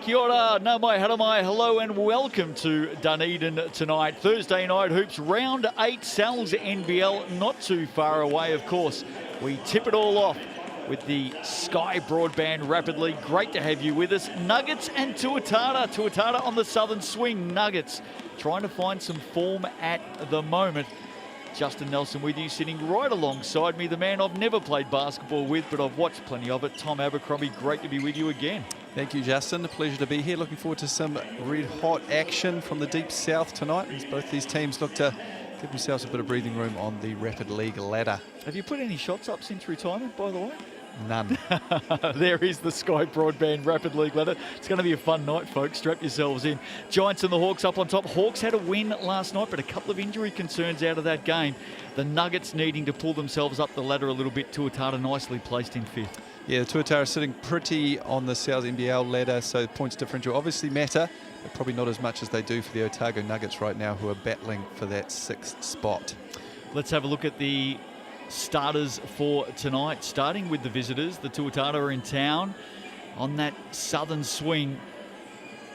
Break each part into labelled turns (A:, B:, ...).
A: Kia ora, nā mai, hara mai, hello and welcome to Dunedin tonight. Thursday night hoops, round 8, Sal's NBL, not too far away, of course. We tip it all off with the Sky Broadband Rapid League. Great to have you with us. Nuggets and Tuatara. Tuatara on the southern swing. Nuggets trying to find some form at the moment. Justin Nelson with you, sitting right alongside me, the man I've never played basketball with, but I've watched plenty of it. Tom Abercrombie, great to be with you again.
B: Thank you, Justin. A pleasure to be here. Looking forward to some red-hot action from the Deep South tonight, as both these teams look to give themselves a bit of breathing room on the Rapid League ladder.
A: Have you put any shots up since retirement, by the way?
B: None.
A: There is the Sky Broadband Rapid League ladder. It's going to be a fun night, folks. Strap yourselves in. Giants and the Hawks up on top. Hawks had a win last night, but a couple of injury concerns out of that game. The Nuggets needing to pull themselves up the ladder a little bit. Tuatara nicely placed in 5th.
B: Yeah, the Tuatara sitting pretty on the Sal's NBL ladder, so points differential obviously matter, but probably not as much as they do for the Otago Nuggets right now, who are battling for that 6th spot.
A: Let's have a look at the starters for tonight, starting with the visitors. The Tuatara are in town on that southern swing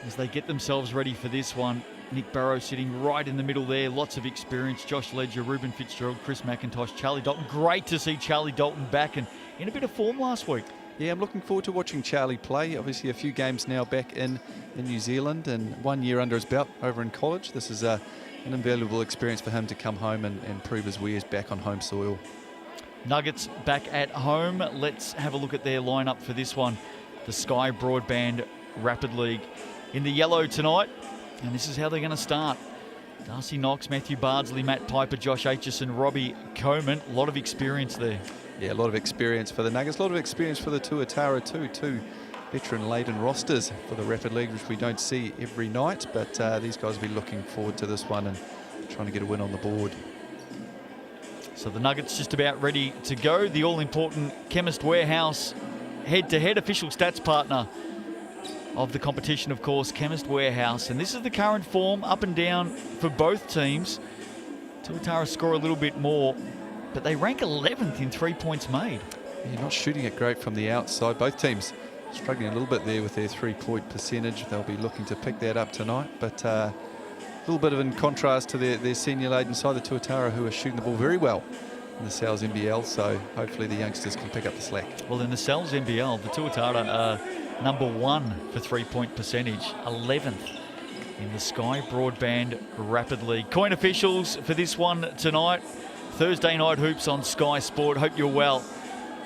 A: as they get themselves ready for this one. Nick Barrow sitting right in the middle there, lots of experience. Josh Ledger, Ruben Fitzgerald, Chris McIntosh, Charlie Dalton. Great to see Charlie Dalton back and in a bit of form last week.
B: Yeah, I'm looking forward to watching Charlie play. Obviously a few games now back in New Zealand and 1 year under his belt over in college. This is an invaluable experience for him to come home and prove his wares back on home soil.
A: Nuggets back at home. Let's have a look at their lineup for this one. The Sky Broadband Rapid League in the yellow tonight. And this is how they're going to start. Darcy Knox, Matthew Bardsley, Matt Piper, Josh Aitchison, Robbie Coleman. A lot of experience there. Yeah,
B: a lot of experience for the Nuggets. A lot of experience for the Tuatara too. Two veteran-laden rosters for the Rapid League, which we don't see every night. But these guys will be looking forward to this one and trying to get a win on the board.
A: So the Nuggets just about ready to go. The all-important Chemist Warehouse head-to-head official stats partner of the competition, of course, Chemist Warehouse. And this is the current form, up and down for both teams. Tuatara score a little bit more, but they rank 11th in 3 points made.
B: Yeah, not shooting it great from the outside. Both teams struggling a little bit there with their 3-point percentage. They'll be looking to pick that up tonight, but a little bit of in contrast to their senior-laden side, the Tuatara, who are shooting the ball very well in the Sal's NBL, so hopefully the youngsters can pick up the slack.
A: Well, in the Sal's NBL, the Tuatara are number 1 for 3-point percentage, 11th in the Sky Broadband Rapid League. Coin officials for this one tonight. Thursday night hoops on Sky Sport. Hope you're well.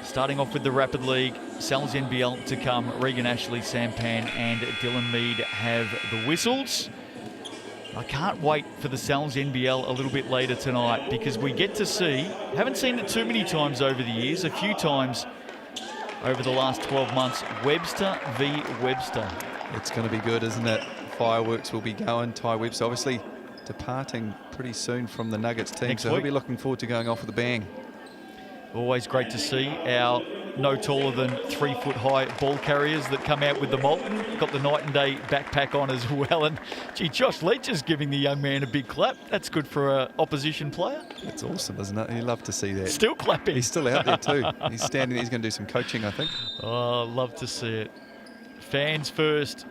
A: Starting off with the Rapid League, Sal's NBL to come. Regan Ashley, Sam Pan and Dylan Mead have the whistles. I can't wait for the Sal's NBL a little bit later tonight because we get to see, haven't seen it too many times over the years, a few times over the last 12 months, Webster v Webster.
B: It's going to be good, isn't it? Fireworks will be going. Ty Webster obviously departing pretty soon from the Nuggets team, so he'll be looking forward to going off with a bang. Always great to see our no taller than 3-foot-high ball carriers that come out with the Molten. Got the night and day backpack on as well. And gee, Josh Ledger's giving the young man a big clap. That's good for an opposition player. It's awesome, isn't it? You love to see that. Still clapping. He's still out there too. He's standing there. He's going to do some coaching, I think. Oh, love to see it. Fans first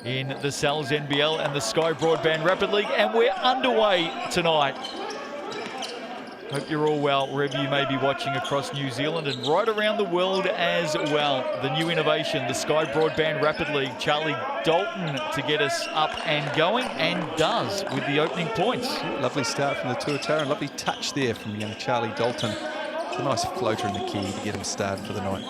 B: in the Sal's NBL and the Sky Broadband Rapid League. And we're underway tonight. Hope you're all well wherever you may be watching across New Zealand and right around the world as well. The new innovation, the Sky Broadband Rapid League. Charlie Dalton to get us up and going, and does with the opening points. Lovely start from the Tuatara, and lovely touch there from young Charlie Dalton. It's a nice floater in the key to get him started for the night.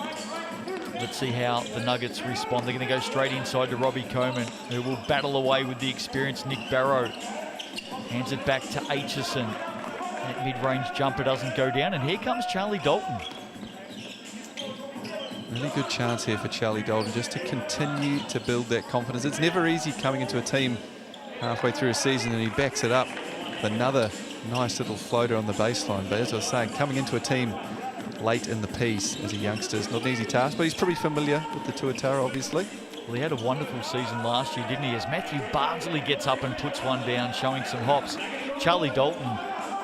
B: Let's see how the Nuggets respond. They're going to go straight inside to Robbie Coleman, who will battle away with the experienced Nick Barrow. Hands it back to Aitchison. That mid-range jumper doesn't go down, and here comes Charlie Dalton. Really good chance here for Charlie Dalton just to continue to build that confidence. It's never easy coming into a team halfway through a season and he backs it up with another nice little floater on the baseline. But as I was saying, coming into a team late in the piece as a youngster is not an easy task, but he's pretty familiar with the Tuatara, obviously. Well, he had a wonderful season last year, didn't he? As Matthew Bardsley gets up and puts one down, showing some hops. Charlie Dalton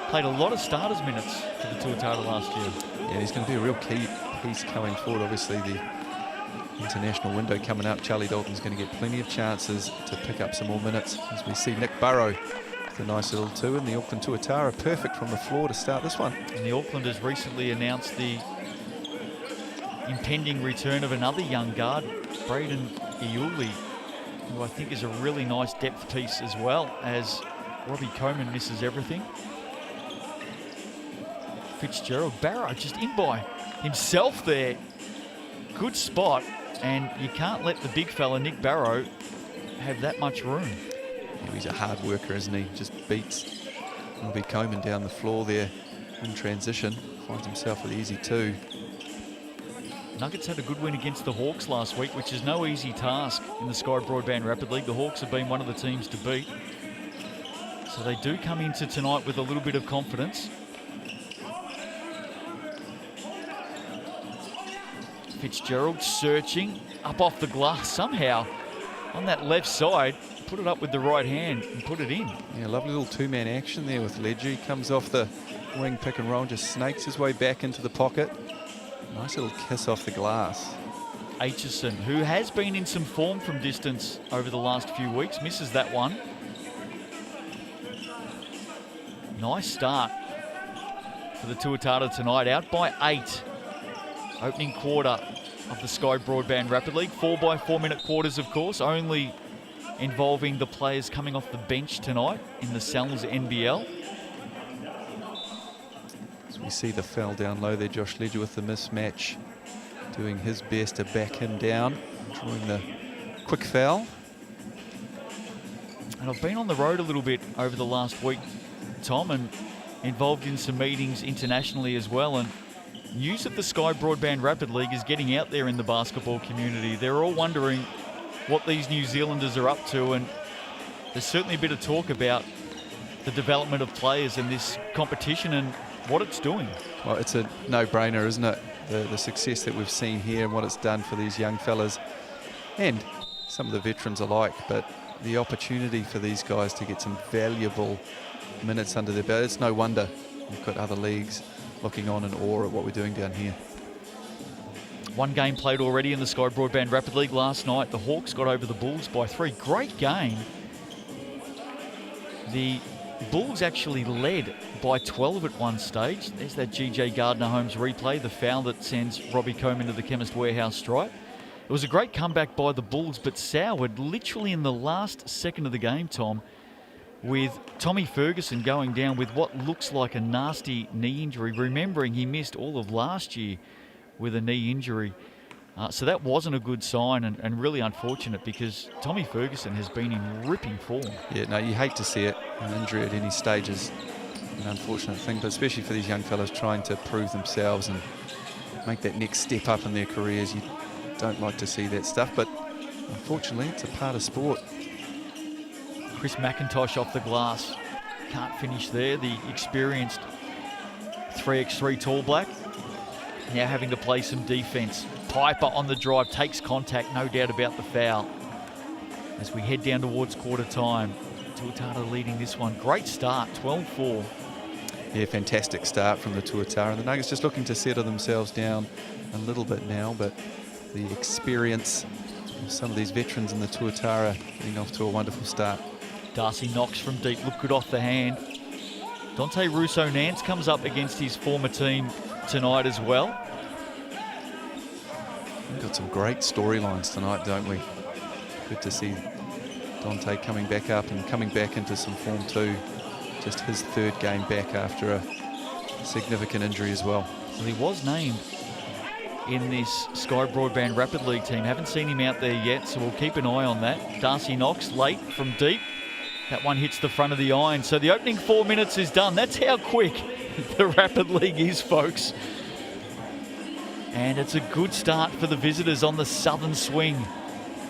B: played a lot of starters minutes for the Tuatara last year. Yeah, he's going to be a real key piece coming forward. Obviously, the international window coming up. Charlie Dalton's going to get plenty of chances to pick up some more minutes, as we see Nick Burrow with a nice little two in the Auckland Tuatara, perfect from the floor to start this one.
A: And the Auckland has recently announced the impending return of another young guard, Braden Iuli, who I think is a really nice depth piece as well, as Robbie Coleman misses everything. Fitzgerald, Barrow just in by himself there. Good spot, and you can't let the big fella, Nick Barrow, have that much room.
B: Yeah, he's a hard worker, isn't he? Just beats Robbie Coleman down the floor there in transition. Finds himself with easy two.
A: Nuggets had a good win against the Hawks last week, which is no easy task in the Sky Broadband Rapid League. The Hawks have been one of the teams to beat. So they do come into tonight with a little bit of confidence. Fitzgerald searching up off the glass somehow on that left side. Put it up with the right hand and put it in.
B: Yeah, lovely little two-man action there with Ledger. He comes off the wing pick and roll and just snakes his way back into the pocket. Nice little kiss off the glass.
A: Aitchison, who has been in some form from distance over the last few weeks, misses that one. Nice start for the Tuatara tonight, out by 8. Opening quarter of the Sky Broadband Rapid League. 4x4 minute quarters, of course, only involving the players coming off the bench tonight in the NZNBL.
B: As we see the foul down low there, Josh Ledger with the mismatch, doing his best to back him down, drawing the quick foul.
A: And I've been on the road a little bit over the last week, Tom, and involved in some meetings internationally as well. And news of the Sky Broadband Rapid League is getting out there in the basketball community. They're all wondering what these New Zealanders are up to, and there's certainly a bit of talk about the development of players in this competition and what it's doing.
B: Well, it's a no-brainer, isn't it? The success that we've seen here and what it's done for these young fellas and some of the veterans alike, but the opportunity for these guys to get some valuable minutes under their belt. It's no wonder we've got other leagues looking on in awe at what we're doing down here.
A: One game played already in the Sky Broadband Rapid League last night. The Hawks got over the Bulls by 3. Great game. The Bulls actually led by 12 at one stage. There's that GJ Gardner-Holmes replay, the foul that sends Robbie Coleman to the Chemist Warehouse stripe. It was a great comeback by the Bulls, but soured literally in the last second of the game, Tom, with Tommy Ferguson going down with what looks like a nasty knee injury, remembering he missed all of last year with a knee injury. So that wasn't a good sign, and really unfortunate, because Tommy Ferguson has been in ripping form.
B: Yeah, no, you hate to see it. An injury at any stage is an unfortunate thing, but especially for these young fellas trying to prove themselves and make that next step up in their careers. You don't like to see that stuff, but unfortunately it's a part of sport.
A: Chris McIntosh off the glass. Can't finish there. The experienced 3x3 tall black. Now having to play some defense. Piper on the drive, takes contact, no doubt about the foul. As we head down towards quarter time, Tuatara leading this one. Great start, 12-4.
B: Yeah, fantastic start from the Tuatara. And the Nuggets just looking to settle themselves down a little bit now, but the experience of some of these veterans in the Tuatara getting off to a wonderful start.
A: Darcy Knox from deep, looked good off the hand. Dante Russo-Nance comes up against his former team tonight as well.
B: We've got some great storylines tonight, don't we? Good to see Dante coming back up and coming back into some form too. Just his third game back after a significant injury as well.
A: Well, he was named in this Sky Broadband Rapid League team. Haven't seen him out there yet, so we'll keep an eye on that. Darcy Knox late from deep. That one hits the front of the iron. So the opening 4 minutes is done. That's how quick the Rapid League is, folks. And it's a good start for the visitors on the southern swing.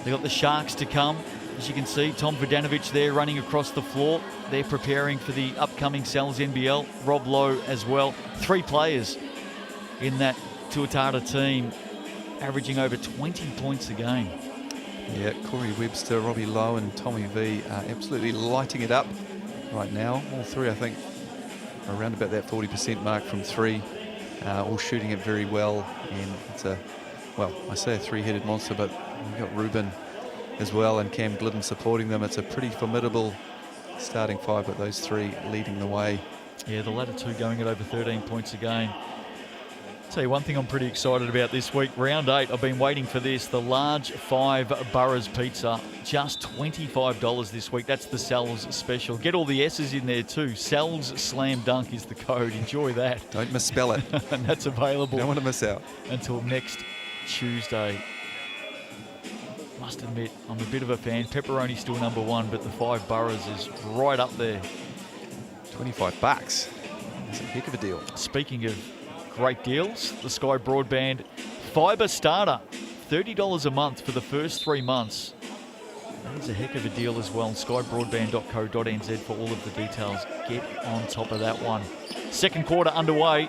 A: They've got the Sharks to come. As you can see, Tom Vodanovic there running across the floor. They're preparing for the upcoming NZNBL. Rob Lowe as well. 3 players in that Tuatara team, averaging over 20 points a game.
B: Yeah, Corey Webster, Robbie Lowe and Tommy V are absolutely lighting it up right now. All 3, I think, are around about that 40% mark from 3. All shooting it very well, and it's a well, I say a three-headed monster, but you've got Ruben as well and Cam Glidden supporting them. It's a pretty formidable starting five, but those three leading the way.
A: Yeah, the latter two going at over 13 points a game. Tell you one thing I'm pretty excited about this week. Round 8, I've been waiting for this. The large 5 boroughs pizza, just $25 this week. That's the Sal's special. Get all the S's in there too. Sal's Slam Dunk is the code. Enjoy that.
B: Don't misspell it.
A: And that's available.
B: Don't want to miss out.
A: Until next Tuesday. Must admit, I'm a bit of a fan. Pepperoni's still number 1, but the 5 boroughs is right up there.
B: $25. That's a heck of a deal.
A: Speaking of great deals, the Sky Broadband FIBA starter, $30 a month for the first 3 months. That is a heck of a deal as well. skybroadband.co.nz for all of the details. Get on top of that one. Second quarter underway.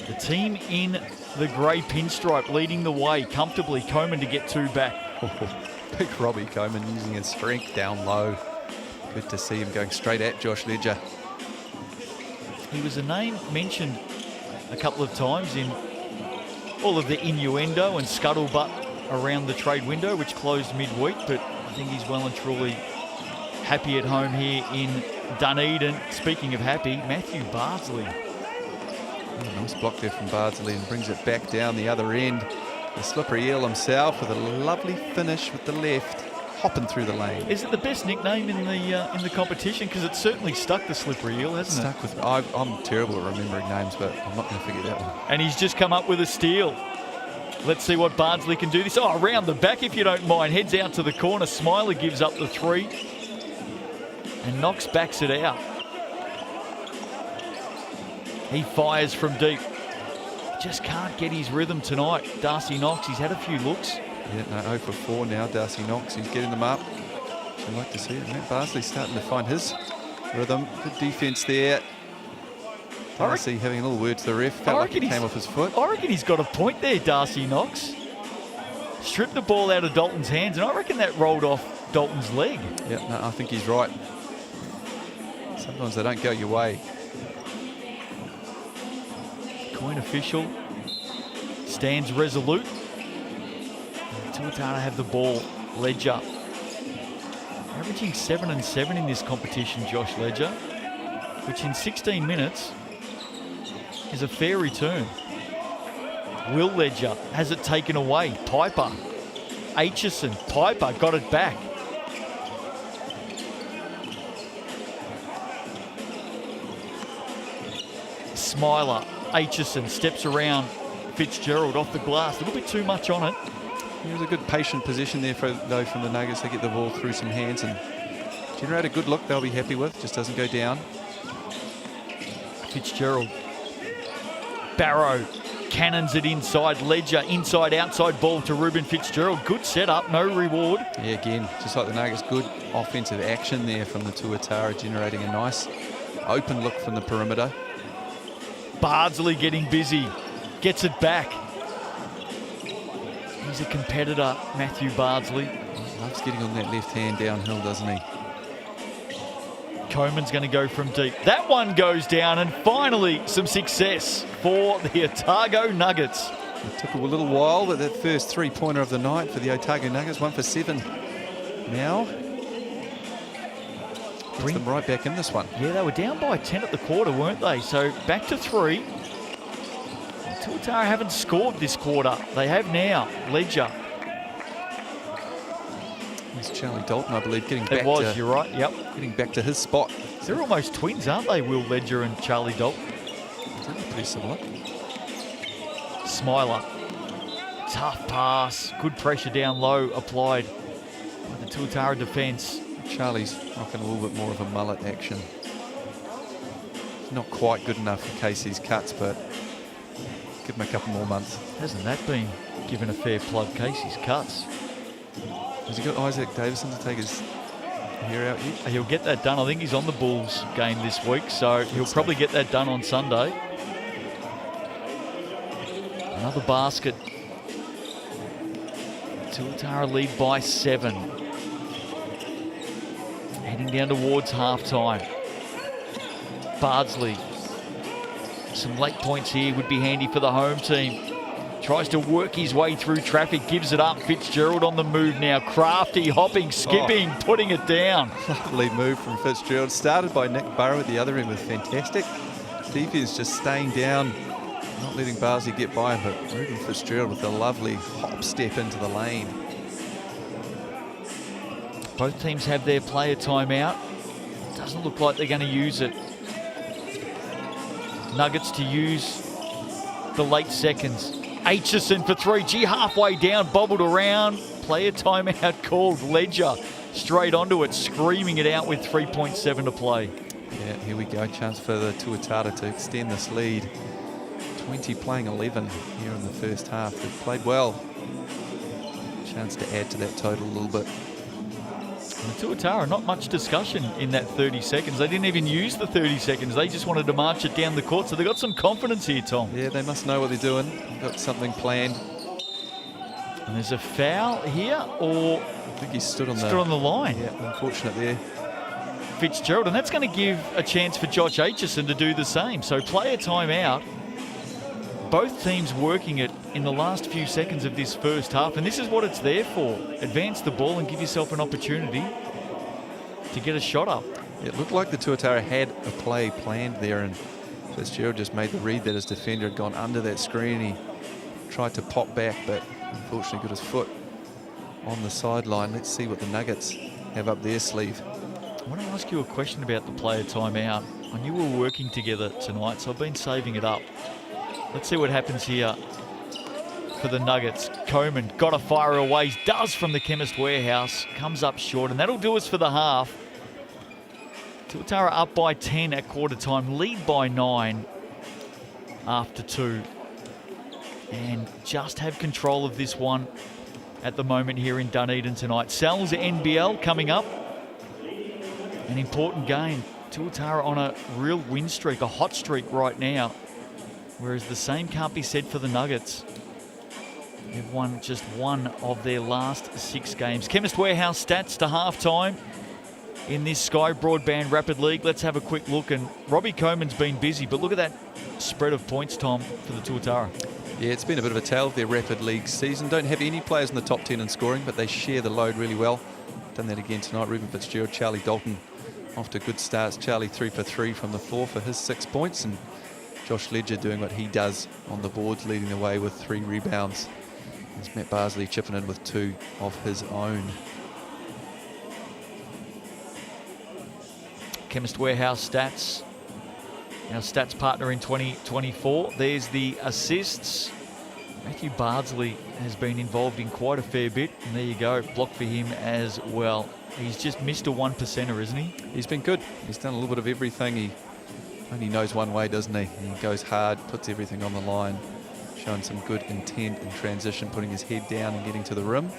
A: The team in the grey pinstripe leading the way comfortably. Coleman to get 2 back.
B: Big Robbie Coleman using his strength down low. Good to see him going straight at Josh Ledger.
A: He was a name mentioned a couple of times in all of the innuendo and scuttlebutt around the trade window, which closed midweek, but I think he's well and truly happy at home here in Dunedin. Speaking of happy, Matthew Bardsley.
B: Oh, nice block there from Bardsley and brings it back down the other end. The slippery eel himself with a lovely finish with the left, hopping through the lane.
A: Is it the best nickname in the competition? Because it's certainly stuck, the slippery eel, hasn't it?
B: Stuck with. I'm terrible at remembering names, but I'm not going to forget that one.
A: And he's just come up with a steal. Let's see what Bardsley can do this. Oh, around the back, if you don't mind. Heads out to the corner. Smiler gives up the 3. And Knox backs it out. He fires from deep. Just can't get his rhythm tonight. Darcy Knox, he's had a few looks.
B: Yeah, no, 0 for 4 now, Darcy Knox. He's getting them up. I'd like to see it. Matt Bardsley's starting to find his rhythm. Good defence there. Darcy having a little word to the ref. Felt like it came off his foot.
A: I reckon he's got a point there, Darcy Knox. Stripped the ball out of Dalton's hands, and I reckon that rolled off Dalton's leg.
B: Yeah, no, I think he's right. Sometimes they don't go your way.
A: Coin official stands resolute. Tuatara have the ball. Ledger averaging 7 and 7 in this competition, Josh Ledger, which in 16 minutes is a fair return. Will Ledger has it taken away. Piper, Aitchison, Piper got it back. Smiler, Aitchison steps around Fitzgerald off the glass. A little bit too much on it.
B: It was a good patient position there though from the Nuggets. They get the ball through some hands and generate a good look they'll be happy with. Just doesn't go down.
A: Fitzgerald. Barrow cannons it inside. Ledger inside outside ball to Ruben Fitzgerald. Good setup, no reward.
B: Yeah, again, just like the Nuggets, good offensive action there from the Tuatara, generating a nice open look from the perimeter.
A: Bardsley getting busy, gets it back. He's a competitor, Matthew Bardsley.
B: He loves getting on that left hand downhill, doesn't he?
A: Coleman's going to go from deep. That one goes down, and finally some success for the Otago Nuggets.
B: It took a little while, but that first three-pointer of the night for the Otago Nuggets, 1 for 7. Now, gets them right back in this one.
A: Yeah, they were down by 10 at the quarter, weren't they? So back to 3. Tuatara haven't scored this quarter. They have now. Ledger.
B: It's Charlie Dalton, I believe, getting back.
A: It was, you're right, yep.
B: Getting back to his spot.
A: They're almost twins, aren't they, Will Ledger and Charlie Dalton?
B: They're pretty similar.
A: Smiler. Tough pass. Good pressure down low applied by the Tuatara defence.
B: Charlie's rocking a little bit more of a mullet action. Not quite good enough for Casey's cuts, but give him a couple more months.
A: Hasn't that been given a fair plug, Casey's cuts?
B: Has he got Isaac Davison to take his hair out yet?
A: He'll get that done. I think he's on the Bulls game this week, so he'll probably get that done on Sunday. Another basket. Tuatara lead by 7. Heading down towards half-time. Bardsley. Some late points here would be handy for the home team. Tries to work his way through traffic, gives it up. Fitzgerald on the move now. Crafty, hopping, skipping, putting it down.
B: Lovely move from Fitzgerald. Started by Nick Burrow at the other end was fantastic. Defense just staying down, not letting Barsley get by him, but Ruben Fitzgerald with a lovely hop step into the lane.
A: Both teams have their player timeout. Doesn't look like they're going to use it. Nuggets to use the late seconds. Aitchison for three. Gee, halfway down, bobbled around. Player timeout called. Ledger straight onto it, screaming it out with 3.7 to play.
B: Yeah, here we go. Chance for the Tuatara to extend this lead. 20 playing 11 here in the first half. They've played well. Chance to add to that total a little bit.
A: And the Tuatara, not much discussion in that 30 seconds. They didn't even use the 30 seconds. They just wanted to march it down the court. So they've got some confidence here, Tom.
B: Yeah, they must know what they're doing. They've got something planned.
A: And there's a foul here, or
B: I think he stood on
A: the line.
B: Yeah, unfortunate there.
A: Fitzgerald, and that's going to give a chance for Josh Aitchison to do the same. So player timeout. Both teams working it in the last few seconds of this first half, and this is what it's there for. Advance the ball and give yourself an opportunity to get a shot up.
B: It looked like the Tuatara had a play planned there, and Fitzgerald just made the read that his defender had gone under that screen. He tried to pop back, but unfortunately got his foot on the sideline. Let's see what the Nuggets have up their sleeve.
A: I want to ask you a question about the player timeout. I knew we were working together tonight, so I've been saving it up. Let's see what happens here for the Nuggets. Coleman got a fire away, does from the Chemist Warehouse, comes up short, and that'll do us for the half. Tuatara up by 10 at quarter time, lead by 9 after 2. And just have control of this one at the moment here in Dunedin tonight. Sal's NBL coming up. An important game. Tuatara on a real win streak, a hot streak right now. Whereas the same can't be said for the Nuggets. They've won just one of their last 6 games. Chemist Warehouse stats to halftime in this Sky Broadband Rapid League. Let's have a quick look. And Robbie Coleman's been busy, but look at that spread of points, Tom, for the Tuatara.
B: Yeah, it's been a bit of a tale of their Rapid League season. Don't have any players in the top 10 in scoring, but they share the load really well. Done that again tonight. Ruben Fitzgerald, Charlie Dalton off to good starts. Charlie 3 for 3 from the floor for his 6 points, and Josh Ledger doing what he does on the boards, leading the way with 3 rebounds. There's Matt Barsley chipping in with 2 of his own.
A: Chemist Warehouse stats. Our stats partner in 2024. There's the assists. Matthew Bardsley has been involved in quite a fair bit. And there you go, block for him as well. He's just missed a 1%er, isn't he?
B: He's been good. He's done a little bit of everything. He only knows one way, doesn't he? He goes hard, puts everything on the line, showing some good intent in transition, putting his head down and getting to the rim.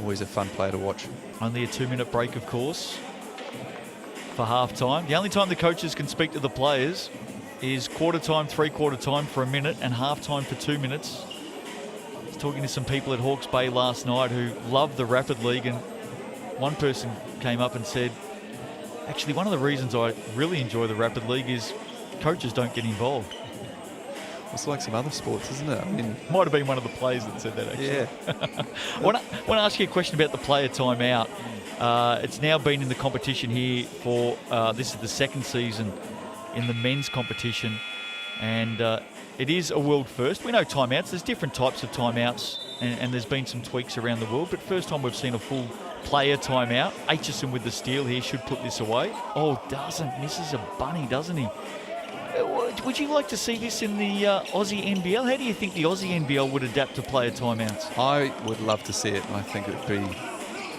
B: Always a fun player to watch.
A: Only a 2-minute break, of course, for half-time. The only time the coaches can speak to the players is quarter time, 3/4 time for a minute, and half-time for 2 minutes. I was talking to some people at Hawke's Bay last night who love the Rapid League, and one person came up and said, actually, one of the reasons I really enjoy the Rapid League is coaches don't get involved.
B: It's like some other sports, isn't it? I mean,
A: might have been one of the players that said that, actually.
B: Yeah.
A: I want to ask you a question about the player timeout. It's now been in the competition here for, this is the 2nd season in the men's competition, and it is a world first. We know timeouts, there's different types of timeouts, and there's been some tweaks around the world, but first time we've seen a full player timeout. Aitchison with the steal here should put this away. Oh, doesn't. Misses a bunny, doesn't he? Would you like to see this in the Aussie NBL? How do you think the Aussie NBL would adapt to player timeouts?
B: I would love to see it. I think it would be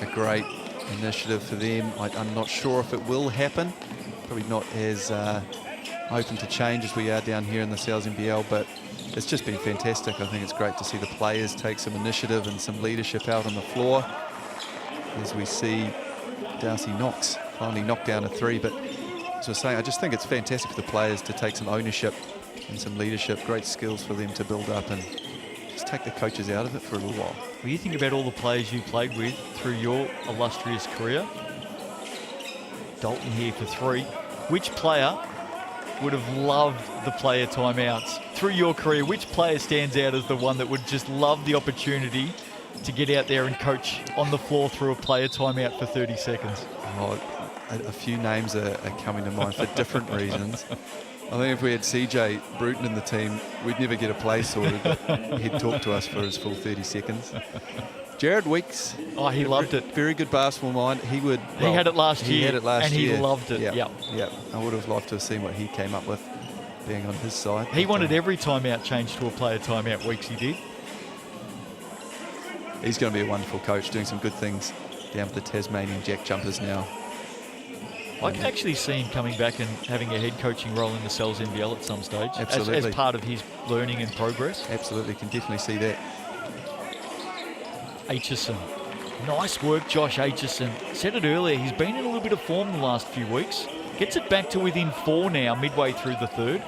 B: a great initiative for them. I'm not sure if it will happen. Probably not as open to change as we are down here in the Sales NBL, but it's just been fantastic. I think it's great to see the players take some initiative and some leadership out on the floor. As we see Darcy Knox finally knock down a 3, but as I was saying, I just think it's fantastic for the players to take some ownership and some leadership, great skills for them to build up and just take the coaches out of it for a little while.
A: Well, you think about all the players you played with through your illustrious career. Dalton here for 3. Which player would have loved the player timeouts through your career, which player stands out as the one that would just love the opportunity to get out there and coach on the floor through a player timeout for 30 seconds?
B: Oh, a few names are coming to mind for different reasons. I think if we had CJ Bruton in the team, we'd never get a play sorted, but he'd talk to us for his full 30 seconds. Jared Weeks.
A: Oh, he loved it.
B: Very good basketball mind. He would.
A: He had it last year.
B: He had it last year.
A: And he loved it.
B: Yeah. I would have loved to have seen what he came up with being on his side.
A: He wanted every timeout changed to a player timeout. Weeks he did.
B: He's going to be a wonderful coach, doing some good things down with the Tasmanian Jack Jumpers now.
A: I can actually see him coming back and having a head coaching role in the Cells NBL at some stage.
B: Absolutely.
A: As part of his learning and progress.
B: Absolutely, can definitely see that.
A: Aitchison. Nice work, Josh Aitchison. Said it earlier, he's been in a little bit of form the last few weeks. Gets it back to within 4 now, midway through the third.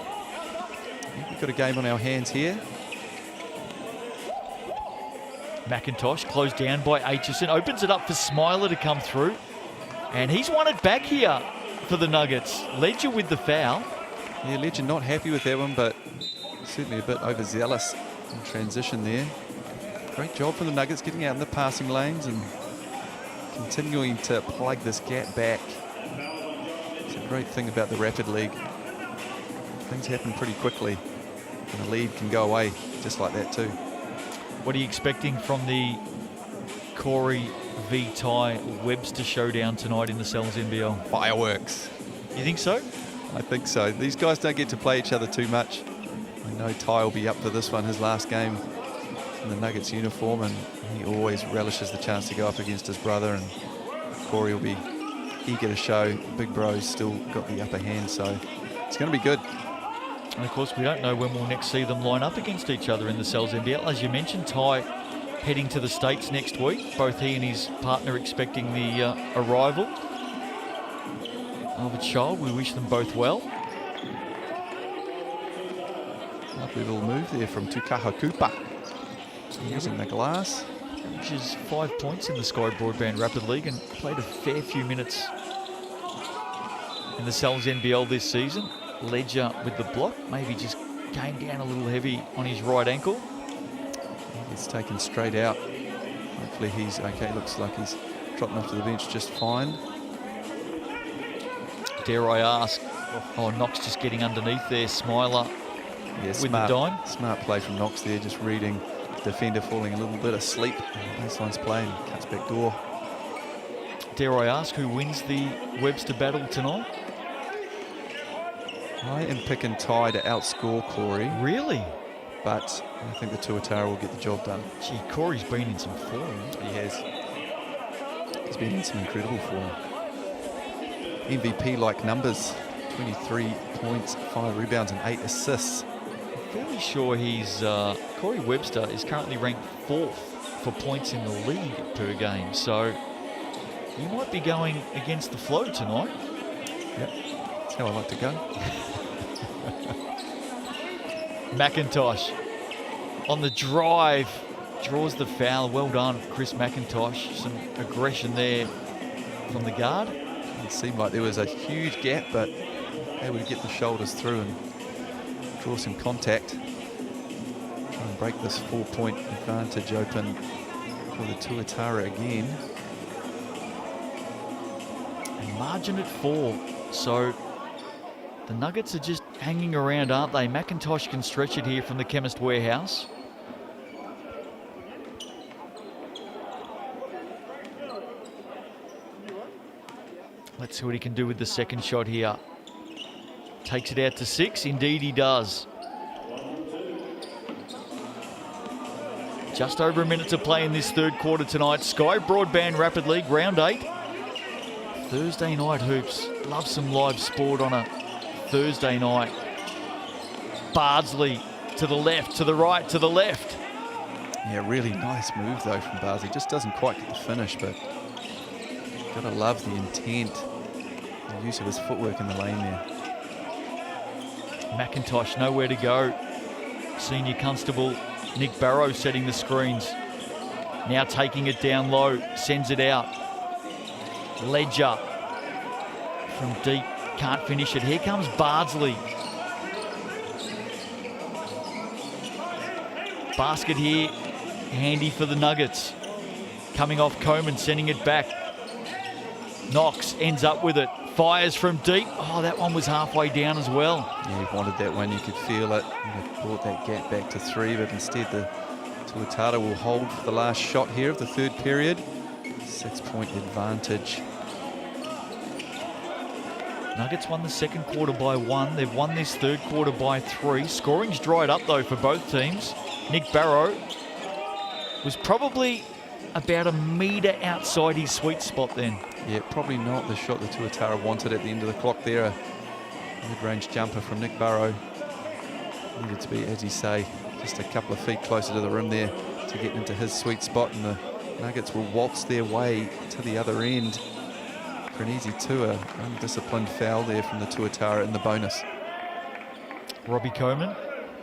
B: We've got a game on our hands here.
A: McIntosh closed down by Aitchison. Opens it up for Smiler to come through. And he's won it back here for the Nuggets. Ledger with the foul.
B: Yeah, Ledger not happy with that one, but certainly a bit overzealous in transition there. Great job for the Nuggets getting out in the passing lanes and continuing to plug this gap back. It's a great thing about the Rapid League. Things happen pretty quickly and the lead can go away just like that too.
A: What are you expecting from the Corey v. Ty Webster showdown tonight in the Cells NBL?
B: Fireworks.
A: You think so?
B: I think so. These guys don't get to play each other too much. I know Ty will be up for this one, his last game in the Nuggets uniform, and he always relishes the chance to go up against his brother, and Corey will be eager to show Big Bro's still got the upper hand, so it's going to be good.
A: And of course, we don't know when we'll next see them line up against each other in the Cells NBL. As you mentioned, Ty heading to the States next week. Both he and his partner expecting the arrival of a child. We wish them both well.
B: Lovely little move there from Tukaha Cooper. Using the glass.
A: Which is 5 points in the Sky Broadband Rapid League and played a fair few minutes in the Cells NBL this season. Ledger with the block, maybe just came down a little heavy on his right ankle.
B: He's taken straight out. Hopefully he's okay. Looks like he's dropping off to the bench just fine.
A: Dare I ask? Oh, Knox just getting underneath there. Smiler with
B: smart,
A: the dime.
B: Smart play from Knox there, just reading defender falling a little bit asleep. Baseline's playing, cuts back door.
A: Dare I ask who wins the Webster battle tonight?
B: I am picking Ty to outscore Corey.
A: Really?
B: But I think the Tuatara will get the job done.
A: Gee, Corey's been in some form.
B: He has. He's been in some incredible form. MVP-like numbers. 23 points, 5 rebounds and 8 assists.
A: I'm fairly sure he's Corey Webster is currently ranked 4th for points in the league per game. So he might be going against the flow tonight.
B: Yep, that's how I like to go.
A: McIntosh on the drive, draws the foul. Well done, Chris McIntosh. Some aggression there from the guard.
B: It seemed like there was a huge gap, but able to get the shoulders through and draw some contact. Try and break this 4-point advantage open for the Tuatara again.
A: And margin at 4. So the Nuggets are just hanging around, aren't they? McIntosh can stretch it here from the Chemist Warehouse. Let's see what he can do with the second shot here. Takes it out to 6. Indeed he does. Just over a minute to play in this third quarter tonight. Sky Broadband Rapid League, round 8. Thursday night hoops. Love some live sport on a Thursday night. Bardsley to the left, to the right, to the left.
B: Yeah, really nice move though from Bardsley. Just doesn't quite get the finish, but gotta love the intent, the use of his footwork in the lane there.
A: McIntosh nowhere to go. Senior Constable Nick Barrow setting the screens. Now taking it down low, sends it out. Ledger from deep, can't finish it. Here comes Bardsley. Basket here, handy for the Nuggets. Coming off Coman, sending it back. Knox ends up with it. Fires from deep. Oh, that one was halfway down as well.
B: Yeah, he wanted that one. You could feel it. He brought that gap back to 3, but instead the Tuatara will hold for the last shot here of the third period. 6-point advantage.
A: Nuggets won the second quarter by 1. They've won this third quarter by 3. Scoring's dried up, though, for both teams. Nick Barrow was probably about a metre outside his sweet spot then.
B: Yeah, probably not the shot the Tuatara wanted at the end of the clock there. A mid-range jumper from Nick Barrow. Needed to be, as you say, just a couple of feet closer to the rim there to get into his sweet spot, and the Nuggets will waltz their way to the other end for an easy 2. Undisciplined foul there from the Tuatara in the bonus.
A: Robbie Coman,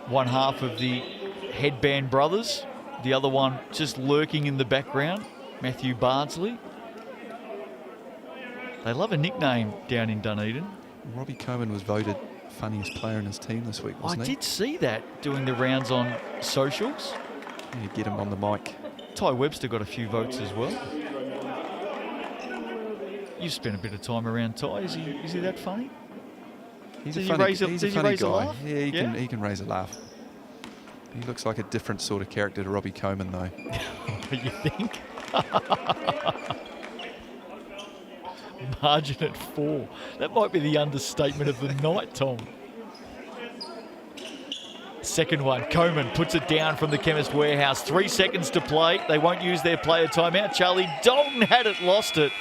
A: one half of the Headband brothers. The other one just lurking in the background, Matthew Bardsley. They love a nickname down in Dunedin.
B: Robbie Coman was voted funniest player in his team this week, wasn't he?
A: I did see that doing the rounds on socials.
B: You get him on the mic.
A: Ty Webster got a few votes as well. You've spent a bit of time around Ty. Is he that funny?
B: He's
A: Did
B: a funny,
A: he's a funny guy.
B: Yeah, he can raise a laugh. He looks like a different sort of character to Robbie Coman, though.
A: You think? Margin at 4. That might be the understatement of the night, Tom. Second one, Coman puts it down from the Chemist Warehouse. 3 seconds to play. They won't use their player timeout. Charlie Dalton had it, lost it.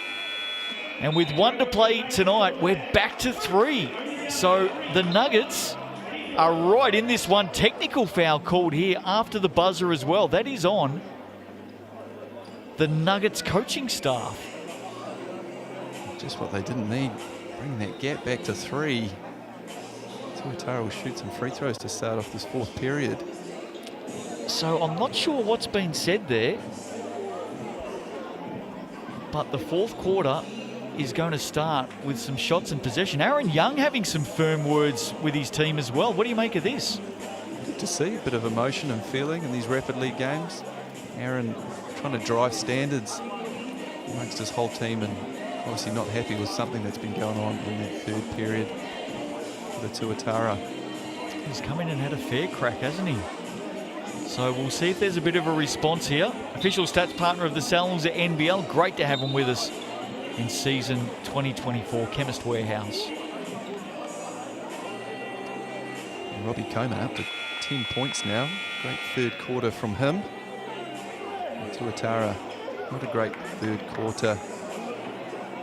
A: And with 1 to play tonight, we're back to 3. So the Nuggets are right in this one. Technical foul called here after the buzzer as well. That is on the Nuggets coaching staff.
B: Just what they didn't need. Bring that gap back to 3. Tuatara will shoot some free throws to start off this fourth period.
A: So I'm not sure what's been said there, but the fourth quarter is going to start with some shots and possession. Aaron Young having some firm words with his team as well. What do you make of this?
B: Good to see a bit of emotion and feeling in these rapid league games. Aaron trying to drive standards amongst his whole team, and obviously not happy with something that's been going on in that third period for the Tuatara.
A: He's come in and had a fair crack, hasn't he? So we'll see if there's a bit of a response here. Official stats partner of the NZNBL. Great to have him with us in season 2024, Chemist Warehouse.
B: And Robbie Coman up to 10 points now. Great third quarter from him. And Tuatara, not a great third quarter.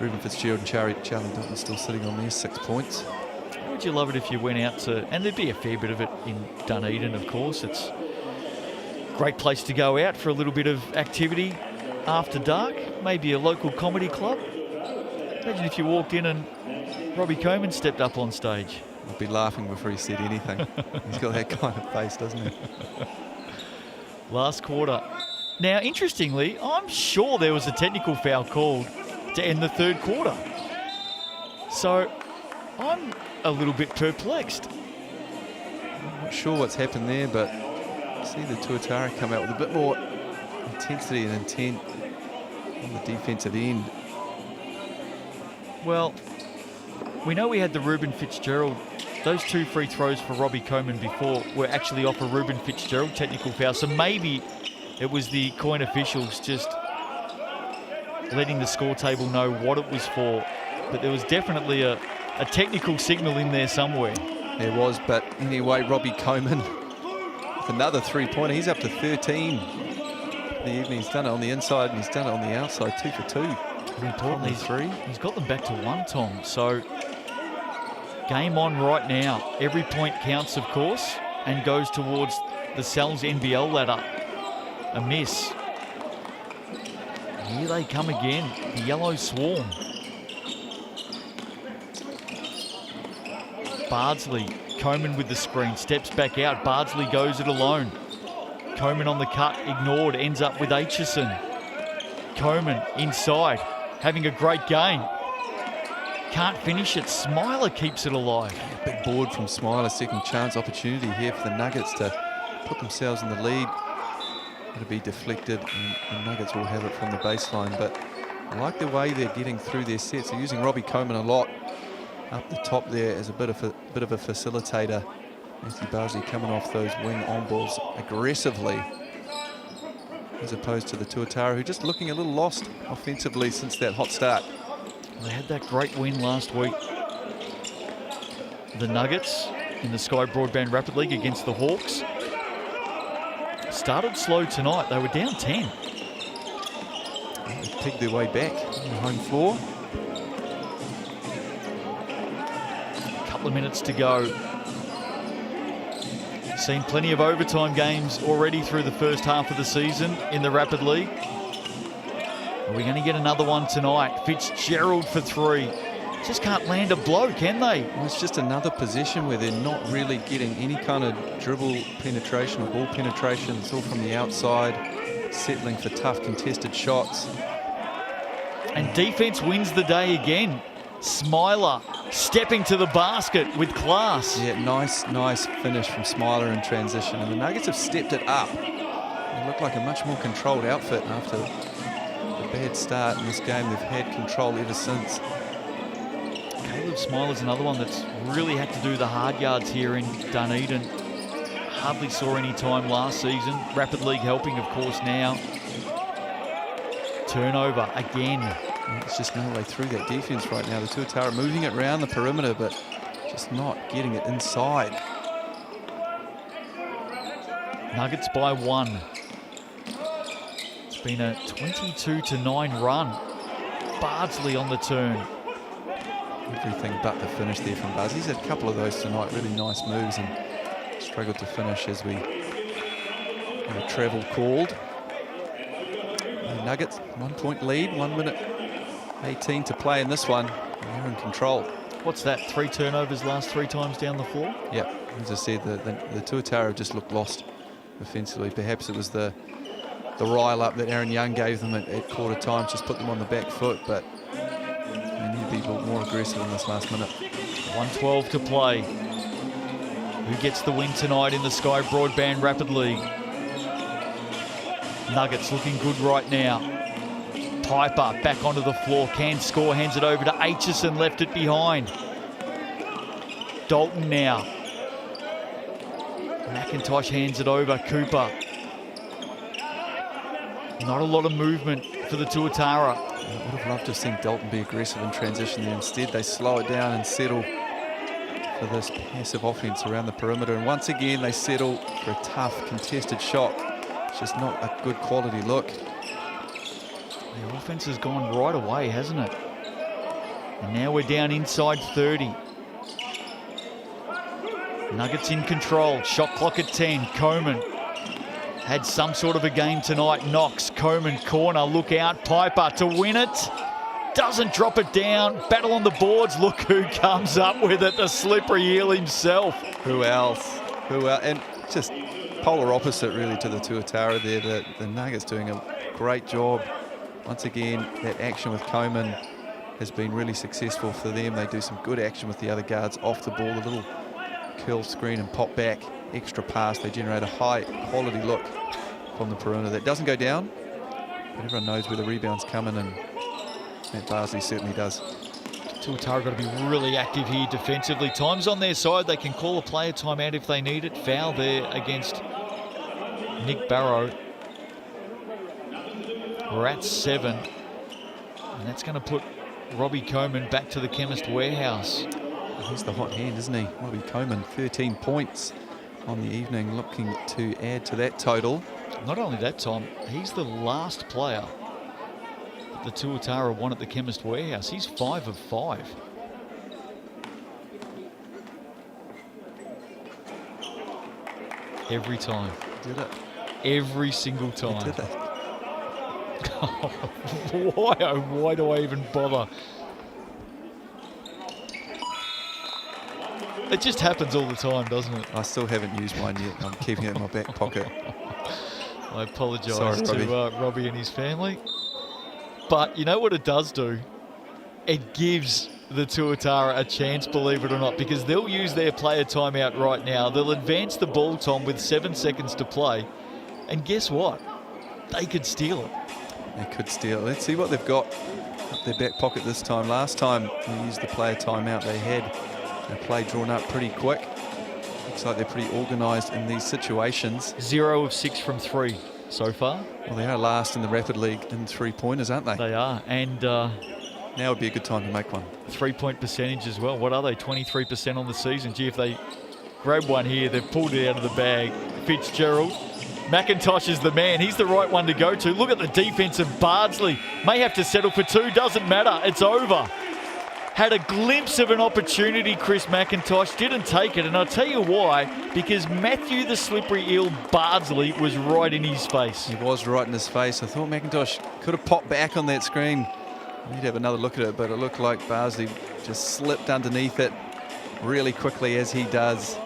B: Ruben Fitzgerald and Charlie Dalton still sitting on their 6 points.
A: How would you love it if you went out to, and there'd be a fair bit of it in Dunedin, of course. It's a great place to go out for a little bit of activity after dark. Maybe a local comedy club. Imagine if you walked in and Robbie Coman stepped up on stage.
B: I'd be laughing before he said anything. He's got that kind of face, doesn't he?
A: Last quarter. Now, interestingly, I'm sure there was a technical foul called to end the third quarter. So I'm a little bit perplexed.
B: I'm not sure what's happened there, but see the Tuatara come out with a bit more intensity and intent on the defensive end.
A: Well, we know we had the Ruben Fitzgerald. Those 2 free throws for Robbie Coman before were actually off a Ruben Fitzgerald technical foul. So maybe it was the coin officials just letting the score table know what it was for. But there was definitely a technical signal in there somewhere.
B: There was, but anyway, Robbie Coman with another 3-pointer. He's up to 13 for the evening. He's done it on the inside and he's done it on the outside, 2 for 2.
A: Importantly, he's got them back to 1, Tom. So game on right now. Every point counts, of course, and goes towards the NZNBL ladder. A miss. Here they come again, the Yellow Swarm. Bardsley, Coman with the screen, steps back out. Bardsley goes it alone. Coman on the cut, ignored, ends up with Aitchison. Coman inside, having a great game. Can't finish it. Smiler keeps it alive.
B: Big board from Smiler, second chance opportunity here for the Nuggets to put themselves in the lead. It'll be deflected, and the Nuggets will have it from the baseline. But I like the way they're getting through their sets. They're using Robbie Coleman a lot up the top there as a bit of a facilitator. Matthew Barsley coming off those wing on balls aggressively, as opposed to the Tuatara, who just looking a little lost offensively since that hot start.
A: They had that great win last week. The Nuggets in the Sky Broadband Rapid League against the Hawks. Started slow tonight. They were down 10.
B: They picked their way back on the home floor.
A: A couple of minutes to go. Seen plenty of overtime games already through the first half of the season in the Rapid League. Are we going to get another one tonight? Fitzgerald for three. Just can't land a blow, can they?
B: Well, it's just another position where they're not really getting any kind of dribble penetration or ball penetration. It's all from the outside, settling for tough contested shots.
A: And defense wins the day again. Smiler stepping to the basket with class.
B: Yeah, nice finish from Smiler in transition. And the Nuggets have stepped it up. They look like a much more controlled outfit after the bad start in this game. They've had control ever since.
A: Smiler's another one that's really had to do the hard yards here in Dunedin. Hardly saw any time last season. Rapid League helping, of course, now. Turnover again.
B: It's just no way through that defense right now. The Tuatara moving it around the perimeter, but just not getting it inside.
A: Nuggets by 1. It's been a 22-9 run. Bardsley on the turn.
B: Everything but the finish there from Buzz. He's had a couple of those tonight, really nice moves, and struggled to finish as we have a travel called. The Nuggets, 1 point lead, 1 minute 18 to play in this one. They're in control.
A: What's that, 3 turnovers last 3 times down the floor?
B: Yeah, as I said, the Tuatara just looked lost offensively. Perhaps it was the rile up that Aaron Young gave them at quarter time, just put them on the back foot, but they need to be a little more aggressive in this last minute.
A: 1:12 to play. Who gets the win tonight in the Sky Broadband Rapid League? Nuggets looking good right now. Piper back onto the floor, can score, hands it over to Aitchison, left it behind. Dalton now. McIntosh hands it over, Cooper. Not a lot of movement for the Tuatara.
B: I would have loved to have seen Dalton be aggressive in transition there. Instead, they slow it down and settle for this passive offense around the perimeter. And once again, they settle for a tough, contested shot. It's just not a good quality look.
A: The offense has gone right away, hasn't it? And now we're down inside 30. Nuggets in control. Shot clock at 10. Coleman had some sort of a game tonight. Knox, Coleman, corner, look out. Piper to win it. Doesn't drop it down. Battle on the boards. Look who comes up with it. The slippery heel himself.
B: Who else? Who else? And just polar opposite, really, to the Tuatara there. The Nuggets doing a great job. Once again, that action with Coleman has been really successful for them. They do some good action with the other guards off the ball. A little curl screen and pop back. Extra pass. They generate a high quality look from the perimeter. That doesn't go down, but everyone knows where the rebound's coming, and Matt Barsley certainly does.
A: Tuatara got to be really active here defensively. Time's on their side. They can call a player timeout if they need it. Foul there against Nick Barrow. We're at 7, and that's going to put Robbie Coleman back to the Chemist Warehouse.
B: He's the hot hand, isn't he? Robbie Coleman, 13 points on the evening, looking to add to that total.
A: Not only that, Tom, he's the last player that the Tuatara won at the Chemist Warehouse. He's 5 of 5. Every time.
B: Did it?
A: Every single time.
B: Did it?
A: Why do I even bother? It just happens all the time, doesn't it?
B: I still haven't used mine yet. I'm keeping it in my back pocket.
A: I apologise
B: Sorry,
A: to Robbie and his family. But you know what it does do? It gives the Tuatara a chance, believe it or not, because they'll use their player timeout right now. They'll advance the ball, Tom, with 7 seconds to play. And guess what? they could steal it.
B: They could steal. Let's see what they've got up their back pocket this time. Last time they used the player timeout, they had a play drawn up pretty quick. Looks like they're pretty organised in these situations.
A: 0 of 6 from 3 so far.
B: Well, they are last in the Rapid League in three-pointers, aren't they?
A: They are, and
B: now would be a good time to make one.
A: 3-point percentage as well. What are they? 23% on the season. Gee, if they grab one here, they've pulled it out of the bag. Fitzgerald. McIntosh is the man. He's the right one to go to. Look at the defense of Bardsley. May have to settle for 2. Doesn't matter. It's over. Had a glimpse of an opportunity, Chris McIntosh. Didn't take it. And I'll tell you why. Because Matthew the Slippery Eel Bardsley was right in his face.
B: He was right in his face. I thought McIntosh could have popped back on that screen. We'd have another look at it, but it looked like Bardsley just slipped underneath it really quickly, as he does,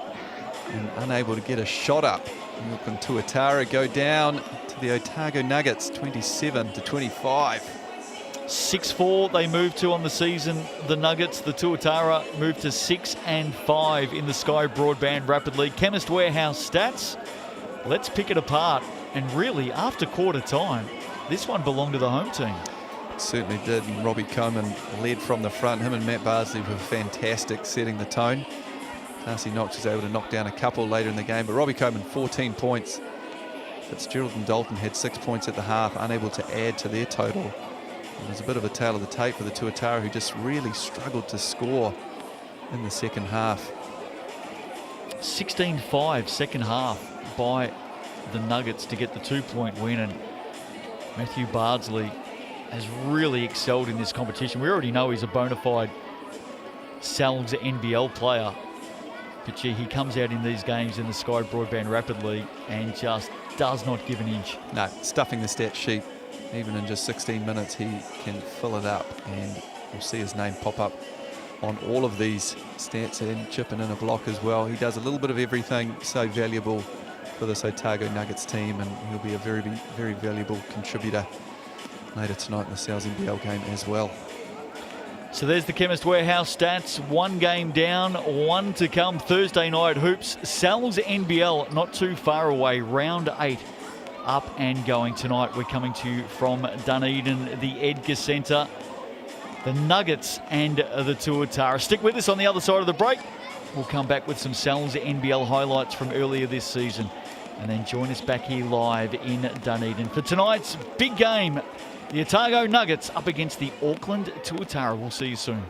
B: and unable to get a shot up. Auckland Tuatara go down to the Otago Nuggets, 27-25.
A: 6-4 they moved to on the season. The Nuggets, the Tuatara, moved to 6-5 in the Sky Broadband Rapid League. Chemist Warehouse stats. Let's pick it apart. And really, after quarter time, this one belonged to the home team.
B: Certainly did, and Robbie Coleman led from the front. Him and Matt Bardsley were fantastic, setting the tone. Darcy Knox was able to knock down a couple later in the game, but Robbie Coleman 14 points. Fitzgerald and Dalton had 6 points at the half, unable to add to their total. It was a bit of a tale of the tape for the Tuatara, who just really struggled to score in the second half.
A: 16-5 second half by the Nuggets to get the 2-point win, and Matthew Bardsley has really excelled in this competition. We already know he's a bona fide Sal's NBL player. But gee, he comes out in these games in the Sky Broadband Rapid League and just does not give an inch.
B: No, stuffing the stat sheet. Even in just 16 minutes, he can fill it up, and we'll see his name pop up on all of these stats and chipping in a block as well. He does a little bit of everything, so valuable for this Otago Nuggets team, and he'll be a very, very valuable contributor later tonight in the Sal's NBL game as well.
A: So there's the Chemist Warehouse stats. 1 game down, 1 to come. Thursday night hoops. Sal's NBL not too far away. Round 8 up and going tonight. We're coming to you from Dunedin, the Edgar Centre. The Nuggets and the Tuatara. Stick with us on the other side of the break. We'll come back with some Sal's NBL highlights from earlier this season. And then join us back here live in Dunedin for tonight's big game. The Otago Nuggets up against the Auckland Tuatara. We'll see you soon.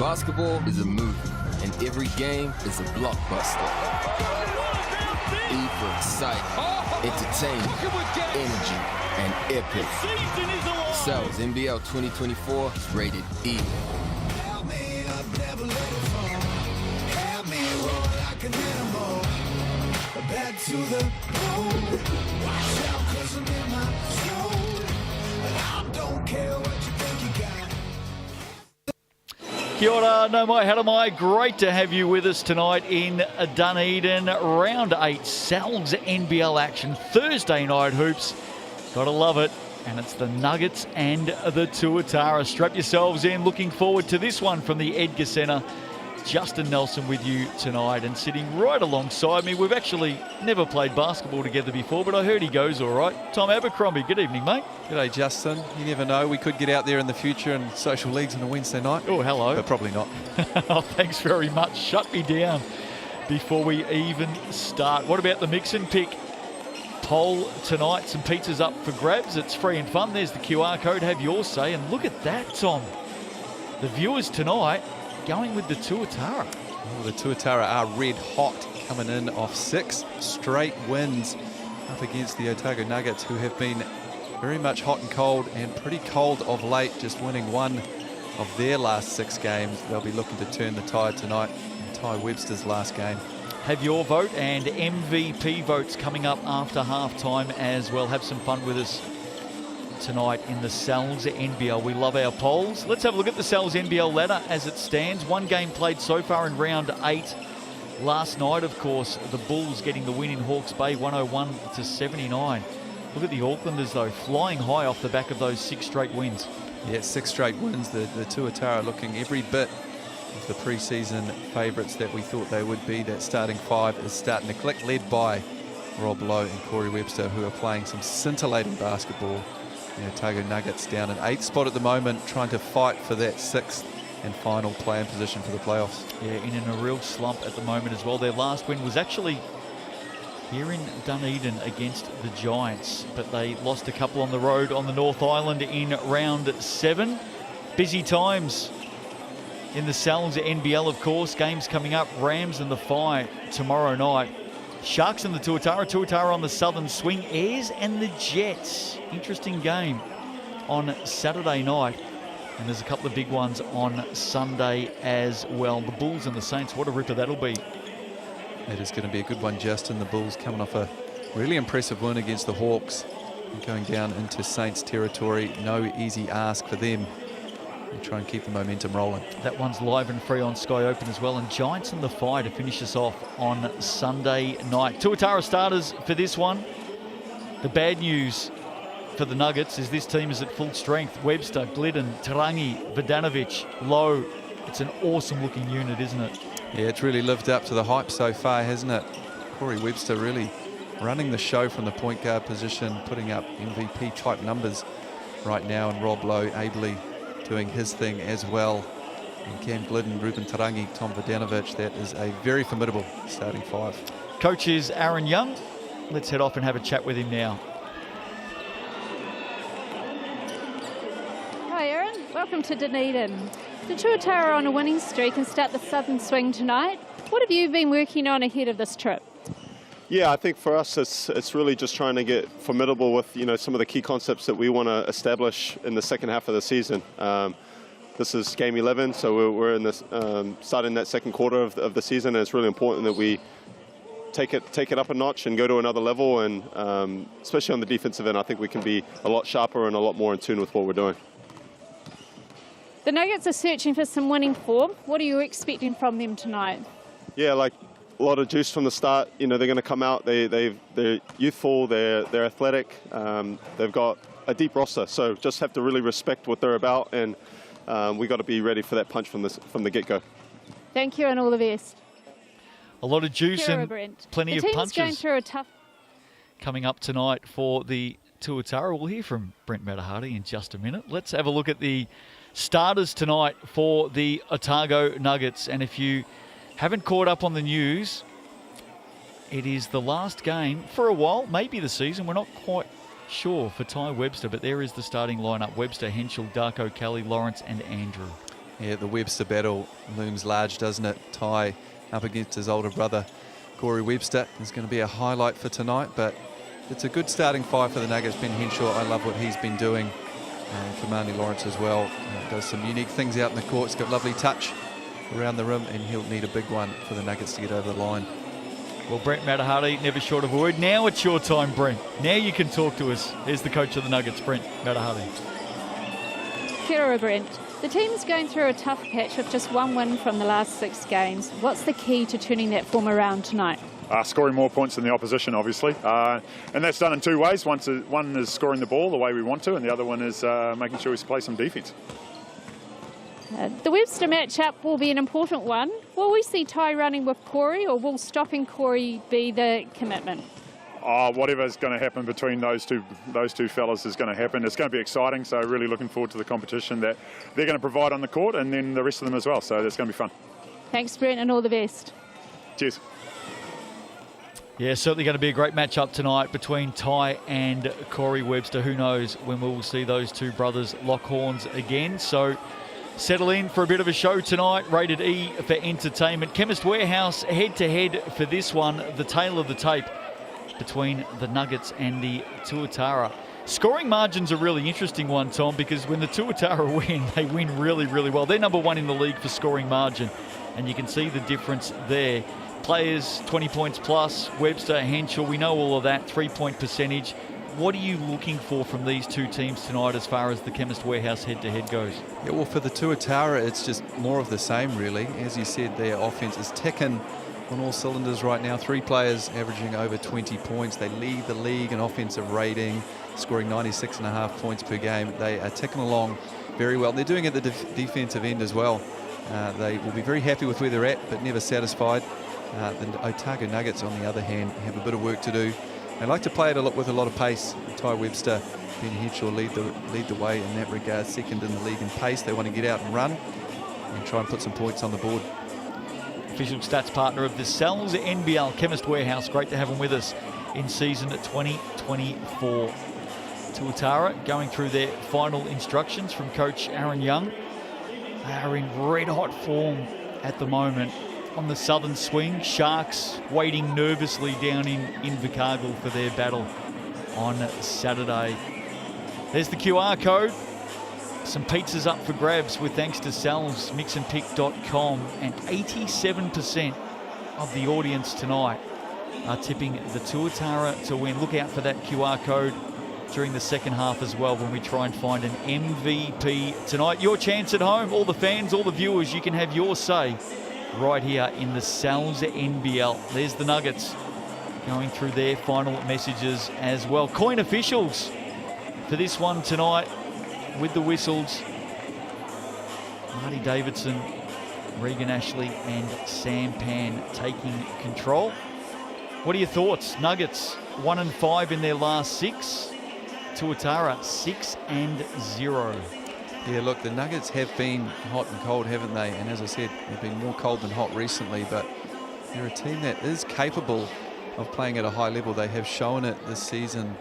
C: Basketball is a movie, and every game is a blockbuster. E for exciting, entertaining, energy, and epic. Cells NBL 2024 is rated E.
D: Back to the road. Watch out, 'cause I'm in my zone. I don't care what you think you got.
A: Kia ora, no mai, how mai. Great to have you with us tonight in Dunedin. Round 8 Sal's NBL action. Thursday night hoops. Gotta love it. And it's the Nuggets and the Tuatara. Strap yourselves in. Looking forward to this one from the Edgar Centre. Justin Nelson with you tonight, and sitting right alongside me. We've actually never played basketball together before, but I heard he goes all right. Tom Abercrombie, good evening, mate.
B: G'day, Justin. You never know. We could get out there in the future in social leagues on a Wednesday night.
A: Oh, hello.
B: But probably not.
A: Oh, thanks very much. Shut me down before we even start. What about the mix and pick poll tonight? Some pizzas up for grabs. It's free and fun. There's the QR code. Have your say. And look at that, Tom. The viewers tonight going with the Tuatara.
B: Oh, the Tuatara are red hot, coming in off 6 straight wins up against the Otago Nuggets, who have been very much hot and cold, and pretty cold of late, just winning 1 of their last 6 games. They'll be looking to turn the tide tonight in Ty Webster's last game.
A: Have your vote, and MVP votes coming up after half-time as well. Have some fun with us tonight in the Sal's NBL. We love our polls. Let's have a look at the Sal's NBL ladder as it stands. 1 game played so far in round 8. Last night, of course, the Bulls getting the win in Hawke's Bay, 101-79. Look at the Aucklanders, though, flying high off the back of those 6 straight wins.
B: Yeah, 6 straight wins. The Tuatara looking every bit of the pre-season favourites that we thought they would be. That starting 5 is starting to click, led by Rob Lowe and Corey Webster, who are playing some scintillating basketball. The Otago Nuggets down in 8th spot at the moment, trying to fight for that 6th and final play-in position for the playoffs. Yeah, in a real slump at the moment as well. Their last win was actually here in Dunedin against the Giants, but they lost a couple on the road on the North Island in round 7. Busy times in the Sal's NBL, of course. Games coming up, Rams and the Fire tomorrow night. Sharks and the Tuatara on the southern swing. Airs and the Jets. Interesting game on Saturday night. And there's a couple of big ones on Sunday as well. The Bulls and the Saints, what a ripper that'll be. It is going to be a good one, Justin. The Bulls coming off a really impressive win against the Hawks. And going down into Saints territory. No easy ask for them. And try and keep the momentum rolling. That one's live and free on Sky Open as well. And Giants and the Fire to finish us off on Sunday night. Tuatara starters for this one. The bad news for the Nuggets is this team is at full strength. Webster, Glidden, Tarangi, Vodanovic, Lowe. It's an awesome looking unit, isn't it? Yeah, it's really lived up to the hype so far, hasn't it? Corey Webster really running the show from the point guard position, putting up MVP type numbers right now, and Rob Lowe ably doing his thing as well. And Cam Glidden, Ruben Tarangi, Tom Vodanovic. That is a very formidable starting 5. Coach is Aaron Young. Let's head off and have a chat with him now.
E: Hi Aaron, welcome to Dunedin. The Tuatara are on a winning streak and start the southern swing tonight. What have you been working on ahead of this trip?
F: Yeah, I think for us it's really just trying to get formidable with some of the key concepts that we want to establish in the second half of the season. This is game 11, so we're in this starting that second quarter of the season, and it's really important that we take it up a notch and go to another level, and especially on the defensive end, I think we can be a lot sharper and a lot more in tune with what we're doing.
E: The Nuggets are searching for some winning form. What are you expecting from them tonight? Yeah,
F: like a lot of juice from the start. They're going to come out. They're youthful. They're athletic. They've got a deep roster. So just have to really respect what they're about, and we got to be ready for that punch from the get-go.
E: Thank you, and all the best.
A: A lot of juice and plenty of punches.
E: Going through a tough.
A: Coming up tonight for the Tuatara. We'll hear from Brent Matahati in just a minute. Let's have a look at the starters tonight for the Otago Nuggets. And if you haven't caught up on the news, it is the last game for a while, maybe the season. We're not quite sure for Ty Webster, but there is the starting lineup. Webster, Henschel, Darko, Kelly, Lawrence and Andrew.
B: Yeah, the Webster battle looms large, doesn't it? Ty up against his older brother, Corey Webster, is going to be a highlight for tonight, but it's a good starting five for the Nuggets. Ben Henshaw, I love what he's been doing. Kamani Lawrence as well, does some unique things out in the court. He's got lovely touch around the rim, and he'll need a big one for the Nuggets to get over the line.
A: Well, Brent Matahari, never short of a word. Now it's your time, Brent. Now you can talk to us. Here's the coach of the Nuggets, Brent Matahari.
E: Kia ora, Brent. The team's going through a tough patch with just one win from the last 6 games. What's the key to turning that form around tonight?
G: Scoring more points than the opposition, obviously. And that's done in 2 ways. One is scoring the ball the way we want to, and the other one is making sure we play some defence.
E: The Webster matchup will be an important one. Will we see Ty running with Corey, or will stopping Corey be the commitment?
G: Whatever's going to happen between those two fellas is going to happen. It's going to be exciting, so really looking forward to the competition that they're going to provide on the court, and then the rest of them as well. So that's going to be fun.
E: Thanks, Brent, and all the best.
G: Cheers.
A: Yeah, certainly going to be a great matchup tonight between Ty and Corey Webster. Who knows when we will see those two brothers lock horns again. So settle in for a bit of a show tonight. Rated E for entertainment. Chemist Warehouse head-to-head for this one. The tail of the tape between the Nuggets and the Tuatara. Scoring margin's a really interesting one, Tom, because when the Tuatara win, they win really, really well. They're number 1 in the league for scoring margin, and you can see the difference there. Players, 20 points plus, Webster, Henshaw, we know all of that, 3-point percentage. What are you looking for from these two teams tonight as far as the Chemist Warehouse head-to-head goes?
B: Yeah, well, for the Tuatara, it's just more of the same, really. As you said, their offense is ticking on all cylinders right now. 3 players averaging over 20 points. They lead the league in offensive rating, scoring 96.5 points per game. They are ticking along very well. They're doing it at the defensive end as well. They will be very happy with where they're at, but never satisfied. The Otago Nuggets, on the other hand, have a bit of work to do. They like to play it with a lot of pace. Ty Webster, Ben Henshaw lead the way in that regard. Second in the league in pace. They want to get out and run and try and put some points on the board.
A: Official stats partner of the NZNBL, Chemist Warehouse. Great to have them with us in season 2024. Tuatara going through their final instructions from coach Aaron Young. They are in red hot form at the moment. On the southern swing, Sharks waiting nervously down in Invercargill for their battle on Saturday. There's the QR code. Some pizzas up for grabs with thanks to Sal's mixandpick.com, and 87% of the audience tonight are tipping the Tuatara to win. Look out for that QR code during the second half as well when we try and find an MVP tonight. Your chance at home, all the fans, all the viewers, you can have your say right here in the Sal's NBL. There's the Nuggets going through their final messages as well. Coin officials for this one tonight with the whistles. Marty Davidson, Regan Ashley and Sam Pan taking control. What are your thoughts? Nuggets 1-5 in their last 6. Tuatara 6-0.
B: Yeah, look, the Nuggets have been hot and cold, haven't they? And as I said, they've been more cold than hot recently, but they're a team that is capable of playing at a high level. They have shown it this season.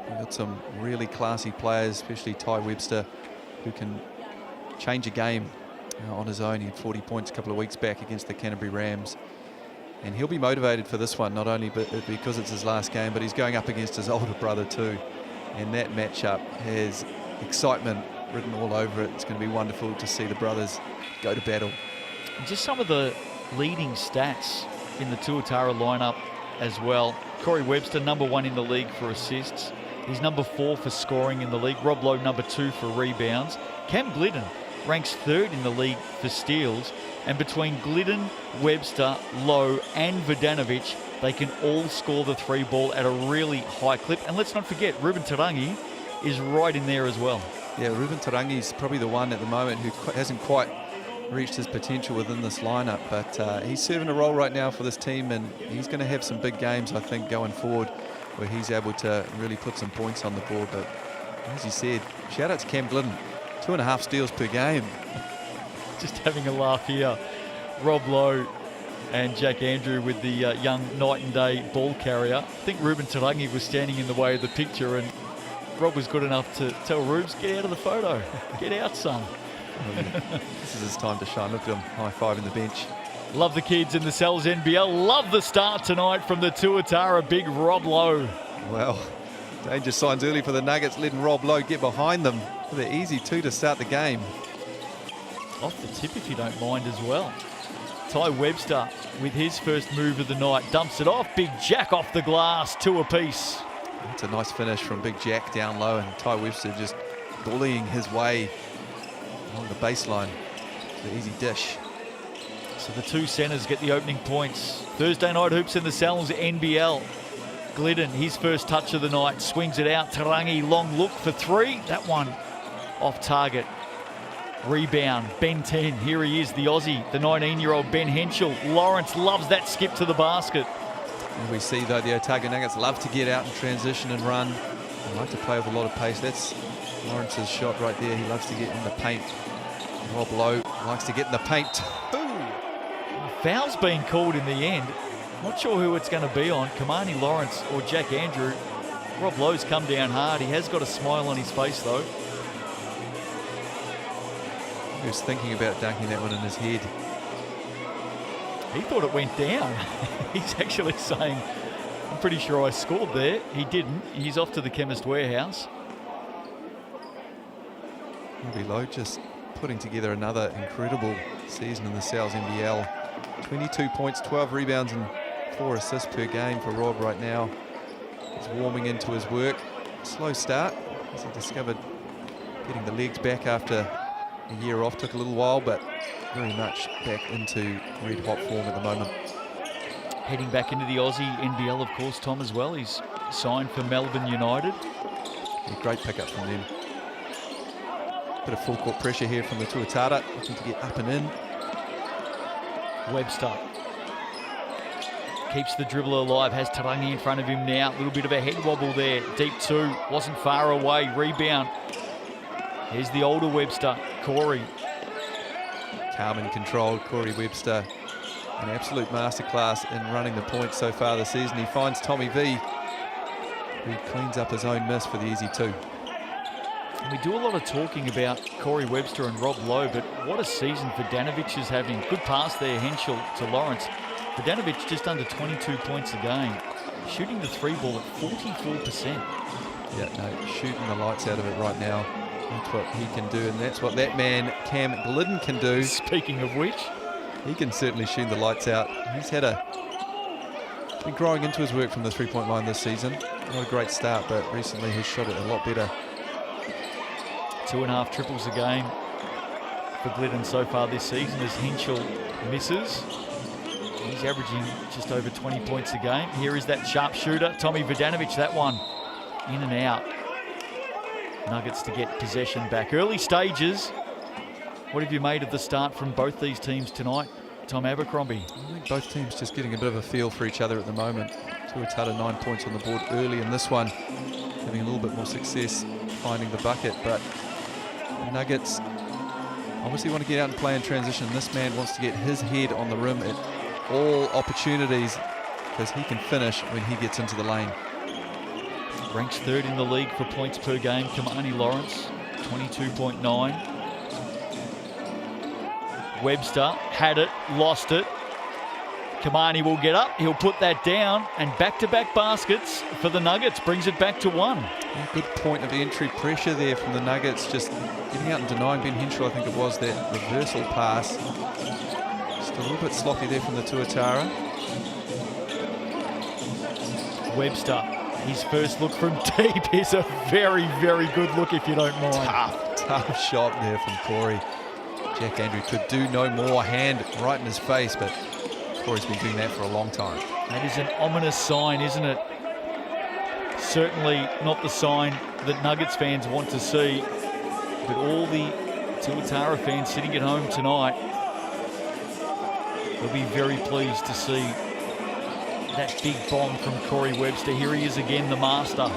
B: They've got some really classy players, especially Ty Webster, who can change a game on his own. He had 40 points a couple of weeks back against the Canterbury Rams. And he'll be motivated for this one, not only because it's his last game, but he's going up against his older brother too. And that matchup has excitement written all over it. It's going to be wonderful to see the brothers go to battle.
A: Just some of the leading stats in the Tuatara lineup as well. Corey Webster, number 1 in the league for assists. He's number 4 for scoring in the league. Rob Lowe, number 2 for rebounds. Cam Glidden ranks 3rd in the league for steals. And between Glidden, Webster, Lowe and Vodanovic, they can all score the 3 ball at a really high clip. And let's not forget, Ruben Tarangi is right in there as well.
B: Yeah, Ruben Tarangi is probably the one at the moment who hasn't quite reached his potential within this lineup, but he's serving a role right now for this team, and he's going to have some big games, I think, going forward, where he's able to really put some points on the board. But as you said, shout out to Cam Glidden, 2.5 steals per game.
A: Just having a laugh here. Rob Lowe and Jack Andrew with the young night and day ball carrier. I think Ruben Tarangi was standing in the way of the picture, and Rob was good enough to tell Rubes, get out of the photo. Get out, son.
B: This is his time to shine. Look at him high-fiving the bench.
A: Love the kids in the Cells NBL. Love the start tonight from the Tuatara big Rob Lowe.
B: Well, danger signs early for the Nuggets, letting Rob Lowe get behind them with an easy 2 to start the game.
A: Off the tip if you don't mind as well. Ty Webster with his first move of the night. Dumps it off. Big Jack off the glass. 2 apiece.
B: It's a nice finish from Big Jack down low, and Ty Webster just bullying his way along the baseline. The easy dish.
A: So the 2 centres get the opening points. Thursday night hoops in the Cells NBL. Glidden, his first touch of the night, swings it out. Tarangi, long look for 3. That one off target. Rebound, Ben 10. Here he is, the Aussie, the 19-year-old Ben Henschel. Lawrence loves that skip to the basket.
B: And we see, though, the Otago Nuggets love to get out and transition and run. They like to play with a lot of pace. That's Lawrence's shot right there. He loves to get in the paint. Rob Lowe likes to get in the paint.
A: Foul's been called in the end. Not sure who it's going to be on, Kamani Lawrence or Jack Andrew. Rob Lowe's come down hard. He has got a smile on his face, though.
B: He was thinking about dunking that one in his head.
A: He thought it went down. He's actually saying, I'm pretty sure I scored there. He didn't. He's off to the Chemist Warehouse.
B: Robbie Lowe just putting together another incredible season in the Cells NBL. 22 points, 12 rebounds and 4 assists per game for Rob right now. He's warming into his work. Slow start as he discovered getting the legs back after a year off. Took a little while, but very much back into red hot form at the moment.
A: Heading back into the Aussie NBL, of course, Tom, as well. He's signed for Melbourne United.
B: Yeah, great pickup from them. Bit of full court pressure here from the Tuatara, looking to get up and in.
A: Webster keeps the dribbler alive, has Tarangi in front of him now. A little bit of a head wobble there. Deep 2, wasn't far away. Rebound. Here's the older Webster, Corey.
B: Calm and controlled, Corey Webster. An absolute masterclass in running the point so far this season. He finds Tommy V, who cleans up his own miss for the easy 2.
A: And we do a lot of talking about Corey Webster and Rob Lowe, but what a season Vidanovic is having. Good pass there, Henschel to Lawrence. Vidanovic just under 22 points a game. Shooting the 3 ball at 44%.
B: Yeah, no, shooting the lights out of it right now. That's what he can do, and that's what that man, Cam Glidden, can do.
A: Speaking of which,
B: he can certainly shoot the lights out. He's been growing into his work from the 3-point line this season. Not a great start, but recently he's shot it a lot better.
A: 2.5 triples a game for Glidden so far this season as Henschel misses. He's averaging just over 20 points a game. Here is that sharpshooter, Tommy Vidanovic, that one in and out. Nuggets to get possession back. Early stages. What have you made of the start from both these teams tonight, Tom Abercrombie?
B: I think both teams just getting a bit of a feel for each other at the moment. Tuatara 9 points on the board early in this one, having a little bit more success finding the bucket, but the Nuggets obviously want to get out and play in transition. This man wants to get his head on the rim at all opportunities because he can finish when he gets into the lane.
A: Ranks 3rd in the league for points per game. Kamani Lawrence, 22.9. Webster had it, lost it. Kamani will get up, he'll put that down, and back-to-back baskets for the Nuggets, brings it back to 1.
B: Yeah, good point of entry pressure there from the Nuggets, just getting out and denying Ben Henschel, I think it was, that reversal pass. Just a little bit sloppy there from the Tuatara.
A: Webster, his first look from deep is a very, very good look if you don't mind.
B: Tough shot there from Corey. Jack Andrew could do no more, hand right in his face, but Corey's been doing that for a long time.
A: That is an ominous sign, isn't it? Certainly not the sign that Nuggets fans want to see, but all the Tuatara fans sitting at home tonight will be very pleased to see that big bomb from Corey Webster. Here he is again, the master.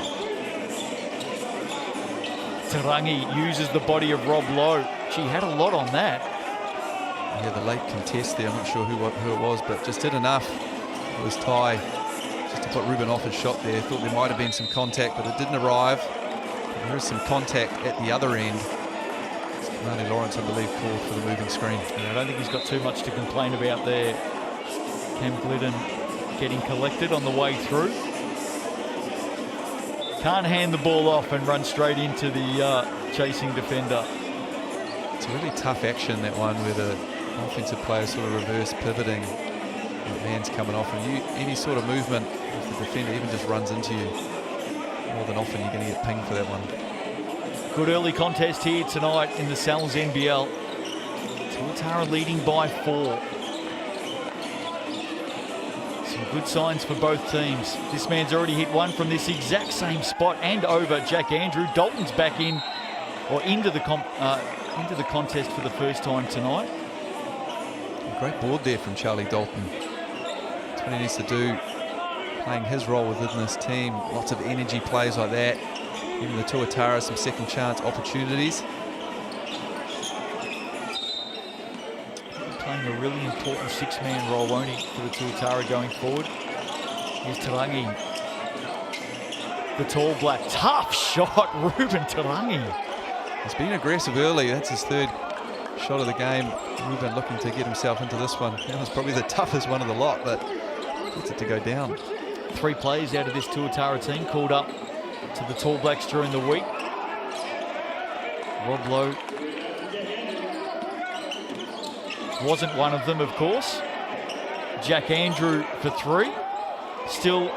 A: Tarangi uses the body of Rob Lowe. She had a lot on that.
B: Yeah, the late contest there, I'm not sure who it was, but just did enough. It was Ty just to put Ruben off his shot there. Thought there might have been some contact, but it didn't arrive. There is some contact at the other end. It's Marty Lawrence, I believe, called for the moving screen.
A: Yeah, I don't think he's got too much to complain about there. Cam Glidden getting collected on the way through. Can't hand the ball off and run straight into the chasing defender.
B: It's a really tough action, that one, where the offensive player sort of reverse pivoting. The man's coming off, and any sort of movement, if the defender even just runs into you, more than often you're going to get pinged for that one.
A: Good early contest here tonight in the Sal's NBL. Tuatara leading by 4. Some good signs for both teams. This man's already hit one from this exact same spot and over Jack Andrew. Dalton's back in, or into the contest for the first time tonight.
B: A great board there from Charlie Dalton. That's what he needs to do, playing his role within this team. Lots of energy plays like that. Giving the Tuatara some second chance opportunities.
A: Playing a really important 6-man role, won't he, for the Tuatara going forward. Here's Tarangi. The tall black. Tough shot, Ruben Tarangi.
B: He's been aggressive early. That's his 3rd shot of the game. Ruben looking to get himself into this one. That was probably the toughest one of the lot, but gets it to go down.
A: 3 plays out of this Tuatara team called up to the Tall Blacks during the week. Rob Lowe wasn't one of them, of course. Jack Andrew for 3. Still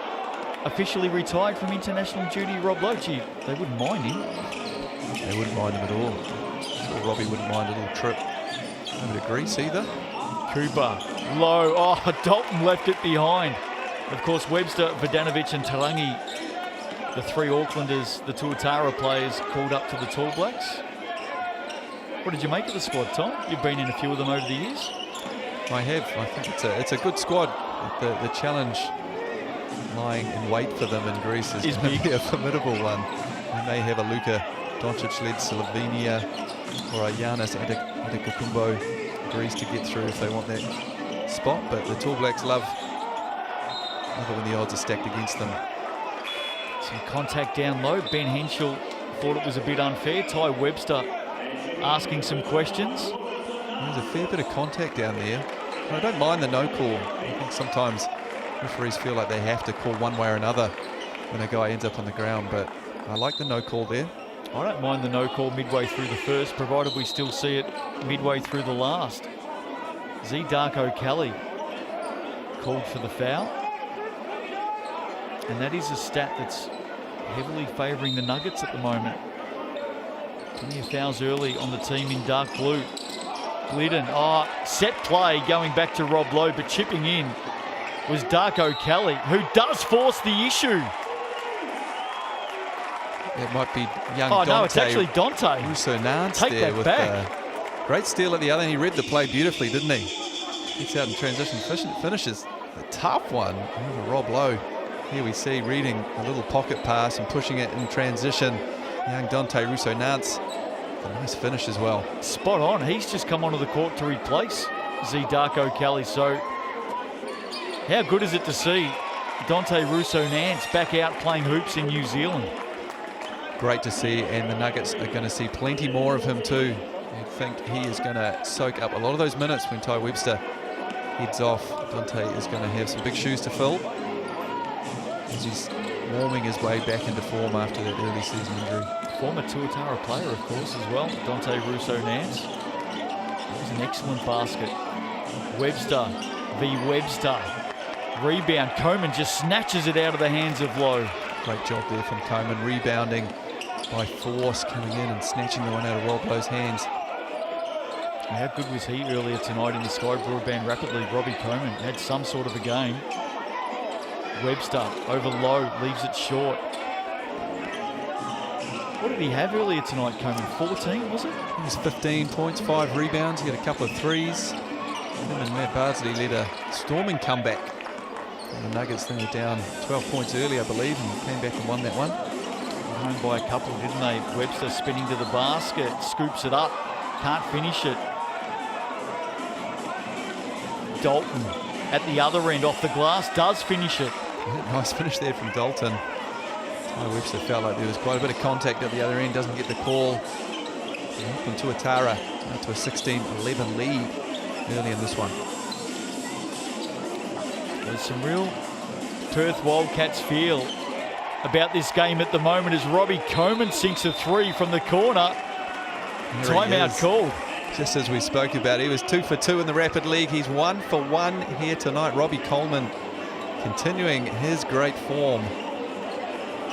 A: officially retired from international duty, Rob Lowe. Gee, they wouldn't mind him.
B: They wouldn't mind him at all. Sure, Robbie wouldn't mind a little trip over to Greece either.
A: Cooper, Lowe. Oh, Dalton left it behind. Of course, Webster, Vodanovic and Tarangi, the 3 Aucklanders, the Tuatara players, called up to the Tall Blacks. What did you make of the squad, Tom? You've been in a few of them over the years.
B: I have. I think it's a good squad. The challenge lying in wait for them in Greece is going to be a formidable one. We may have a Luka Doncic-led Slovenia or a Giannis Antetokounmpo Greece to get through if they want that spot. But the Tall Blacks love it when the odds are stacked against them.
A: Some contact down low. Ben Henschel thought it was a bit unfair. Ty Webster asking some questions.
B: There's a fair bit of contact down there. I don't mind the no call. I think sometimes referees feel like they have to call one way or another when a guy ends up on the ground, but I like the no call there.
A: I don't mind the no call midway through the first, provided we still see it midway through the last. Z Darko Kelly called for the foul. And that is a stat that's heavily favouring the Nuggets at the moment. Plenty of fouls early on the team in dark blue. Glidden, set play going back to Rob Lowe, but chipping in was Darko Kelly, who does force the issue.
B: It might be young Dante.
A: No, it's actually Dante.
B: Russo-Nance
A: Take
B: there
A: that
B: with
A: back.
B: Great steal at the other end. He read the play beautifully, didn't he? Gets out in transition, finishes a tough one over Rob Lowe. Here we see reading a little pocket pass and pushing it in transition. Young Dante Russo-Nance, a nice finish as well.
A: Spot on. He's just come onto the court to replace Z Darko Kelly. So how good is it to see Dante Russo-Nance back out playing hoops in New Zealand?
B: Great to see, and the Nuggets are going to see plenty more of him too. I think he is going to soak up a lot of those minutes when Ty Webster heads off. Dante is going to have some big shoes to fill as he's warming his way back into form after that early season injury.
A: Former Tuatara player, of course, as well, Dante Russo-Nance. That was an excellent basket. Webster v. Webster. Rebound. Coleman just snatches it out of the hands of Lowe.
B: Great job there from Coleman, rebounding by force, coming in and snatching the one out of Rob Lowe's hands.
A: How good was he earlier tonight in the Sky Broadband Rapid League? Robbie Coleman had some sort of a game. Webster over Lowe, leaves it short. What did he have earlier tonight, Coleman? 14, was it?
B: It was 15 points, 5 rebounds. He had a couple of threes. Him and Matt Bardsley led a storming comeback. And the Nuggets then were down 12 points early, I believe, and came back and won that one.
A: Home by a couple, didn't they? Webster spinning to the basket, scoops it up, can't finish it. Dalton at the other end off the glass, does finish it.
B: Nice finish there from Dalton. Ty Webster felt like there was quite a bit of contact at the other end, doesn't get the call. Auckland Tuatara out to a 16-11 lead early in this one.
A: There's some real Perth Wildcats feel about this game at the moment as Robbie Coleman sinks a three from the corner. Timeout called.
B: Just as we spoke about, he was 2 for 2 in the Rapid League. He's 1 for 1 here tonight. Robbie Coleman continuing his great form.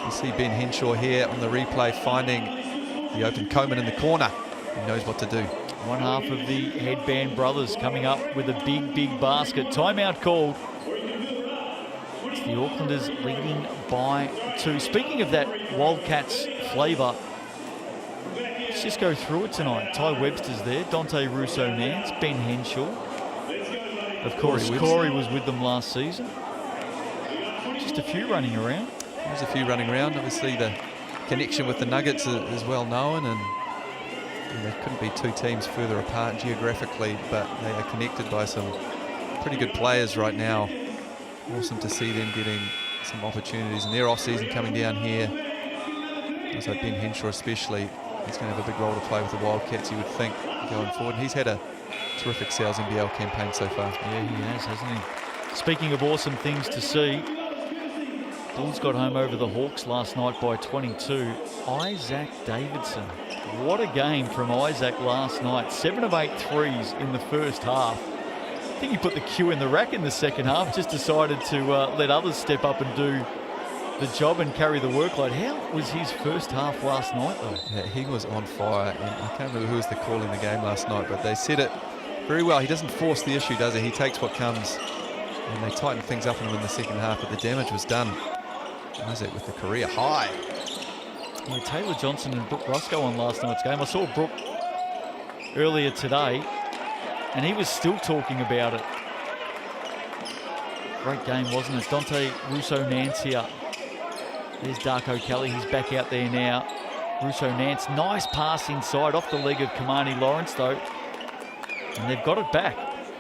B: You see Ben Henshaw here on the replay finding the open Coleman in the corner. He knows what to do.
A: One half of the Headband brothers coming up with a big basket. Timeout called. It's the Aucklanders leading by 2. Speaking of that Wildcats flavour, let's just go through it tonight. Ty Webster's there, Dante Russo-Nance, Ben Henshaw. Of course, Corey was with them last season. Just a few running around.
B: There's a few running around. Obviously, the connection with the Nuggets is well known, and they couldn't be two teams further apart geographically, but they are connected by some pretty good players right now. Awesome to see them getting some opportunities in their off-season coming down here. So Ben Henshaw especially, he's going to have a big role to play with the Wildcats, you would think, going forward. And he's had a terrific Sales NBL campaign so far.
A: Yeah, he has, hasn't he? Speaking of awesome things to see, Bulls got home over the Hawks last night by 22. Isaac Davidson. What a game from Isaac last night. 7 of 8 threes in the first half. I think he put the cue in the rack in the second half, just decided to let others step up and do the job and carry the workload. How was his first half last night, though?
B: Yeah, he was on fire, and I can't remember who was the call in the game last night, but they said it very well. He doesn't force the issue, does he? He takes what comes, and they tightened things up on him in the second half, but the damage was done. Isaac with the career high.
A: Yeah, Taylor Johnson and Brooke Roscoe on last night's game. I saw Brooke earlier today, and he was still talking about it. Great game, wasn't it? Dante Russo-Nance here. There's Darko Kelly. He's back out there now. Russo-Nance, nice pass inside off the leg of Kamani Lawrence, though. And they've got it back.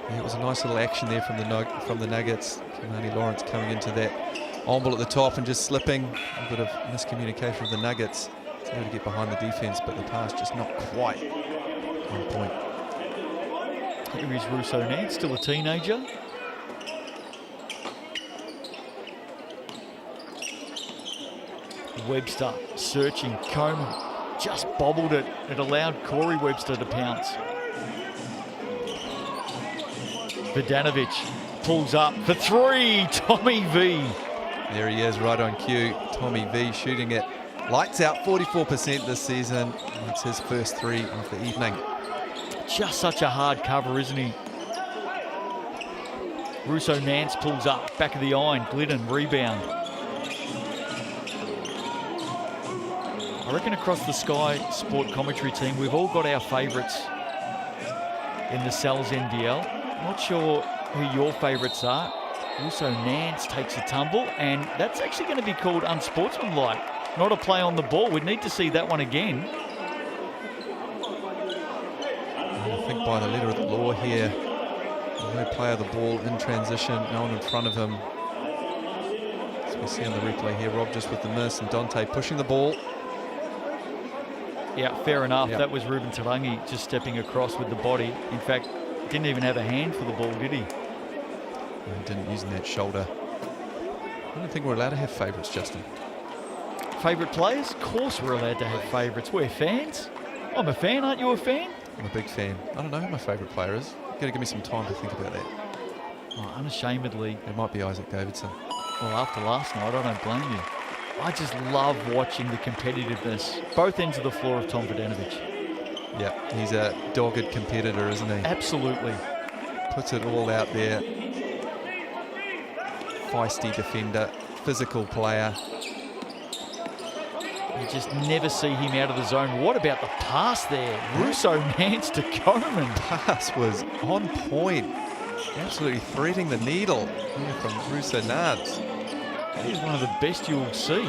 B: Yeah, it was a nice little action there from the Nuggets. Kamani Lawrence coming into that on-ball at the top and just slipping. A bit of miscommunication with the Nuggets. It's able to get behind the defense, but the pass just not quite on point.
A: Here is Russo-Nance, still a teenager. Webster searching. Coleman just bobbled it. It allowed Corey Webster to pounce. Vidanovic pulls up for 3. Tommy V.
B: There he is, right on cue. Tommy V shooting it. Lights out, 44% this season. It's his first 3 of the evening.
A: Just such a hard cover, isn't he? Russo-Nance pulls up, back of the iron. Glidden, rebound. I reckon across the Sky Sport commentary team, we've all got our favourites in the Sales NBL. Not sure who your favourites are. Russo-Nance takes a tumble, and that's actually going to be called unsportsmanlike. Not a play on the ball. We'd need to see that one again.
B: I think by the letter of the law here, no play of the ball in transition, no one in front of him. As we see on the replay here, Rob just with the miss, and Dante pushing the ball.
A: Yeah, fair enough.
B: Yep.
A: That was Ruben Tarangi just stepping across with the body. In fact, didn't even have a hand for the ball, did he?
B: He didn't using that shoulder. I don't think we're allowed to have favourites, Justin.
A: Favourite players? Of course we're allowed to have favourites. We're fans. I'm a fan. Aren't you a fan?
B: I'm a big fan. I don't know who my favourite player is. You've got to give me some time to think about that.
A: Oh, unashamedly.
B: It might be Isaac Davidson.
A: Well, after last night, I don't blame you. I just love watching the competitiveness, both ends of the floor of Tom Vidanovic.
B: Yeah, he's a dogged competitor, isn't he?
A: Absolutely.
B: Puts it all out there. Feisty defender, physical player.
A: You just never see him out of the zone. What about the pass there? Russo-Nance to Coleman.
B: Pass was on point. Absolutely threading the needle here from Russo-Nance.
A: That is one of the best you'll see.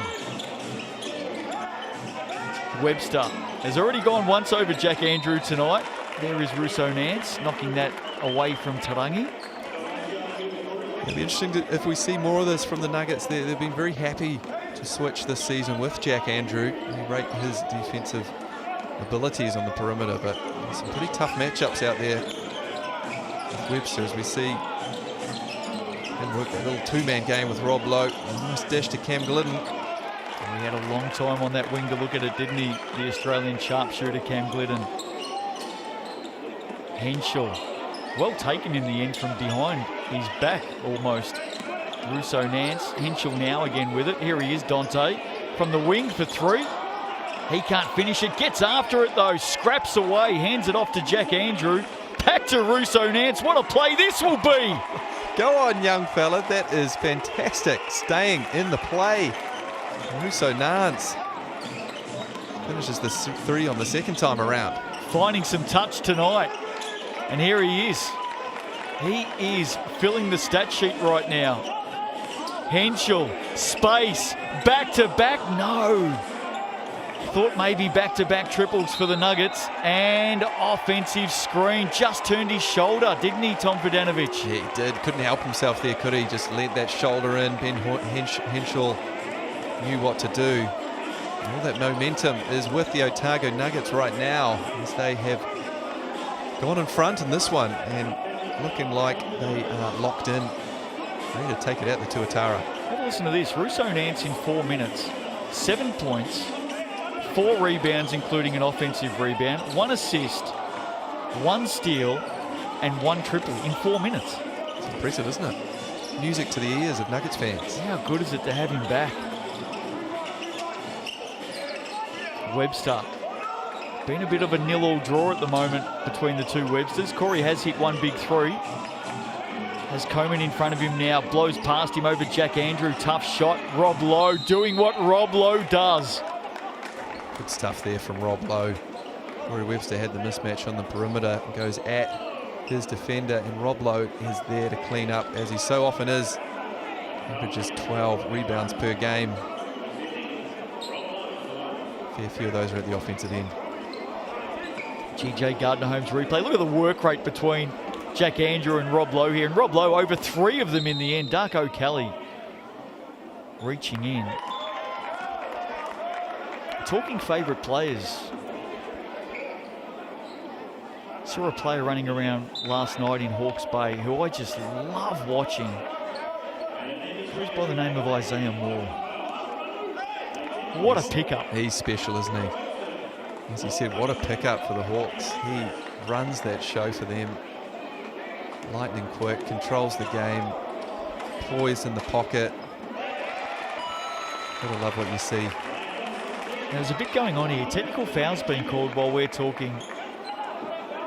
A: Webster has already gone once over Jack Andrew tonight. There is Russo-Nance knocking that away from Tarangi.
B: It'll be interesting if we see more of this from the Nuggets. They've been very happy to switch this season with Jack Andrew. They rate his defensive abilities on the perimeter, but some pretty tough matchups out there with Webster, as we see him work that little two-man game with Rob Lowe. A nice dash to Cam Glidden.
A: And he had a long time on that wing to look at it, didn't he? The Australian sharpshooter Cam Glidden. Henshaw, well taken in the end from behind. He's back almost. Russo Nance, Henshaw now again with it. Here he is, Dante, from the wing for three. He can't finish it, gets after it though, scraps away, hands it off to Jack Andrew. Back to Russo Nance, what a play this will be!
B: Go on, young fella, that is fantastic. Staying in the play. Russo Nance finishes the three on the second time around.
A: Finding some touch tonight. And here he is. He is filling the stat sheet right now. Henshaw, space, back-to-back, no. Thought maybe back-to-back triples for the Nuggets, and offensive screen. Just turned his shoulder, didn't he, Tom Ferdanovic?
B: Yeah, he did. Couldn't help himself there, could he? Just let that shoulder in. Ben Henshaw knew what to do. And all that momentum is with the Otago Nuggets right now, as they have gone in front in this one and looking like they are locked in, ready to take it out the Tuatara.
A: Have a listen to this. Russo Nance in 4 minutes, 7 points, 4 rebounds, including an offensive rebound, 1 assist, 1 steal, and 1 triple in 4 minutes.
B: It's impressive, isn't it? Music to the ears of Nuggets fans.
A: How good is it to have him back? Webster. Been a bit of a nil-all draw at the moment between the two Websters. Corey has hit 1 big three. Has Coleman in front of him now. Blows past him over Jack Andrew. Tough shot. Rob Lowe doing what Rob Lowe does.
B: Good stuff there from Rob Lowe. Corey Webster had the mismatch on the perimeter. Goes at his defender, and Rob Lowe is there to clean up, as he so often is. Averages 12 rebounds per game. Fair few of those are at the offensive end.
A: GJ Gardner-Holmes replay. Look at the work rate between Jack Andrew and Rob Lowe here. And Rob Lowe over 3 of them in the end. Darko Kelly reaching in. Talking favourite players. Saw a player running around last night in Hawke's Bay who I just love watching. He goes by the name of Isaiah Moore. What a pickup.
B: He's special, isn't he? As he said, what a pickup for the Hawks. He runs that show for them. Lightning quick, controls the game, poised in the pocket. Gotta love what you see.
A: Now, there's a bit going on here. Technical foul's being called while we're talking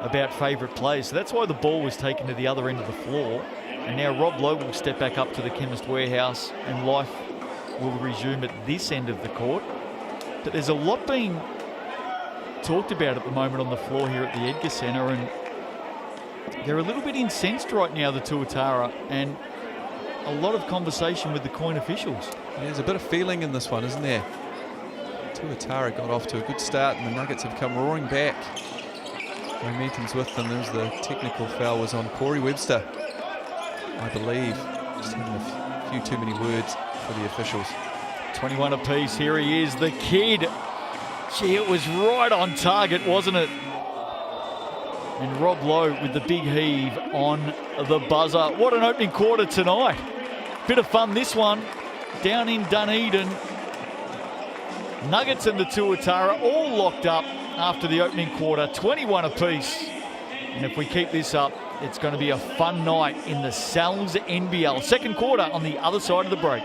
A: about favourite players. So that's why the ball was taken to the other end of the floor. And now Rob Lowe will step back up to the Chemist Warehouse and life will resume at this end of the court. But there's a lot being talked about at the moment on the floor here at the Edgar Centre, and they're a little bit incensed right now, the Tuatara, and a lot of conversation with the coin officials.
B: Yeah, there's a bit of feeling in this one, isn't there? Tuatara got off to a good start and the Nuggets have come roaring back. Momentum's with them. There's the technical foul was on Corey Webster, I believe. Just having a few too many words for the officials.
A: 21 apiece. Here he is, the kid. Gee, it was right on target, wasn't it? And Rob Lowe with the big heave on the buzzer. What an opening quarter tonight. Bit of fun this one. Down in Dunedin. Nuggets and the Tuatara all locked up after the opening quarter. 21 apiece. And if we keep this up, it's going to be a fun night in the Sal's NBL. Second quarter on the other side of the break.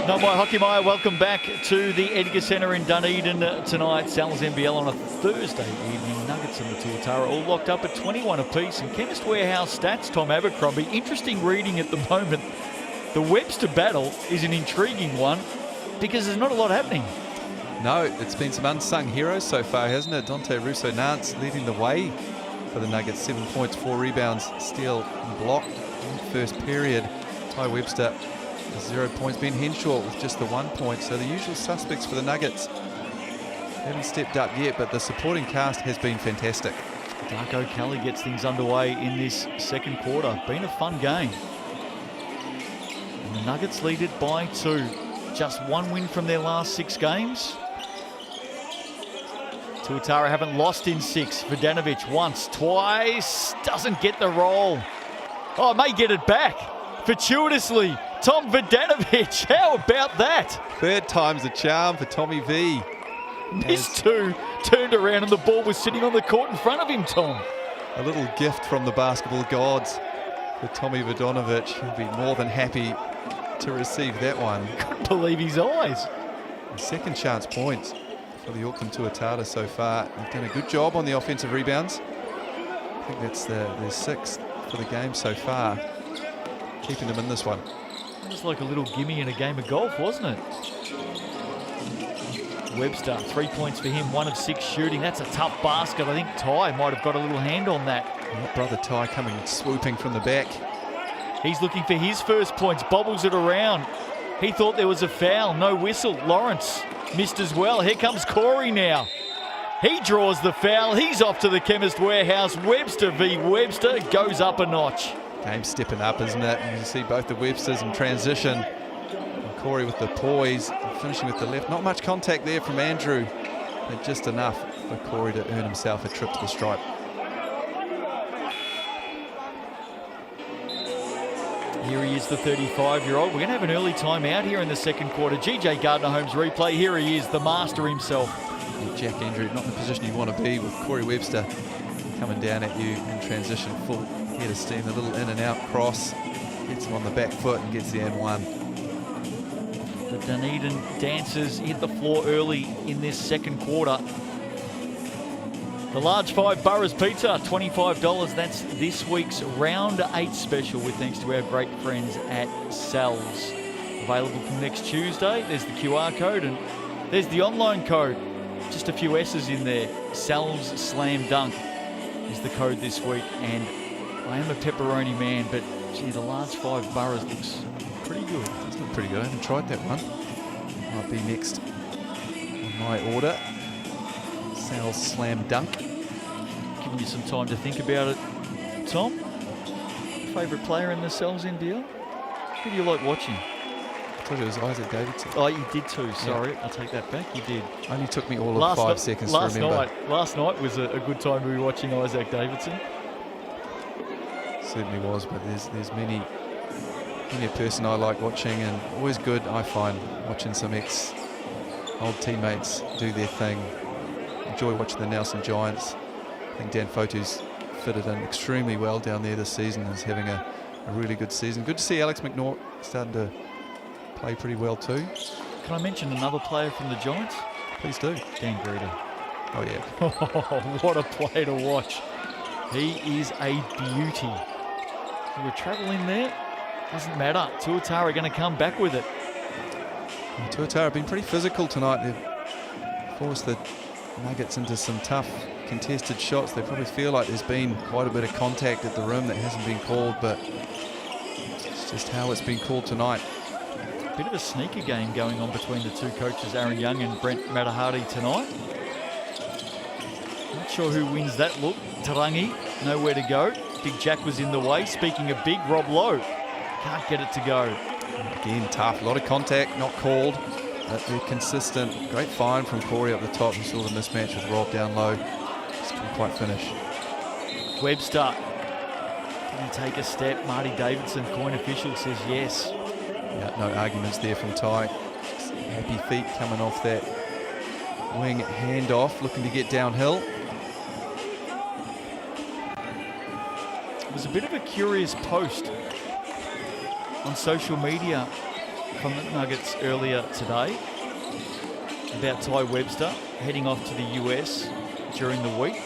A: No, my hockey Maya, welcome back to the Edgar Centre in Dunedin tonight. Sal's NBL on a Thursday evening. Nuggets and the Tuatara all locked up at 21 apiece. And Chemist Warehouse stats, Tom Abercrombie, interesting reading at the moment. The Webster battle is an intriguing one because there's not a lot happening.
B: No, it's been some unsung heroes so far, hasn't it? Dante Russo-Nance leading the way for the Nuggets. 7 points, 4 rebounds, steal and block in the first period. Ty Webster, 0 points. Ben Henshaw with just the 1 point. So the usual suspects for the Nuggets haven't stepped up yet, but the supporting cast has been fantastic.
A: Darko Kelly gets things underway in this second quarter. Been a fun game. And the Nuggets lead it by 2. Just 1 win from their last 6 games. Tuatara haven't lost in 6. Vodanovic once, twice, doesn't get the roll. Oh, may get it back. Fortuitously, Tom Vodanovic, how about that?
B: Third time's the charm for Tommy V.
A: Missed 2, turned around and the ball was sitting on the court in front of him, Tom.
B: A little gift from the basketball gods for Tommy Vodanovic. He'll be more than happy to receive that one.
A: Couldn't believe his eyes.
B: Second chance points for the Auckland Tuatara so far. They've done a good job on the offensive rebounds. I think that's their 6th for the game so far, keeping them in this one.
A: It was like a little gimme in a game of golf, wasn't it? Webster, 3 points for him, 1 of 6 shooting. That's a tough basket. I think Ty might have got a little hand on that.
B: Brother Ty coming swooping from the back.
A: He's looking for his first points, bobbles it around. He thought there was a foul, no whistle. Lawrence missed as well. Here comes Corey now. He draws the foul. He's off to the Chemist Warehouse. Webster v. Webster goes up a notch.
B: Game stepping up, isn't it? You can see both the Websters in transition. And Corey with the poise, and finishing with the left. Not much contact there from Andrew, but just enough for Corey to earn himself a trip to the stripe.
A: Here he is, the 35-year-old. We're going to have an early timeout here in the second quarter. GJ Gardner-Holmes replay. Here he is, the master himself.
B: Jack Andrew, not in the position you want to be, with Corey Webster coming down at you in transition, full head of steam, a little in and out cross, gets him on the back foot and gets the and one.
A: The Dunedin Dancers hit the floor early in this second quarter. The large 5 Burrows Pizza, $25. That's this week's round 8 special with thanks to our great friends at Sal's. Available from next Tuesday. There's the QR code and there's the online code. Just a few S's in there. Sal's Slam Dunk is the code this week. And I am a pepperoni man, but gee, the large 5 Burrows looks pretty good.
B: It's look pretty good. I haven't tried that one. Might be next on my order. Sal's Slam Dunk.
A: Giving you some time to think about it. Tom, favourite player in the Sal's NBL? Who do you like watching?
B: I thought it was Isaac Davidson.
A: Oh, you did too. Sorry, yeah. I'll take that back. You did.
B: Only took me all of 5 seconds to remember.
A: Last night was a good time to be watching Isaac Davidson.
B: Certainly was, but there's many a person I like watching, and always good, I find, watching some old teammates do their thing. Enjoy watching the Nelson Giants. I think Dan Fotu's fitted in extremely well down there this season, is having a really good season. Good to see Alex McNaught starting to play pretty well too.
A: Can I mention another player from the Giants?
B: Please do.
A: Dan Greta.
B: Oh yeah.
A: What a play to watch. He is a beauty. We're travelling there. Doesn't matter. Tuatara are going to come back with it.
B: And Tuatara have been pretty physical tonight. They've forced the Nuggets into some tough contested shots. They probably feel like there's been quite a bit of contact at the rim that hasn't been called, but it's just how it's been called tonight.
A: Bit of a sneaker game going on between the two coaches, Aaron Young and Brent Matahari tonight. Not sure who wins that look. Tarangi, nowhere to go. Big Jack was in the way. Speaking of big, Rob Lowe can't get it to go.
B: Again, tough. A lot of contact, not called. But they're consistent. Great find from Corey up the top. You saw the mismatch with Rob down low. Just couldn't quite finish.
A: Webster. Can he take a step? Marty Davidson, coin official, says yes.
B: Yeah, no arguments there from Ty. Just happy feet coming off that wing handoff, looking to get downhill.
A: It was a bit of a curious post on social media from the Nuggets earlier today about Ty Webster heading off to the US during the week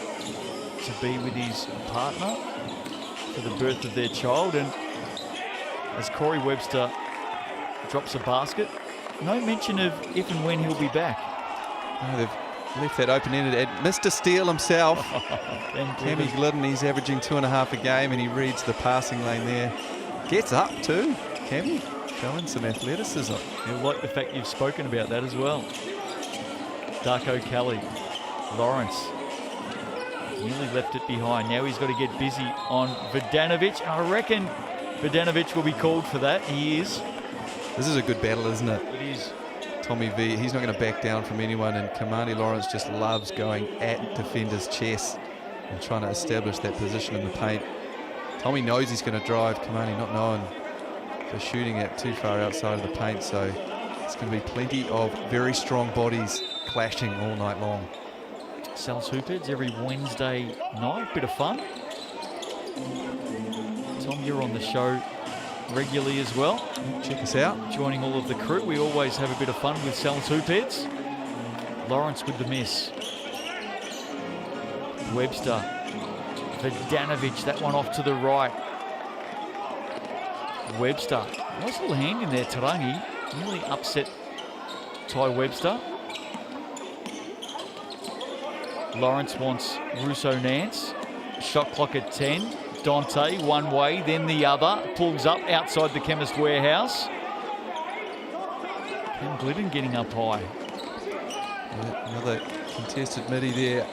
A: to be with his partner for the birth of their child. And as Corey Webster drops a basket, no mention of if and when he'll be back.
B: No, they've left that open-ended. And Mr. Steele himself, Cammy Glidden, he's averaging 2.5 a game, and he reads the passing lane there. Gets up too, Cammy, showing some athleticism.
A: You'll like the fact you've spoken about that as well. Darko Kelly, Lawrence, nearly left it behind. Now he's got to get busy on Vodanovic. I reckon Vodanovic will be called for that. He is.
B: This is a good battle, isn't it?
A: It is.
B: Tommy V, he's not going to back down from anyone, and Kamani Lawrence just loves going at defenders' chests and trying to establish that position in the paint. Tommy knows he's going to drive, Kamani not knowing they're shooting it too far outside of the paint, so it's going to be plenty of very strong bodies clashing all night long.
A: Sal's Hoopheads every Wednesday night, bit of fun. Tom, you're on the show regularly as well.
B: Check us out.
A: Joining all of the crew, we always have a bit of fun with Sal's Hoopheads. Lawrence with the miss. Webster. Vodanovic, that one off to the right. Webster. Nice little hand in there, Tarangi. Nearly upset Ty Webster. Lawrence wants Russo Nance. Shot clock at 10. Dante, one way, then the other. Pulls up outside the Chemist Warehouse. And Glidden getting up high.
B: Yeah, another contested midi there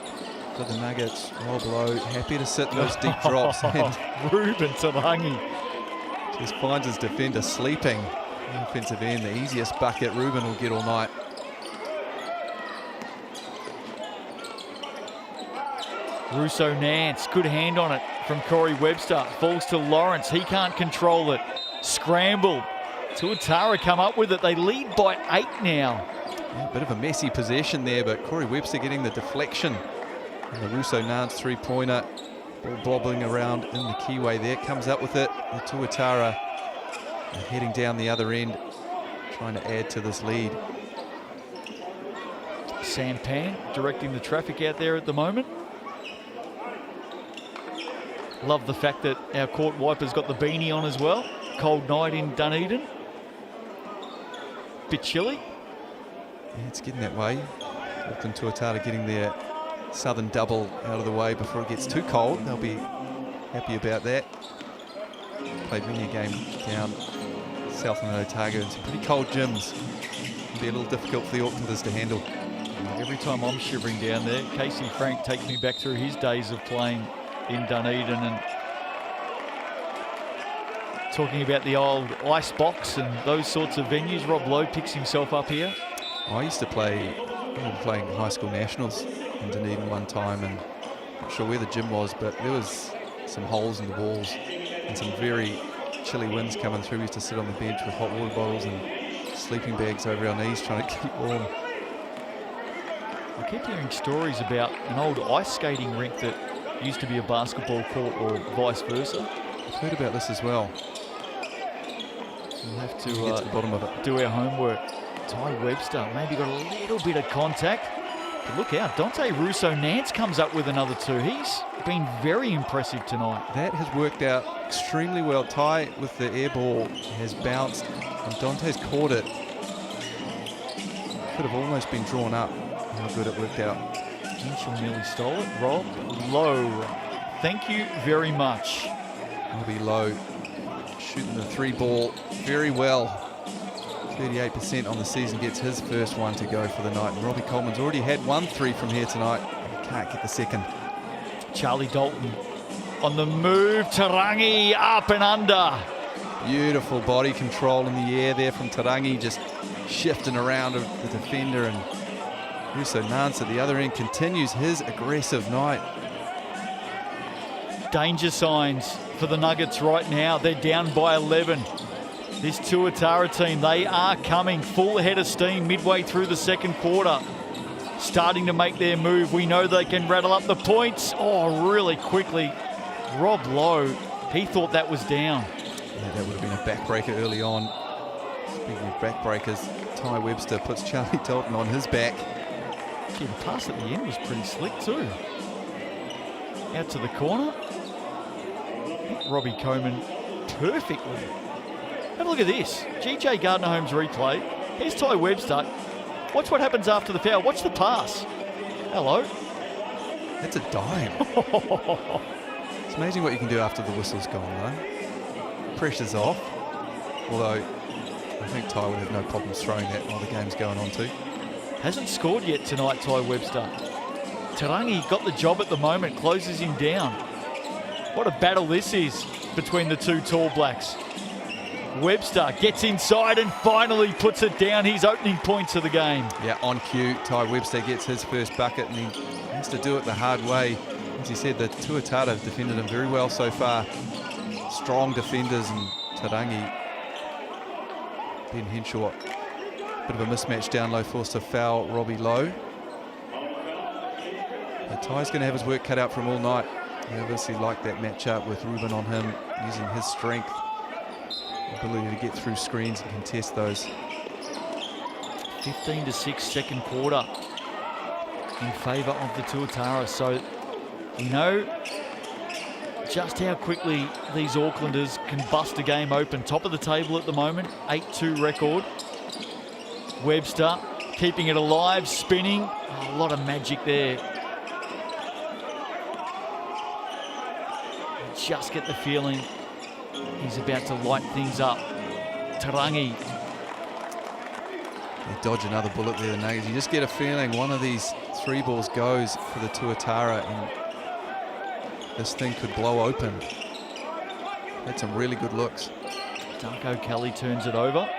B: for the Nuggets. Well below, happy to sit in those deep drops. And
A: Ruben Tarangi
B: just finds his defender sleeping. The offensive end, the easiest bucket Ruben will get all night.
A: Russo Nance, good hand on it from Corey Webster. Falls to Lawrence, he can't control it. Scramble. Tuatara come up with it. They lead by 8 now.
B: Yeah, a bit of a messy possession there, but Corey Webster getting the deflection. And the Russo Nance three-pointer, ball bobbling around in the keyway there. Comes up with it. The Tuatara heading down the other end, trying to add to this lead.
A: Sampan directing the traffic out there at the moment. Love the fact that our court wiper's got the beanie on as well. Cold night in Dunedin. Bit chilly.
B: Yeah, it's getting that way. Auckland Tuatara getting their southern double out of the way before it gets too cold. They'll be happy about that. Played many a game down south in Otago in some pretty cold gyms. It'll be a little difficult for the Aucklanders to handle.
A: Every time I'm shivering down there, Casey Frank takes me back through his days of playing in Dunedin and talking about the old ice box and those sorts of venues. Rob Lowe picks himself up here.
B: I used to play, I remember playing high school nationals in Dunedin one time, and not sure where the gym was, but there was some holes in the walls and some very chilly winds coming through. We used to sit on the bench with hot water bottles and sleeping bags over our knees trying to keep warm.
A: I keep hearing stories about an old ice skating rink that used to be a basketball court or vice versa.
B: I've heard about this as well.
A: We'll have to
B: get to the bottom of it.
A: Do our homework. Ty Webster maybe got a little bit of contact. But look out, Dante Russo Nance comes up with another 2. He's been very impressive tonight.
B: That has worked out extremely well. Ty with the air ball has bounced and Dante's caught it. Could have almost been drawn up. How good it worked out.
A: Mitchell nearly stole it. Rob Lowe, thank you very much.
B: Robbie Lowe shooting the 3 ball very well. 38% on the season, gets his first one to go for the night. And Robbie Coleman's already had 1 3 from here tonight. He can't get the second.
A: Charlie Dalton on the move. Tarangi up and under.
B: Beautiful body control in the air there from Tarangi, just shifting around the defender, and Russo Nance at the other end continues his aggressive night.
A: Danger signs for the Nuggets right now. They're down by 11. This Tuatara team, they are coming full head of steam midway through the second quarter. Starting to make their move. We know they can rattle up the points. Oh, really quickly. Rob Lowe, he thought that was down.
B: Yeah, that would have been a backbreaker early on. Speaking of backbreakers, Ty Webster puts Charlie Dalton on his back.
A: Gee, the pass at the end was pretty slick too. Out to the corner. Robbie Coleman perfectly. Have a look at this. GJ Gardner-Holmes replay. Here's Ty Webster. Watch what happens after the foul. Watch the pass. Hello.
B: That's a dime. It's amazing what you can do after the whistle's gone, though. Pressure's off. Although, I think Ty would have no problems throwing that while the game's going on too.
A: Hasn't scored yet tonight, Ty Webster. Tarangi got the job at the moment, closes him down. What a battle this is between the two tall blacks. Webster gets inside and finally puts it down, his opening points of the game.
B: Yeah, on cue, Ty Webster gets his first bucket and he has to do it the hard way. As he said, the Tuatara have defended him very well so far. Strong defenders, and Tarangi, Ben Henshaw, bit of a mismatch down low, forced to foul Robbie Lowe. But Ty's going to have his work cut out for him all night. They obviously like that matchup with Ruben on him, using his strength, ability to get through screens and contest those.
A: 15-6 second quarter in favour of the Tuatara. So we know just how quickly these Aucklanders can bust a game open. Top of the table at the moment, 8-2 record. Webster keeping it alive, spinning. Oh, a lot of magic there. You just get the feeling he's about to light things up. Tarangi.
B: They dodge another bullet there, the Nuggets. You just get a feeling one of these three balls goes for the Tuatara and this thing could blow open. Had some really good looks.
A: Darko Kelly turns it over.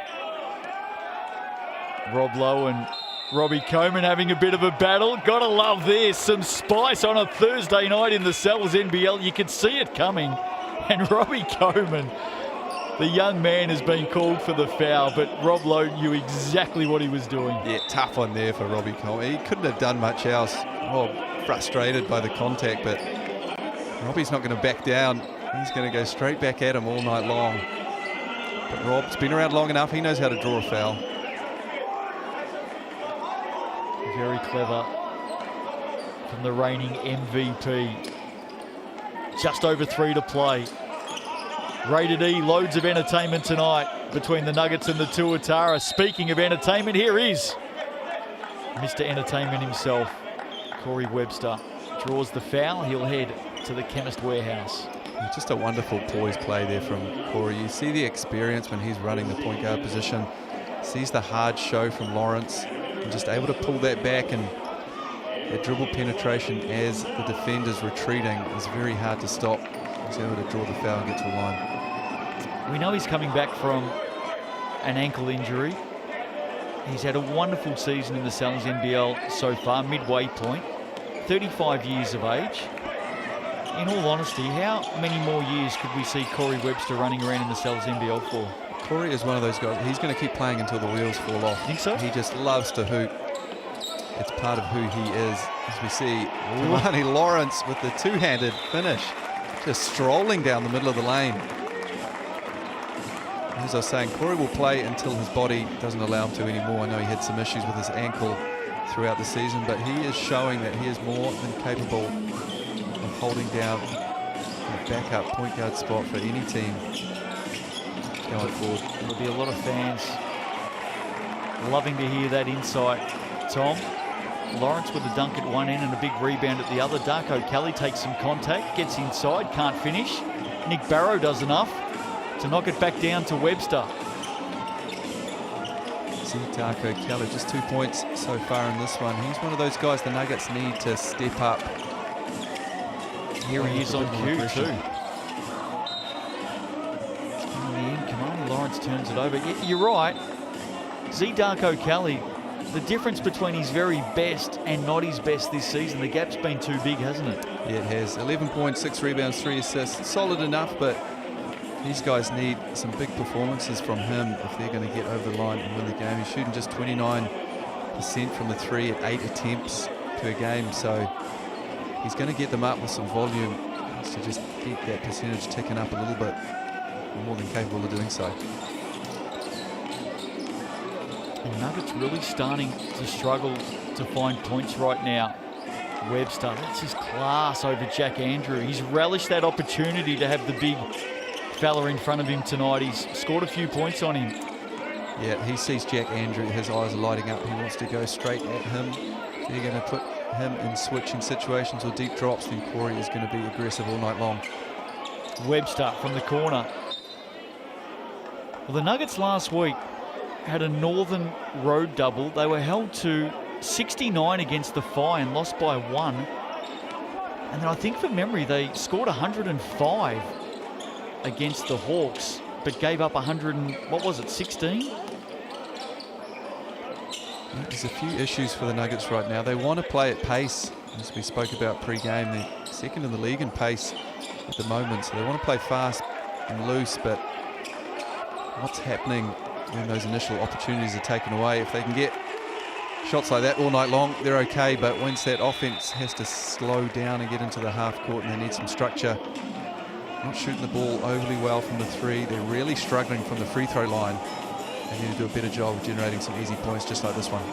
A: Rob Lowe and Robbie Coleman having a bit of a battle. Gotta love this. Some spice on a Thursday night in the Cells NBL. You could see it coming. And Robbie Coleman, the young man, has been called for the foul, but Rob Lowe knew exactly what he was doing.
B: Yeah, tough one there for Robbie Coleman. He couldn't have done much else. Oh, frustrated by the contact, but Robbie's not going to back down. He's going to go straight back at him all night long. But Rob's been around long enough. He knows how to draw a foul.
A: Very clever from the reigning MVP. Just over 3 to play. Rated E, loads of entertainment tonight between the Nuggets and the Tuatara. Speaking of entertainment, here is Mr. Entertainment himself, Corey Webster. Draws the foul, he'll head to the Chemist Warehouse.
B: Just a wonderful poise play there from Corey. You see the experience when he's running the point guard position. Sees the hard show from Lawrence. And just able to pull that back, and that dribble penetration as the defender's retreating is very hard to stop. He's able to draw the foul and get to the line.
A: We know he's coming back from an ankle injury. He's had a wonderful season in the Cells NBL so far, midway point. 35 years of age. In all honesty, how many more years could we see Corey Webster running around in the Cells NBL for?
B: Corey is one of those guys, he's going to keep playing until the wheels fall off.
A: Think so?
B: He just loves to hoop. It's part of who he is. As we see, Ronnie Lawrence with the two-handed finish. Just strolling down the middle of the lane. As I was saying, Corey will play until his body doesn't allow him to anymore. I know he had some issues with his ankle throughout the season, but he is showing that he is more than capable of holding down a backup point guard spot for any team going forward.
A: There'll be a lot of fans loving to hear that insight, Tom. Lawrence with a dunk at one end and a big rebound at the other. Darko Kelly takes some contact, gets inside, can't finish. Nick Barrow does enough to knock it back down to Webster.
B: See Darko Kelly, just 2 points so far in this one. He's one of those guys the Nuggets need to step up.
A: Here he is on cue too. In the end, Kamani Lawrence turns it over. You're right. Z Darko Kelly, the difference between his very best and not his best this season, the gap's been too big, hasn't it?
B: Yeah, it has. 11 points, 6 rebounds, 3 assists. Solid enough, but these guys need some big performances from him if they're going to get over the line and win the game. He's shooting just 29% from the 3 at 8 attempts per game, so he's going to get them up with some volume to just get that percentage ticking up a little bit. More than capable of doing so.
A: And Nuggets really starting to struggle to find points right now. Webster, that's his class over Jack Andrew. He's relished that opportunity to have the big fella in front of him tonight. He's scored a few points on him.
B: Yeah, he sees Jack Andrew, his eyes are lighting up. He wants to go straight at him. If they're going to put him in switching situations or deep drops, then Corey is going to be aggressive all night long.
A: Webster from the corner. Well, the Nuggets last week had a Northern road double. They were held to 69 against the Fi and lost by 1. And then I think from memory they scored 105 against the Hawks, but gave up 16?
B: There's a few issues for the Nuggets right now. They want to play at pace, as we spoke about pre-game. They're second in the league in pace at the moment, so they want to play fast and loose, but what's happening when those initial opportunities are taken away? If they can get shots like that all night long, they're okay, but once that offense has to slow down and get into the half court and they need some structure, not shooting the ball overly well from the three, they're really struggling from the free throw line. They need to do a better job of generating some easy points just like this one.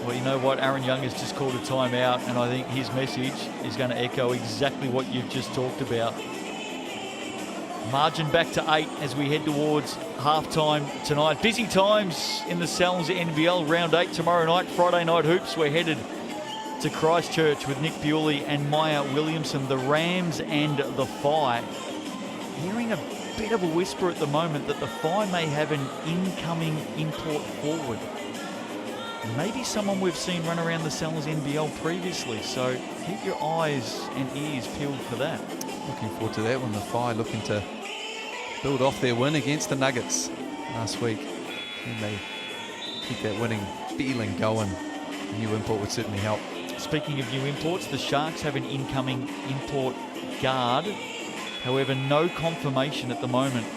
A: Well, you know what? Aaron Young has just called a timeout, and I think his message is going to echo exactly what you've just talked about. Margin back to 8 as we head towards halftime tonight. Busy times in the NZNBL round 8 tomorrow night. Friday night hoops. We're headed to Christchurch with Nick Bewley and Maya Williamson, the Rams and the Fi. Hearing a bit of a whisper at the moment that the Fi may have an incoming import forward. Maybe someone we've seen run around the NZNBL previously, so keep your eyes and ears peeled for that.
B: Looking forward to that one. The Fi looking to build off their win against the Nuggets last week. And they keep that winning feeling going. A new import would certainly help.
A: Speaking of new imports, the Sharks have an incoming import guard. However, no confirmation at the moment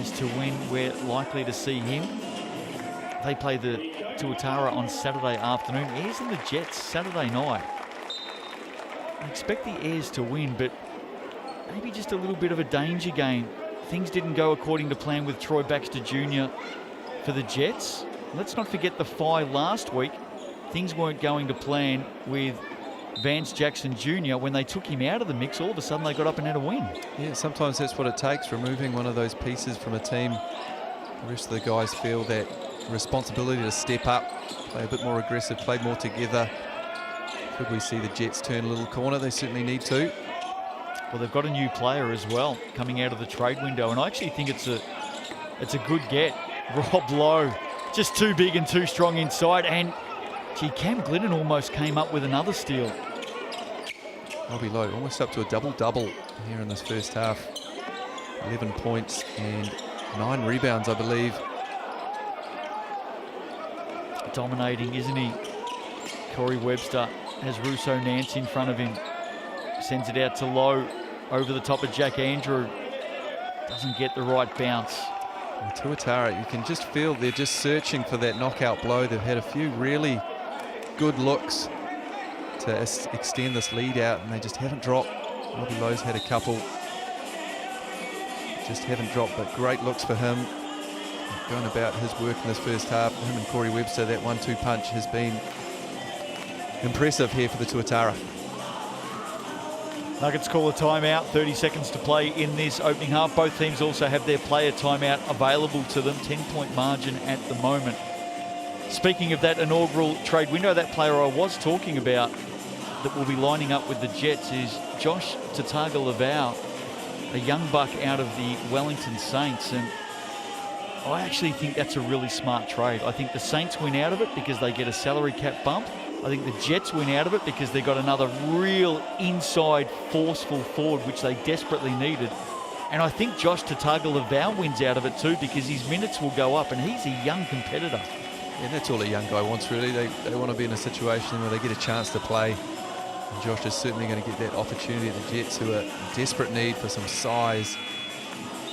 A: as to when we're likely to see him. They play the Tuatara on Saturday afternoon. Airs and the Jets Saturday night. I expect the Airs to win, but maybe just a little bit of a danger game. Things didn't go according to plan with Troy Baxter Jr. for the Jets. Let's not forget the Fi last week. Things weren't going to plan with Vance Jackson Jr. When they took him out of the mix, all of a sudden they got up and had a win.
B: Yeah, sometimes that's what it takes, removing one of those pieces from a team. The rest of the guys feel that responsibility to step up, play a bit more aggressive, play more together. Could we see the Jets turn a little corner? They certainly need to.
A: Well, they've got a new player as well coming out of the trade window, and I actually think it's a good get. Rob Lowe, just too big and too strong inside, and gee, Cam Glidden almost came up with another steal.
B: Robbie Lowe almost up to a double-double here in this first half. 11 points and 9 rebounds, I believe.
A: Dominating, isn't he? Corey Webster has Russo Nance in front of him. Sends it out to Lowe over the top of Jack Andrew. Doesn't get the right bounce.
B: Well, Tuatara, you can just feel they're just searching for that knockout blow. They've had a few really good looks to extend this lead out, and they just haven't dropped. Robbie Lowe's had a couple. Just haven't dropped, but great looks for him. Going about his work in this first half. Him and Corey Webster, that 1-2 punch has been impressive here for the Tuatara.
A: Nuggets call a timeout, 30 seconds to play in this opening half. Both teams also have their player timeout available to them, 10-point margin at the moment. Speaking of that inaugural trade window, that player I was talking about that will be lining up with the Jets is Josh Tautaga-Lavau, a young buck out of the Wellington Saints, and I actually think that's a really smart trade. I think the Saints win out of it because they get a salary cap bump. I think the Jets win out of it because they got another real inside forceful forward, which they desperately needed. And I think Josh Tautaga-Lavau wins out of it too because his minutes will go up, and he's a young competitor.
B: Yeah, that's all a young guy wants, really. They want to be in a situation where they get a chance to play. And Josh is certainly going to get that opportunity at the Jets, who are in desperate need for some size.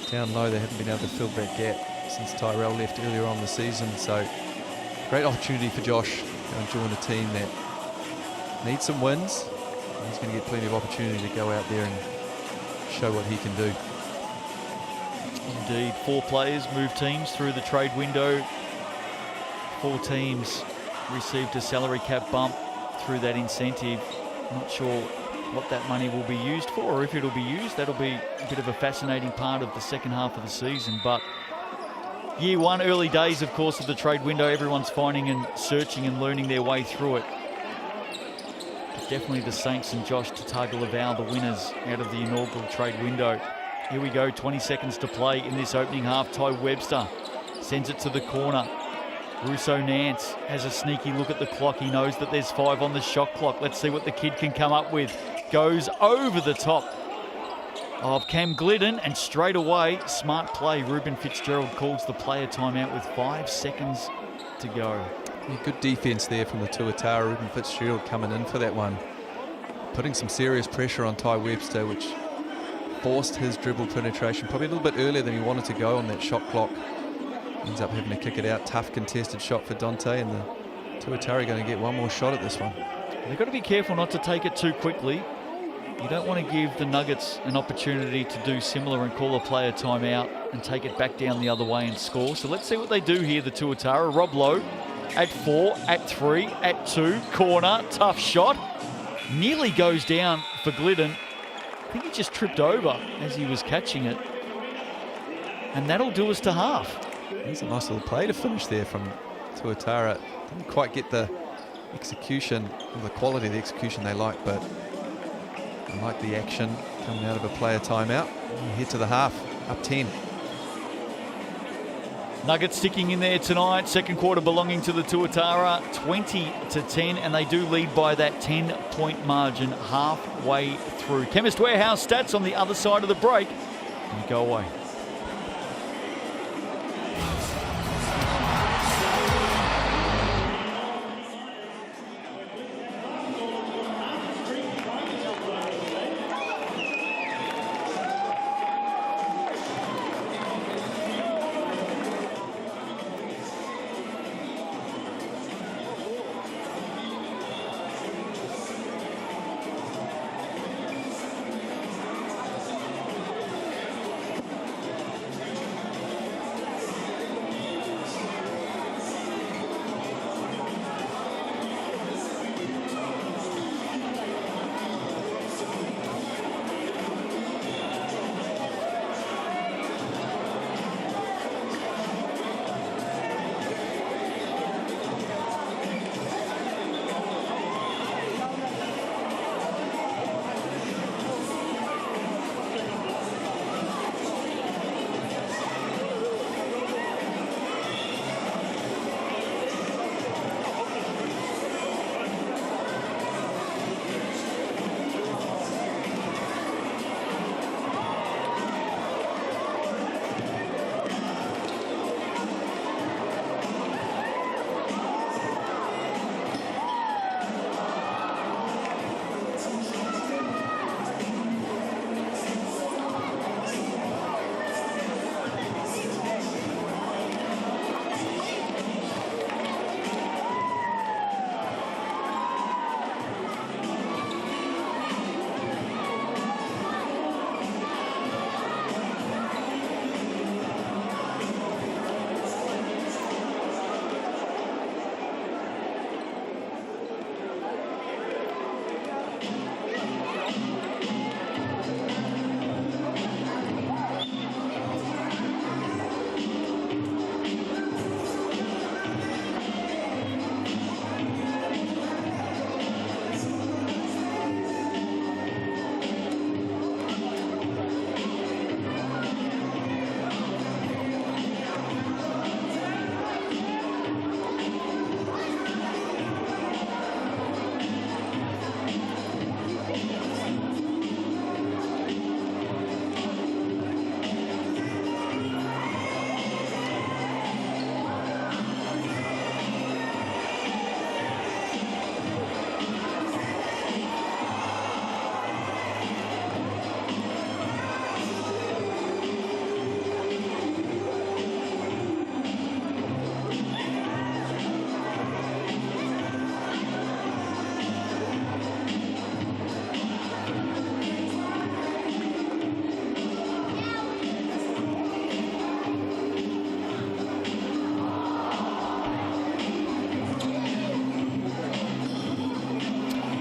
B: Down low, they haven't been able to fill that gap since Tyrell left earlier on the season. So great opportunity for Josh to join a team that needs some wins. And he's going to get plenty of opportunity to go out there and show what he can do.
A: Indeed, 4 players move teams through the trade window. 4 teams received a salary cap bump through that incentive. Not sure what that money will be used for, or if it'll be used. That'll be a bit of a fascinating part of the second half of the season. But year one, early days, of course, of the trade window. Everyone's finding and searching and learning their way through it. But definitely the Saints and Josh Tagovailoa, the winners out of the inaugural trade window. Here we go, 20 seconds to play in this opening half. Ty Webster sends it to the corner. Russo Nance has a sneaky look at the clock. He knows that there's 5 on the shot clock. Let's see what the kid can come up with. Goes over the top of Cam Glidden, and straight away, smart play. Ruben Fitzgerald calls the player timeout with 5 seconds to go.
B: Yeah, good defense there from the Tuatara. Ruben Fitzgerald coming in for that one. Putting some serious pressure on Ty Webster, which forced his dribble penetration probably a little bit earlier than he wanted to go on that shot clock. Ends up having to kick it out. Tough contested shot for Dante, and the Tuatara going to get one more shot at this one.
A: They've got to be careful not to take it too quickly. You don't want to give the Nuggets an opportunity to do similar and call a player timeout and take it back down the other way and score. So let's see what they do here, the Tuatara. Rob Lowe at 4, at 3, at 2, corner, tough shot. Nearly goes down for Glidden. I think he just tripped over as he was catching it. And that'll do us to half.
B: There's a nice little play to finish there from Tuatara. Didn't quite get the execution, or the quality of the execution they like, but I like the action coming out of a player timeout. Head to the half, up 10.
A: Nuggets sticking in there tonight. Second quarter belonging to the Tuatara, 20-10, and they do lead by that 10-point margin halfway through. Chemist Warehouse stats on the other side of the break. And go away.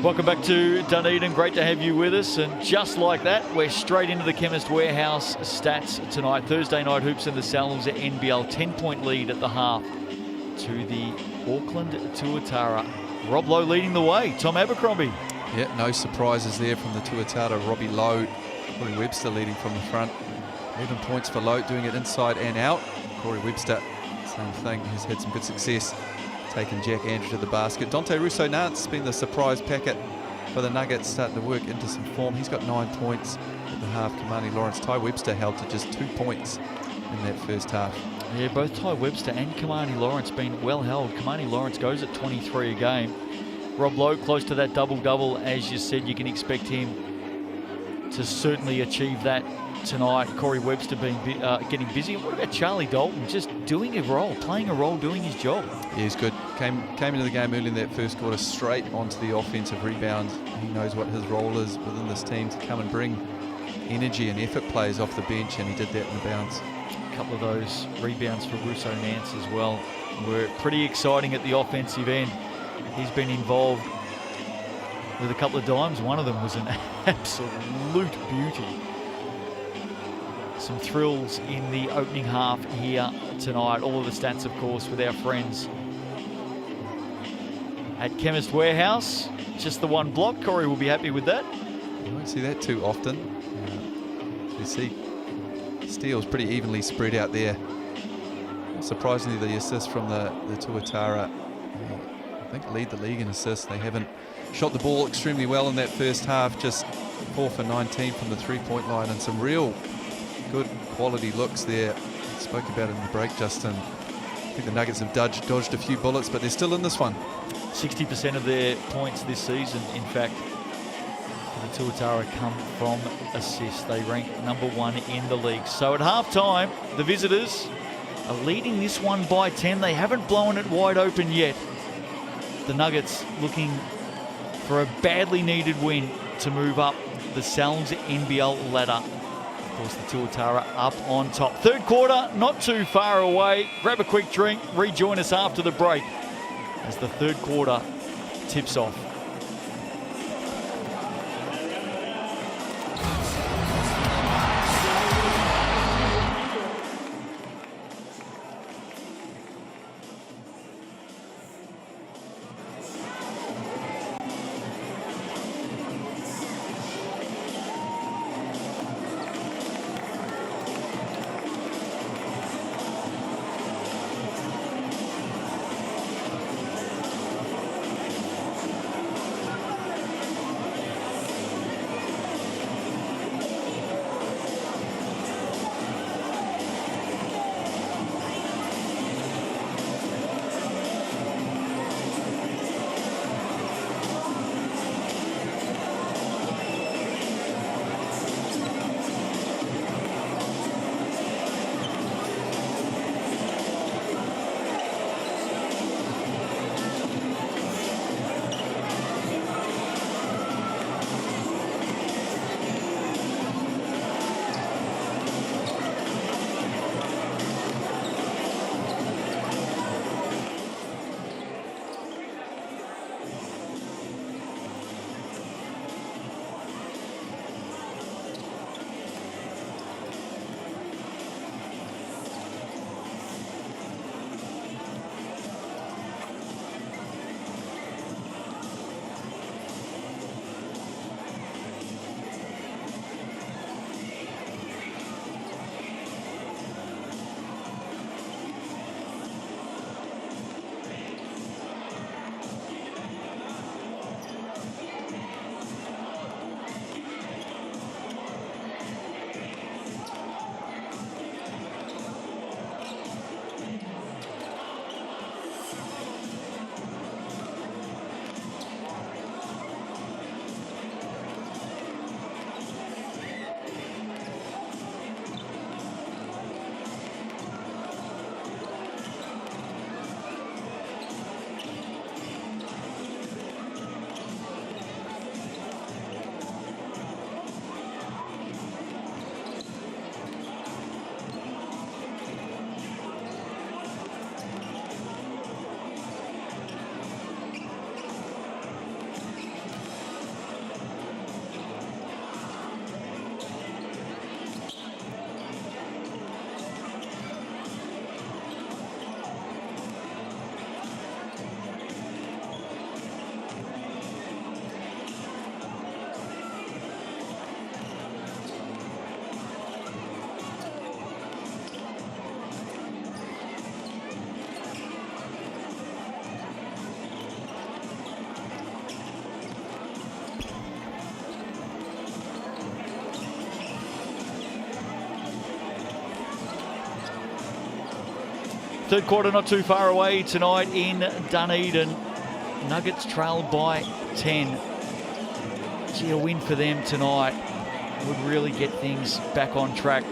A: Welcome back to Dunedin. Great to have you with us. And just like that, we're straight into the Chemist Warehouse stats tonight. Thursday night hoops in the Sal's NBL 10-point lead at the half to the Auckland Tuatara. Rob Lowe leading the way. Tom Abercrombie.
B: Yeah, no surprises there from the Tuatara. Robbie Lowe, Corey Webster leading from the front. 11 points for Lowe, doing it inside and out. Corey Webster, same thing. He's had some good success taking Jack Andrew to the basket. Dante Russo-Nance been the surprise packet for the Nuggets, starting to work into some form. He's got 9 points at the half. Kamani Lawrence, Ty Webster held to just 2 points in that first half.
A: Yeah, both Ty Webster and Kamani Lawrence been well held. Kamani Lawrence goes at 23 a game. Rob Lowe close to that double-double. As you said, you can expect him to certainly achieve that tonight. Corey Webster being getting busy. And what about Charlie Dalton? Just doing a role, playing a role, doing his job.
B: Yeah, he's good. Came into the game early in that first quarter, straight onto the offensive rebound. He knows what his role is within this team to come and bring energy and effort plays off the bench, and he did that in the bounce.
A: A couple of those rebounds for Russo-Nance as well were pretty exciting at the offensive end. He's been involved with a couple of dimes. One of them was an absolute beauty. Some thrills in the opening half here tonight. All of the stats, of course, with our friends at Chemist Warehouse. Just the one block. Corey will be happy with that.
B: You won't see that too often. You see steals pretty evenly spread out there. Surprisingly, the assist from the Tuatara, I think, lead the league in assists. They haven't shot the ball extremely well in that first half. Just 4 for 19 from the three-point line, and some real good quality looks there. Spoke about it in the break, Justin. I think the Nuggets have dodged a few bullets, but they're still in this one.
A: 60% of their points this season, in fact, for the Tuatara come from assists. They rank #1 in the league. So at halftime, the visitors are leading this one by 10. They haven't blown it wide open yet. The Nuggets looking for a badly needed win to move up the Sal's NBL ladder. Of course, the Tuatara up on top. Third quarter, not too far away. Grab a quick drink, rejoin us after the break as the third quarter tips off. Third quarter not too far away tonight in Dunedin. Nuggets trail by 10. Gee, a win for them tonight would really get things back on track.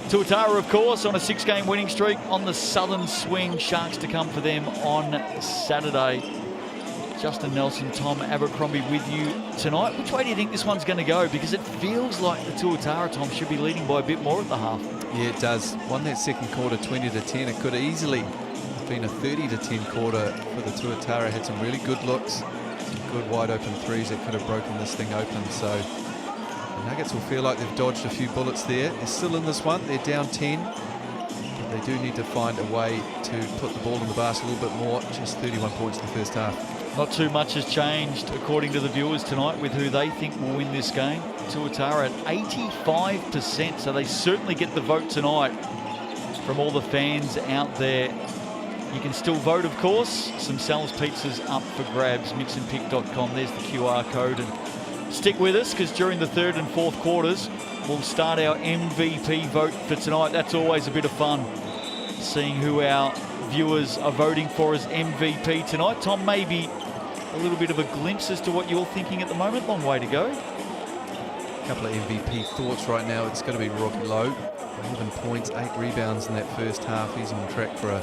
A: Tuatara, of course, on a 6-game winning streak on the southern swing. Sharks to come for them on Saturday. Justin Nelson, Tom Abercrombie with you tonight. Which way do you think this one's going to go? Because it feels like the Tuatara, Tom, should be leading by a bit more at the half.
B: Yeah, it does. Won that second quarter 20-10. It could have easily been a 30-10 quarter for the Tuatara. Had some really good looks, some good wide open threes that could have broken this thing open. So the Nuggets will feel like they've dodged a few bullets there. They're still in this one. They're down 10. But they do need to find a way to put the ball in the basket a little bit more. Just 31 points in the first half.
A: Not too much has changed, according to the viewers tonight, with who they think will win this game. Tuatara at 85%, so they certainly get the vote tonight from all the fans out there. You can still vote, of course. Some Sal's pizzas up for grabs, mixandpick.com. There's the QR code. And stick with us, because during the third and fourth quarters, we'll start our MVP vote for tonight. That's always a bit of fun, seeing who our viewers are voting for as MVP tonight. Tom, maybe a little bit of a glimpse as to what you're thinking at the moment. Long way to go.
B: A couple of MVP thoughts right now. It's going to be Rocky Lowe. 11 points, 8 rebounds in that first half. He's on track for a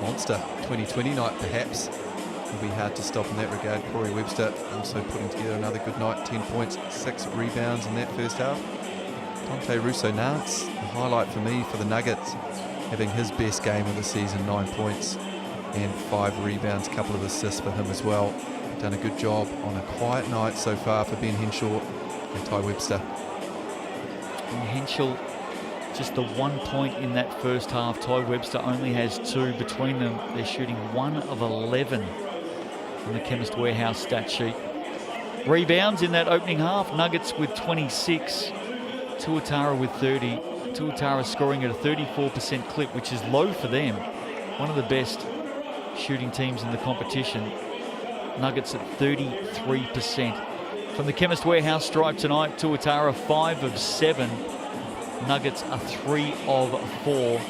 B: monster 2020 night, perhaps. It'll be hard to stop in that regard. Corey Webster also putting together another good night. 10 points, 6 rebounds in that first half. Dante Russo-Nance, the highlight for me for the Nuggets, having his best game of the season, 9 points and 5 rebounds, a couple of assists for him as well. Done a good job on a quiet night so far for Ben Henshaw and Ty Webster.
A: And Henshaw, just the 1 point in that first half. Ty Webster only has 2 between them. They're shooting 1 of 11 on the Chemist Warehouse stat sheet. Rebounds in that opening half. Nuggets with 26, Tuatara with 30. Tuatara scoring at a 34% clip, which is low for them. One of the best shooting teams in the competition. Nuggets at 33%. From the Chemist Warehouse stripe tonight, Tuatara 5 of 7. Nuggets are 3 of 4.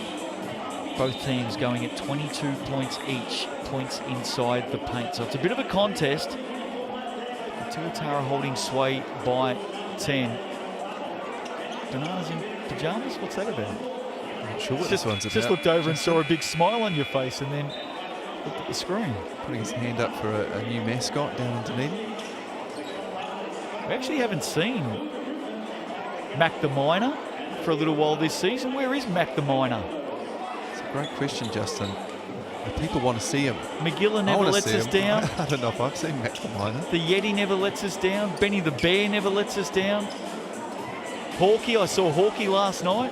A: Both teams going at 22 points each, points inside the paint. So it's a bit of a contest. Tuatara holding sway by 10. Bananas in pajamas? What's that about?
B: I'm not sure what this one's about.
A: Just looked over and saw a big smile on your face and then looked at the screen.
B: Putting his hand up for a new mascot down in Dunedin.
A: We actually haven't seen Mac the Miner for a little while this season. Where is Mac the Miner?
B: It's a great question, Justin. The people want to see him.
A: McGilla never lets us down.
B: I don't know if I've seen Mac the Miner.
A: The Yeti never lets us down. Benny the Bear never lets us down. Hawkeye, I saw Hawkeye last night.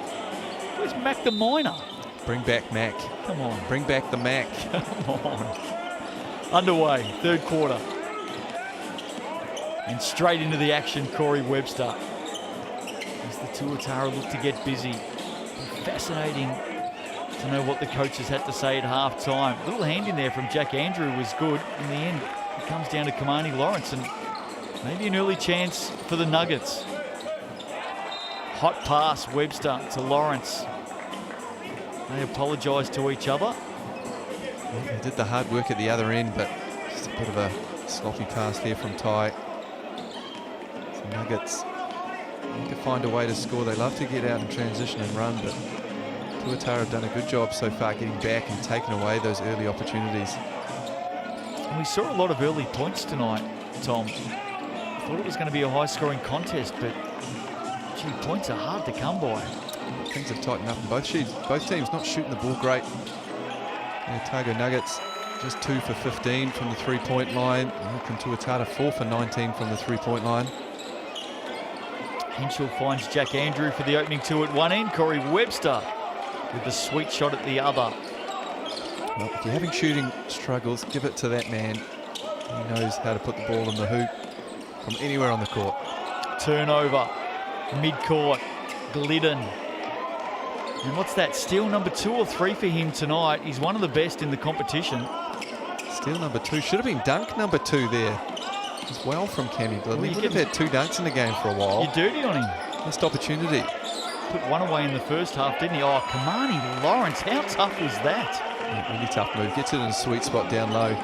A: Where's Mac the Miner?
B: Bring back Mac.
A: Come on.
B: Bring back the Mac.
A: Come on. Underway, third quarter. And straight into the action, Corey Webster. As the Tuatara look to get busy. Fascinating to know what the coaches had to say at half-time. A little hand in there from Jack Andrew was good. In the end, it comes down to Kamani Lawrence and maybe an early chance for the Nuggets. Hot pass, Webster to Lawrence. They apologise to each other.
B: Well, they did the hard work at the other end, but just a bit of a sloppy pass there from Ty. The Nuggets need to find a way to score. They love to get out and transition and run, but Tuatara have done a good job so far getting back and taking away those early opportunities.
A: And we saw a lot of early points tonight, Tom. I thought it was going to be a high-scoring contest, but gee, points are hard to come by.
B: Things have tightened up in both teams not shooting the ball great. The Otago Nuggets just 2 for 15 from the three-point line. Auckland Tuatara 4 for 19 from the three-point line.
A: Henshaw finds Jack Andrew for the opening 2 at one end. Corey Webster with the sweet shot at the other.
B: Well, if you're having shooting struggles, give it to that man. He knows how to put the ball in the hoop from anywhere on the court.
A: Turnover, mid-court, Glidden. And what's that, steal number 2 or 3 for him tonight? He's one of the best in the competition.
B: Steal number 2, should have been dunk number 2 there as well from Cammy Glidden. He would have had 2 dunks in the game for a while.
A: You're dirty on him.
B: Missed opportunity.
A: put one away in the first half, didn't he? Oh, Kamani Lawrence, how tough was that?
B: Yeah, really tough move. Gets it in a sweet spot down low.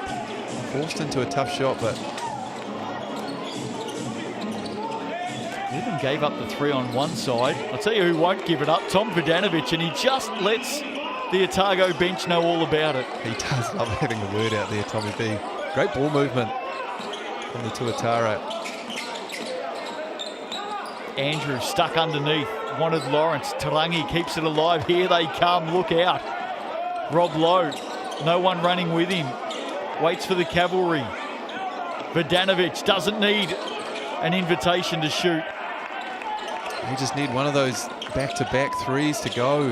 B: Forced into a tough shot, but
A: Even gave up the 3 on one side. I'll tell you who won't give it up, Tom Verdanovic, and he just lets the Otago bench know all about it.
B: he does love having the word out there, Tommy B. Great ball movement from the Tuatara.
A: Andrew stuck underneath, wanted Lawrence. Tarangi keeps it alive. Here they come, look out. Rob Lowe, no one running with him. Waits for the cavalry. Verdanovic doesn't need an invitation to shoot.
B: We just need one of those back-to-back threes to go.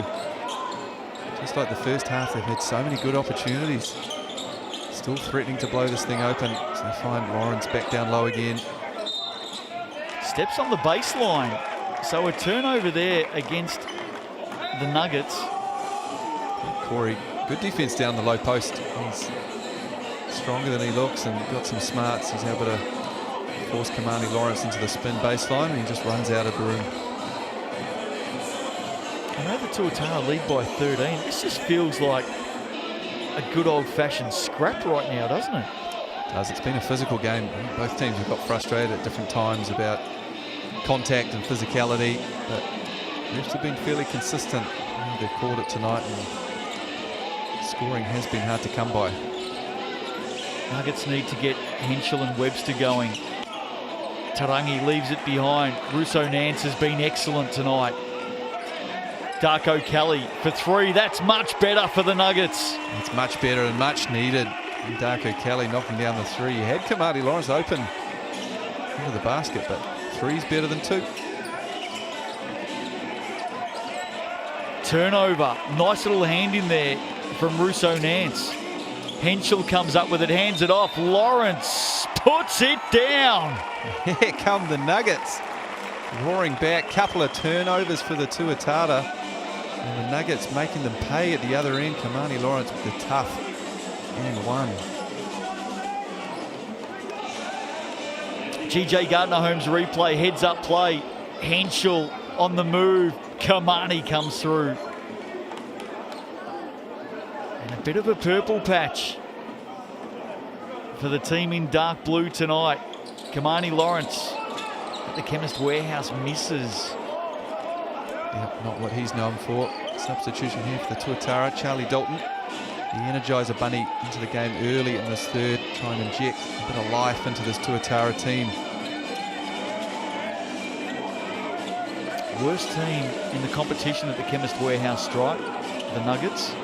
B: Just like the first half, they've had so many good opportunities. Still threatening to blow this thing open. So they find Lawrence back down low again.
A: Steps on the baseline. So a turnover there against the Nuggets.
B: Corey, good defense down the low post. He's stronger than he looks and got some smarts. He's able to force Kamani Lawrence into the spin baseline, and he just runs out of the room.
A: I know the Tuatara lead by 13. This just feels like a good old-fashioned scrap right now, doesn't it?
B: It does. It's been a physical game. Both teams have got frustrated at different times about contact and physicality, but refs have been fairly consistent. They've called it tonight, and scoring has been hard to come by.
A: Nuggets need to get Henschel and Webster going. Tarangi leaves it behind. Russo Nance has been excellent tonight. Darko Kelly for 3. That's much better for the Nuggets.
B: It's much better and much needed. And Darko Kelly knocking down the 3. He had Kamani Lawrence open into the basket, but 3's better than 2.
A: Turnover. Nice little hand in there from Russo Nance. Henschel comes up with it, hands it off. Lawrence puts it down.
B: Here come the Nuggets. Roaring back. Couple of turnovers for the Tuatara. And the Nuggets making them pay at the other end. Kamani Lawrence with the tough and 1.
A: GJ Gardner-Holmes replay, heads up play. Henschel on the move. Kamani comes through. And a bit of a purple patch for the team in dark blue tonight. Kamani Lawrence at the Chemist Warehouse misses.
B: Yep, not what he's known for. Substitution here for the Tuatara. Charlie Dalton, the Energizer Bunny, into the game early in this third, trying to inject a bit of life into this Tuatara team.
A: Worst team in the competition at the Chemist Warehouse strike, the Nuggets.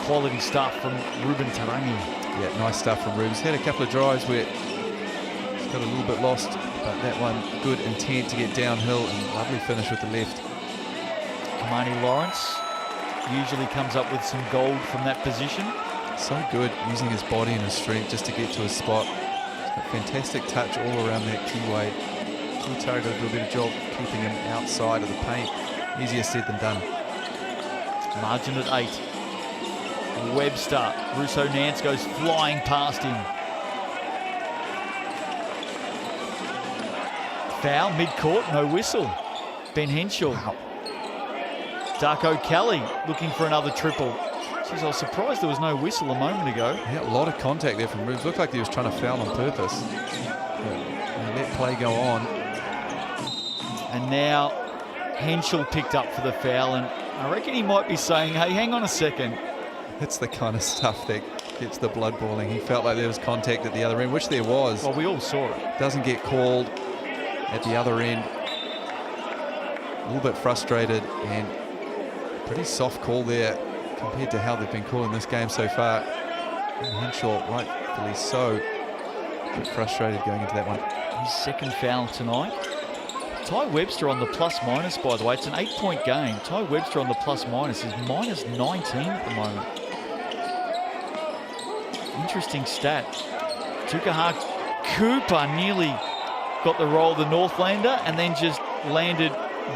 A: Quality stuff from Ruben Tarangi.
B: Yeah, nice stuff from Rubens. Had a couple of drives where he's got a little bit lost, but that one, good intent to get downhill, and lovely finish with the left.
A: Kamani Lawrence usually comes up with some gold from that position.
B: So good using his body and his strength just to get to his spot. He's got fantastic touch all around that keyway. Tuatara got to do a better job keeping him outside of the paint. Easier said than done.
A: Margin at 8. Webster, Russo Nance goes flying past him. Foul mid-court, no whistle. Ben Henschel.
B: Wow.
A: Darko Kelly looking for another triple. Jeez, I was surprised there was no whistle a moment ago.
B: Yeah, a lot of contact there from Rubens. Looked like he was trying to foul on purpose. But let play go on.
A: And now Henschel picked up for the foul, and I reckon he might be saying, hey, hang on a second.
B: That's the kind of stuff that gets the blood boiling. He felt like there was contact at the other end, which there was.
A: Well, we all saw it.
B: Doesn't get called at the other end. A little bit frustrated, and pretty soft call there compared to how they've been calling this game so far. And Henschel, rightfully so, a bit frustrated going into that one.
A: His second foul tonight. Ty Webster on the plus-minus, by the way. It's an 8-point game. Ty Webster on the plus-minus is minus 19 at the moment. Interesting stat. Tukaha Cooper nearly got the roll, the Northlander, and then just landed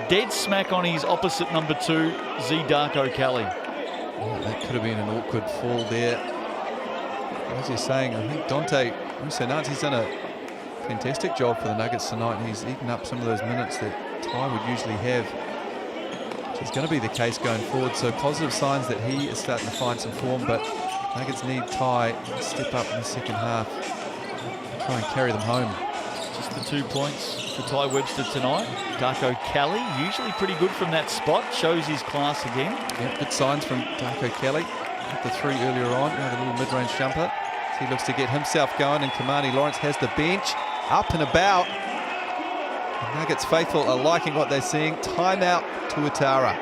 A: dead smack on his opposite number 2, Z Darko Kelly.
B: Oh, that could have been an awkward fall there. As you're saying, I think Dante Russo-Nance, he's done a fantastic job for the Nuggets tonight. He's eaten up some of those minutes that Ty would usually have. is going to be the case going forward. So positive signs that he is starting to find some form, but Nuggets need Ty to step up in the second half. Try and carry them home.
A: Just the 2 points for Ty Webster tonight. Darko Kelly, usually pretty good from that spot, shows his class again.
B: Yep, good signs from Darko Kelly. Hit the 3 earlier on, now the little mid-range jumper. So he looks to get himself going, and Kamani Lawrence has the bench up and about. The Nuggets faithful are liking what they're seeing. Timeout Tuatara.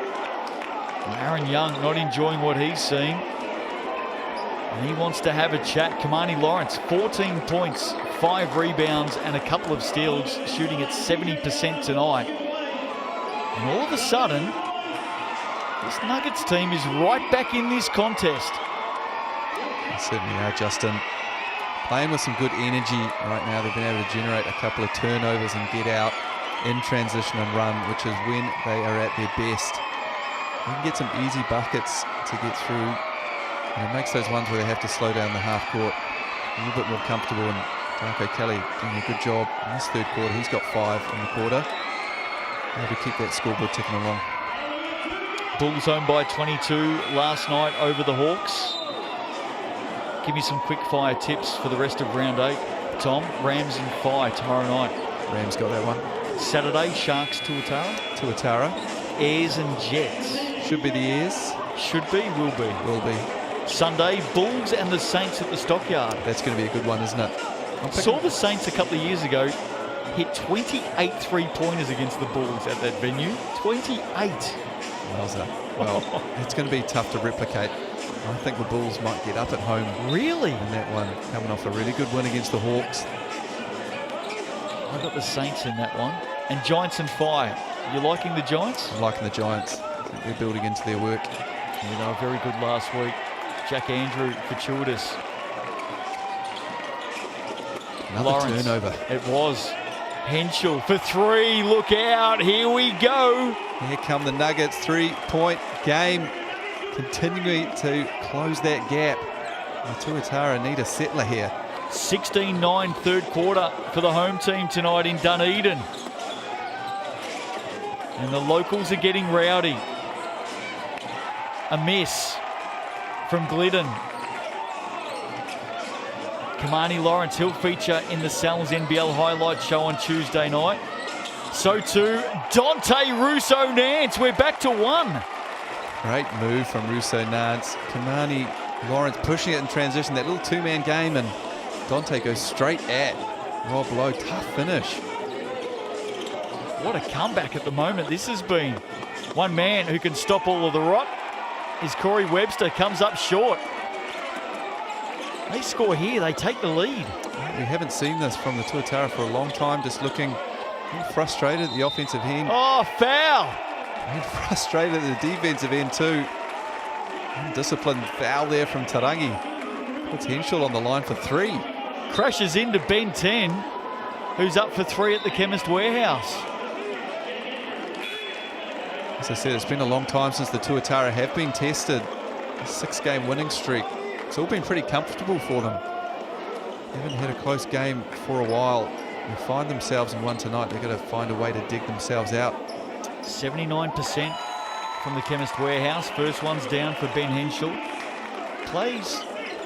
A: Aaron Young not enjoying what he's seeing. And he wants to have a chat. Kamani Lawrence, 14 points, 5 rebounds and a couple of steals, shooting at 70% tonight. And all of a sudden, this Nuggets team is right back in this contest.
B: They certainly are, Justin. Playing with some good energy right now. They've been able to generate a couple of turnovers and get out in transition and run, which is when they are at their best. They can get some easy buckets to get through. And it makes those ones where they have to slow down the half court a little bit more comfortable. And Darko Kelly doing a good job in this third quarter. He's got 5 in the quarter. Able to keep that scoreboard ticking along.
A: Bulls owned by 22 last night over the Hawks. Give me some quick fire tips for the rest of round 8. Tom, Rams and Fire tomorrow night.
B: Rams got that one.
A: Saturday, Sharks Tuatara.
B: Tuatara.
A: Airs and Jets.
B: Should be the Airs.
A: Should be, will be.
B: Will be.
A: Sunday, Bulls and the Saints at the Stockyard.
B: That's going to be a good one, isn't it?
A: Saw the Saints a couple of years ago hit 28 three-pointers against the Bulls at that venue. 28.
B: Wowza. Well, it's going to be tough to replicate. I think the Bulls might get up at home.
A: Really?
B: In that one, coming off a really good win against the Hawks.
A: I got the Saints in that one. And Giants and Fire. You liking the Giants?
B: I'm liking the Giants. I think they're building into their work.
A: Yeah, they were very good last week. Jack Andrew, fortuitous.
B: Another
A: Lawrence,
B: turnover.
A: It was. Henschel for 3. Look out. Here we go.
B: Here come the Nuggets. 3-point game. Continuing to close that gap. The Tuatara need a settler here.
A: 16-9 third quarter for the home team tonight in Dunedin. And the locals are getting rowdy. A miss from Glidden. Kamani Lawrence, he'll feature in the Sal's NBL highlights show on Tuesday night. So too, Dante Russo-Nance. We're back to 1.
B: Great move from Russo-Nance. Kamani Lawrence pushing it in transition. That little 2-man game, and Dante goes straight at Rob Lowe. Tough finish.
A: What a comeback at the moment this has been. One man who can stop all of the rot is Corey Webster. Comes up short. They score here, they take the lead.
B: We haven't seen this from the Tuatara for a long time, just looking frustrated at the offensive end.
A: Oh, foul!
B: And frustrated at the defensive end too. Undisciplined foul there from Tarangi. Puts Henschel on the line for 3.
A: Crashes into Ben 10, who's up for 3 at the Chemist Warehouse.
B: As I said, it's been a long time since the Tuatara have been tested. A 6-game winning streak. It's all been pretty comfortable for them. They haven't had a close game for a while. They find themselves in one tonight. They've got to find a way to dig themselves out.
A: 79% from the Chemist Warehouse. First one's down for Ben Henschel. Plays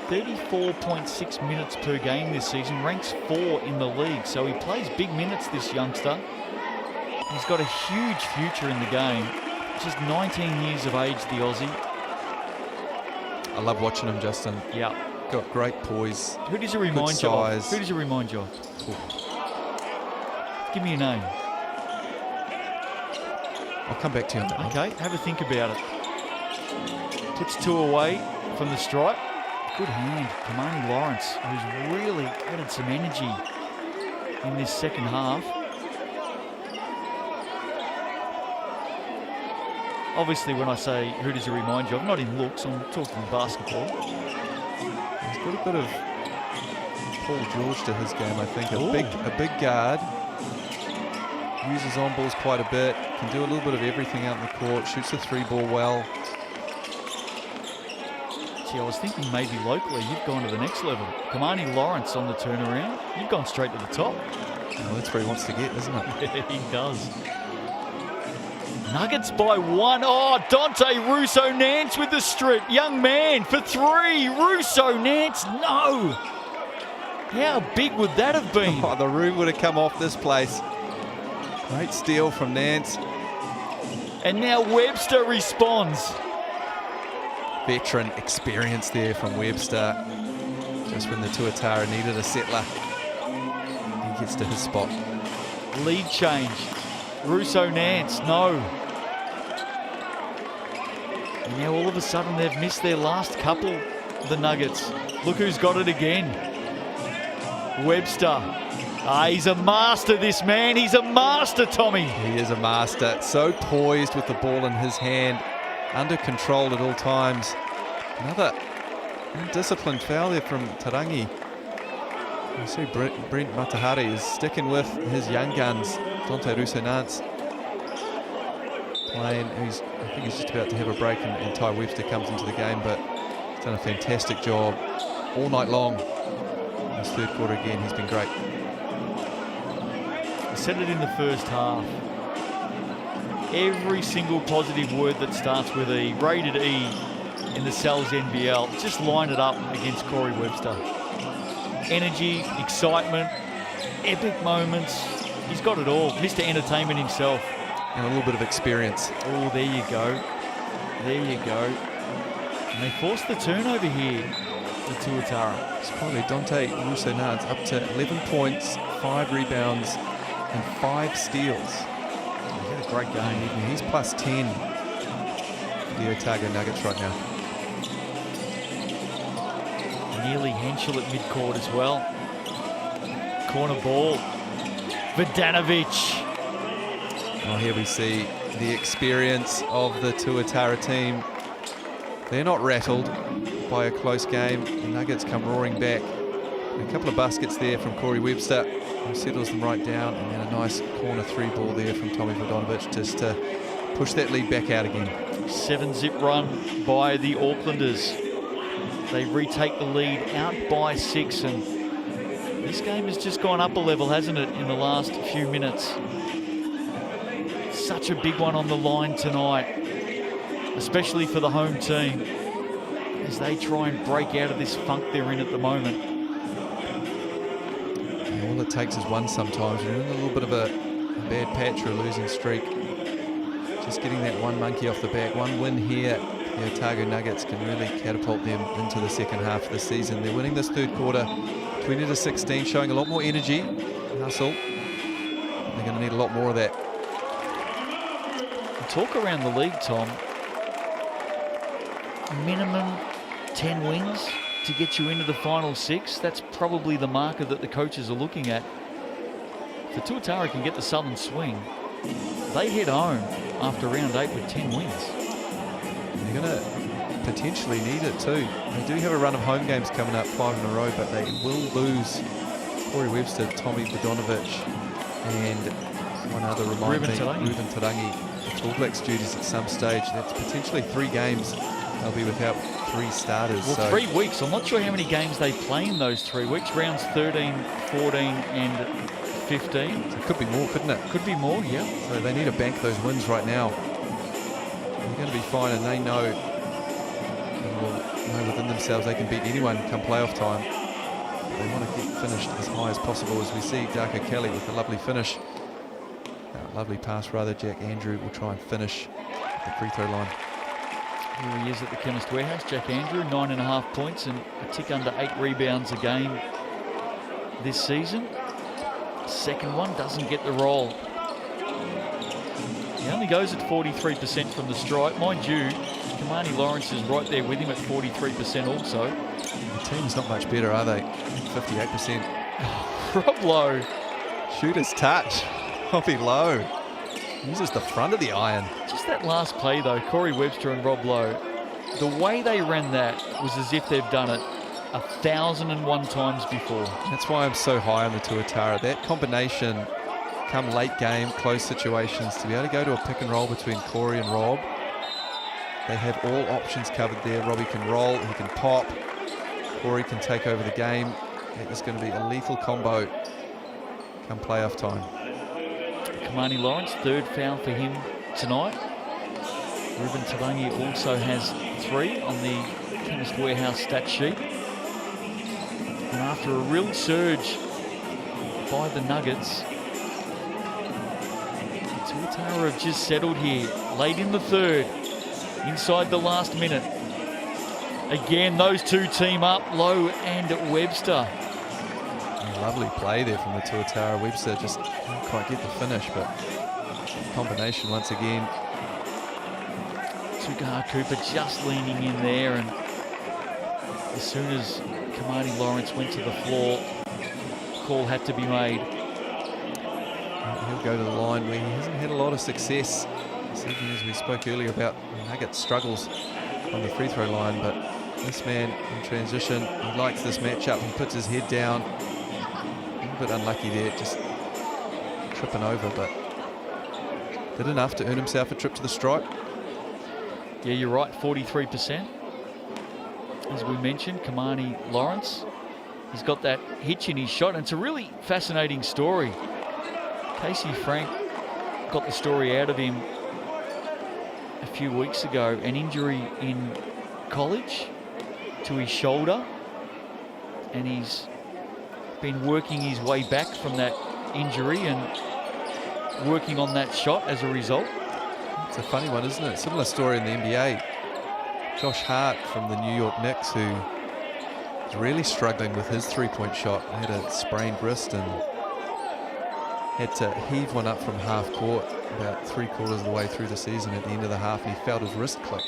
A: 34.6 minutes per game this season. Ranks 4 in the league. So he plays big minutes, this youngster. He's got a huge future in the game. Just 19 years of age, the Aussie.
B: I love watching him, Justin.
A: Yeah.
B: Got great poise.
A: Who does he remind you of? Who does he remind you of? Give me a name.
B: I'll come back to you on that one.
A: Okay, have a think about it. Puts 2 away from the stripe. Good hand, Kamani Lawrence, who's really added some energy in this second half. Obviously, when I say who does he remind you of, not in looks, I'm talking basketball.
B: He's got a bit of Paul George to his game, I think. A big guard. Uses on balls quite a bit. Can do a little bit of everything out in the court. Shoots the 3-ball well.
A: Gee, I was thinking maybe locally you've gone to the next level. Kamani Lawrence on the turnaround. You've gone straight to the top.
B: Well, that's where he wants to get, isn't it?
A: Yeah, he does. Nuggets by 1. Oh, Dante Russo-Nance with the strip. Young man for 3. Russo-Nance, no. How big would that have been?
B: Oh, the room would have come off this place. Great steal from Nance.
A: And now Webster responds.
B: Veteran experience there from Webster. Just when the Tuatara needed a settler, he gets to his spot.
A: Lead change. Russo-Nance, no. And now all of a sudden they've missed their last couple, the Nuggets. Look who's got it again. Webster. He's a master, this man. He's a master, Tommy.
B: He is a master. So poised with the ball in his hand. Under control at all times. Another undisciplined foul there from Tarangi. You see Brent Matahari is sticking with his young guns. Dante Russo-Nance playing. I think he's just about to have a break, and Ty Webster comes into the game, but he's done a fantastic job all night long. In his third quarter again, he's been great.
A: I said it in the first half. Every single positive word that starts with E, rated E in the Cells NBL, just line it up against Corey Webster. Energy, excitement, epic moments. He's got it all. Mr. Entertainment himself.
B: And a little bit of experience.
A: Oh, there you go. There you go. And they forced the turnover here, the Tuatara.
B: It's probably Dante Russo-Nance up to 11 points, 5 rebounds, and 5 steals.
A: He had a great game.
B: He's plus 10 for the Otago Nuggets right now.
A: Nearly Henschel at midcourt as well. Corner ball. Vodanovic.
B: Oh, here we see the experience of the Tuatara team. They're not rattled by a close game. The Nuggets come roaring back. A couple of baskets there from Corey Webster, who settles them right down, and then a nice corner 3 ball there from Tommy Vodanovic just to push that lead back out again.
A: 7-zip run by the Aucklanders. They retake the lead out by 6, and this game has just gone up a level, hasn't it, in the last few minutes. Such a big one on the line tonight, especially for the home team, as they try and break out of this funk they're in at the moment.
B: And all it takes is one sometimes. You're in a little bit of a bad patch or a losing streak. Just getting that one monkey off the back, one win here. The Otago Nuggets can really catapult them into the second half of the season. They're winning this third quarter 20-16, showing a lot more energy, hustle. They're going to need a lot more of that.
A: Talk around the league, Tom. Minimum 10 wins to get you into the final 6. That's probably the marker that the coaches are looking at. If the Tuatara can get the southern swing, they head home after round 8 with 10 wins.
B: They're going to potentially need it too. They do have a run of home games coming up, 5 in a row, but they will lose Corey Webster, Tommy Vodanovic, and one other reminder, Ruben Tarangi. The All Blacks duties at some stage. That's potentially 3 games. They'll be without 3 starters.
A: Well,
B: so
A: 3 weeks. I'm not sure how many games they play in those 3 weeks. Rounds 13, 14, and 15.
B: It could be more, couldn't it?
A: Could be more, yeah.
B: So they need to bank those wins right now. They're going to be fine, and they know, and will know within themselves they can beat anyone come playoff time. But they want to get finished as high as possible, as we see Darko Kelly with a lovely finish. Lovely pass, rather. Jack Andrew will try and finish at the free throw line.
A: Here he is at the Chemist Warehouse. Jack Andrew, 9.5 points and a tick under 8 rebounds a game this season. Second one doesn't get the roll. He only goes at 43% from the stripe. Mind you, Kamani Lawrence is right there with him at 43% also.
B: The team's not much better, are they? 58%.
A: Rob Lowe.
B: Shooter's touch. Bobby Lowe uses the front of the iron.
A: Just that last play though, Corey Webster and Rob Lowe, the way they ran that was as if they've done it 1,001 times before.
B: That's why I'm so high on the Tuatara. That combination, come late game, close situations, to be able to go to a pick and roll between Corey and Rob. They have all options covered there. Robbie can roll, he can pop. Corey can take over the game. It is going to be a lethal combo come playoff time.
A: Kamani Lawrence, 3rd foul for him tonight. Ruben Tarangi also has 3 on the Chemist Warehouse stat sheet. And after a real surge by the Nuggets, Tuatara have just settled here, late in the third, inside the last minute. Again, those two team up, Lowe and Webster.
B: Lovely play there from the Tuatara. Webster just didn't quite get the finish, but combination once again.
A: Tugaha Cooper just leaning in there, and as soon as Kamani Lawrence went to the floor, call had to be made.
B: He'll go to the line where he hasn't had a lot of success this evening, as we spoke earlier about the Nuggets' struggles on the free throw line, but this man in transition, he likes this matchup. He puts his head down. A little bit unlucky there, just tripping over, but did enough to earn himself a trip to the stripe.
A: Yeah, you're right, 43%. As we mentioned, Kamani Lawrence, he's got that hitch in his shot, and it's a really fascinating story. Casey Frank got the story out of him a few weeks ago, an injury in college to his shoulder, and he's been working his way back from that injury and working on that shot as a result.
B: It's a funny one, isn't it? Similar story in the NBA. Josh Hart from the New York Knicks, who is really struggling with his three-point shot. He had a sprained wrist and had to heave one up from half court about 3/4 of the way through the season at the end of the half, and he felt his wrist click.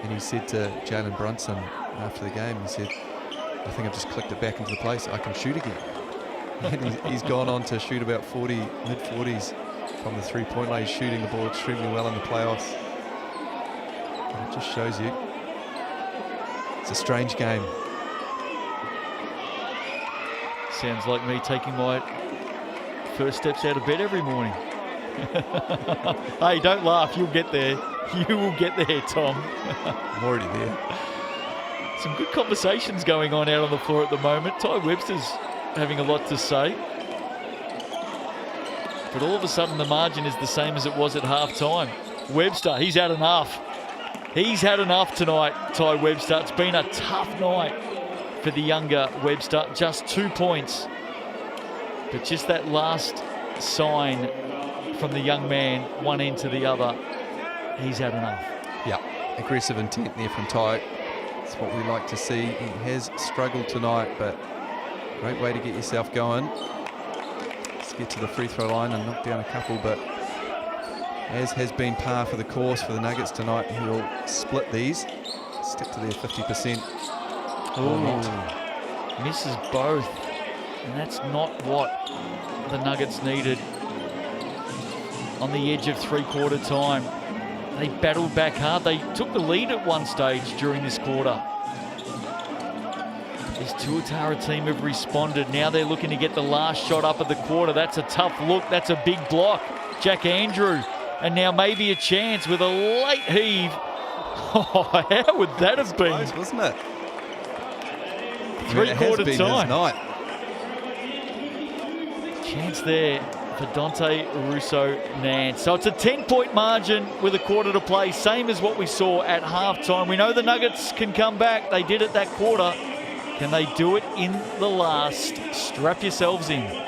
B: And he said to Jalen Brunson after the game, he said, "I think I've just clicked it back into the place. I can shoot again." And he's gone on to shoot about 40, mid-40s from the three-point line. He's shooting the ball extremely well in the playoffs. And it just shows you it's a strange game.
A: Sounds like me taking my first steps out of bed every morning. Hey, don't laugh, you'll get there. You will get there, Tom.
B: I'm already there.
A: Some good conversations going on out on the floor at the moment. Ty Webster's having a lot to say. But all of a sudden the margin is the same as it was at half-time. Webster, he's had enough. He's had enough tonight, Ty Webster. It's been a tough night for the younger Webster. Just 2 points. But just that last sign from the young man, one end to the other, he's had enough.
B: Yeah, aggressive intent there from Ty. That's what we like to see. He has struggled tonight, but great way to get yourself going. Let's get to the free throw line and knock down a couple, but as has been par for the course for the Nuggets tonight, he'll split these, stick to their 50%.
A: Oh, misses both. And that's not what the Nuggets needed on the edge of three-quarter time. They battled back hard. They took the lead at one stage during this quarter. This Tuatara team have responded. Now they're looking to get the last shot up of the quarter. That's a tough look. That's a big block. Jack Andrew. And now maybe a chance with a late heave. Oh, how would that have been?
B: Close, wasn't it?
A: Three-quarter time.
B: His night.
A: Chance there for Dante Russo-Nance. So it's a 10-point margin with a quarter to play, same as what we saw at halftime. We know the Nuggets can come back. They did it that quarter. Can they do it in the last? Strap yourselves in.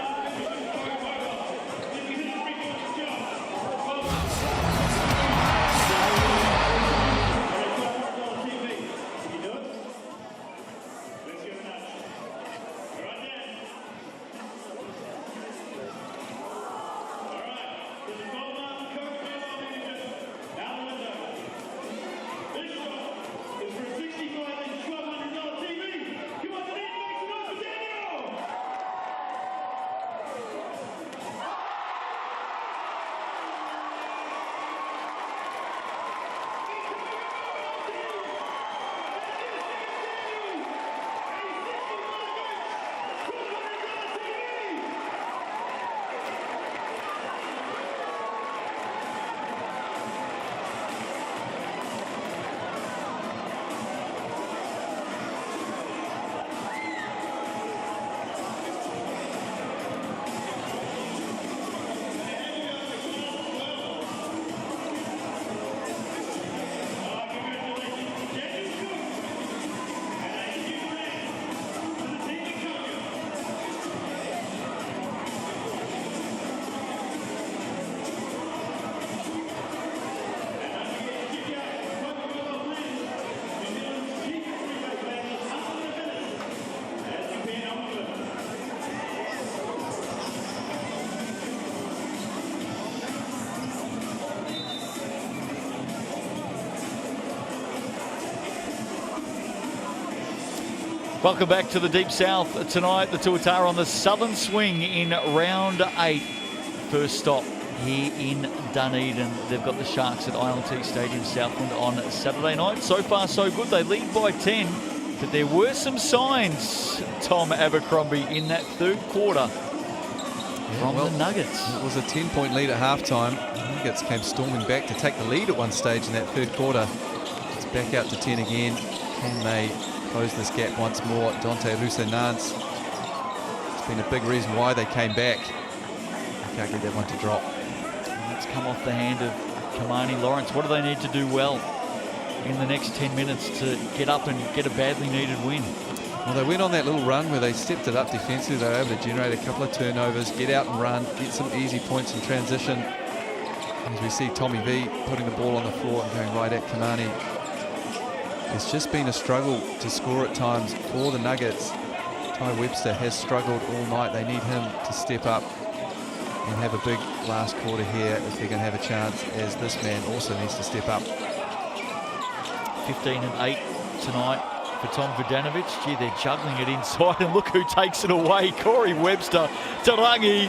A: Welcome back to the Deep South tonight. The Tuatara on the southern swing in round 8. First stop here in Dunedin. They've got the Sharks at ILT Stadium, Southland on Saturday night. So far, so good. They lead by 10, but there were some signs, Tom Abercrombie, in that third quarter from the Nuggets.
B: It was a 10-point lead at halftime. The Nuggets came storming back to take the lead at one stage in that third quarter. It's back out to 10 again. Can they close this gap once more? Dante Russo-Nance. It's been a big reason why they came back. They can't get that one to drop.
A: It's come off the hand of Kamani Lawrence. What do they need to do well in the next 10 minutes to get up and get a badly needed win?
B: Well, they went on that little run where they stepped it up defensively. They were able to generate a couple of turnovers, get out and run, get some easy points in transition. As we see Tommy V putting the ball on the floor and going right at Kamani. It's just been a struggle to score at times for the Nuggets. Ty Webster has struggled all night. They need him to step up and have a big last quarter here if they're going to have a chance, as this man also needs to step up.
A: 15 and 8 tonight for Tom Vidanovic. Gee, they're juggling it inside, and look who takes it away. Corey Webster. Tarangi.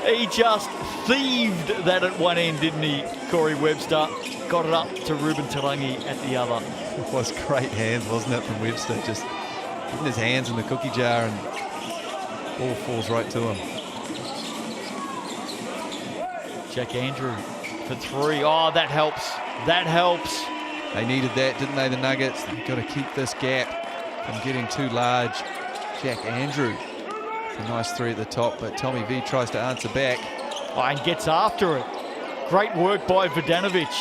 A: He just thieved that at one end, didn't he, Corey Webster? Got it up to Ruben Tarangi at the other.
B: It was great hands, wasn't it, from Webster? Just getting his hands in the cookie jar and ball falls right to him.
A: Jack Andrew for 3. Oh, that helps. That helps.
B: They needed that, didn't they, the Nuggets? They've got to keep this gap from getting too large. Jack Andrew, a nice 3 at the top, but Tommy V tries to answer back.
A: Oh, and gets after it. Great work by Vidanovic.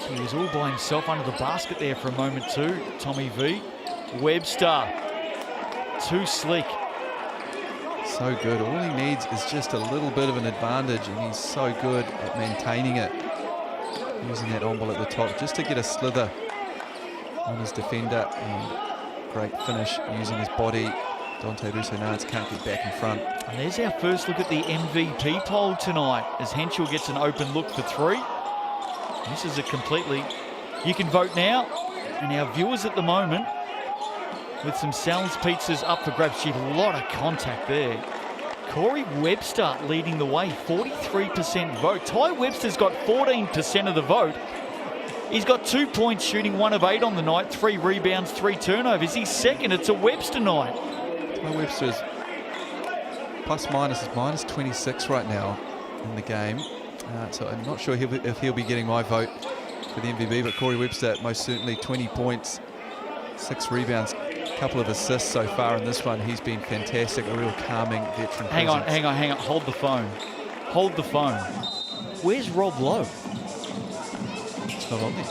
A: He was all by himself under the basket there for a moment too, Tommy V. Webster, too slick.
B: So good. All he needs is just a little bit of an advantage, and he's so good at maintaining it. Using that on ball at the top just to get a slither on his defender, and great finish using his body. Dante Russo-Nance can't get back in front.
A: And there's our first look at the MVP poll tonight, as Henschel gets an open look for 3. This is a completely... You can vote now, and our viewers at the moment, with some Sal's pizzas up for grabs. Gee, a lot of contact there. Corey Webster leading the way, 43% vote. Ty Webster's got 14% of the vote. He's got 2 points, shooting 1 of 8 on the night, 3 rebounds, 3 turnovers. He's second. It's a Webster night.
B: Ty Webster's plus minus is minus 26 right now in the game. So I'm not sure if he'll be getting my vote for the MVP, but Corey Webster most certainly 20 points, 6 rebounds, a couple of assists so far in this one. He's been fantastic, a real calming veteran
A: Hang on.
B: presence.
A: Hold the phone. Hold the phone. Where's Rob Lowe?
B: It's not on there.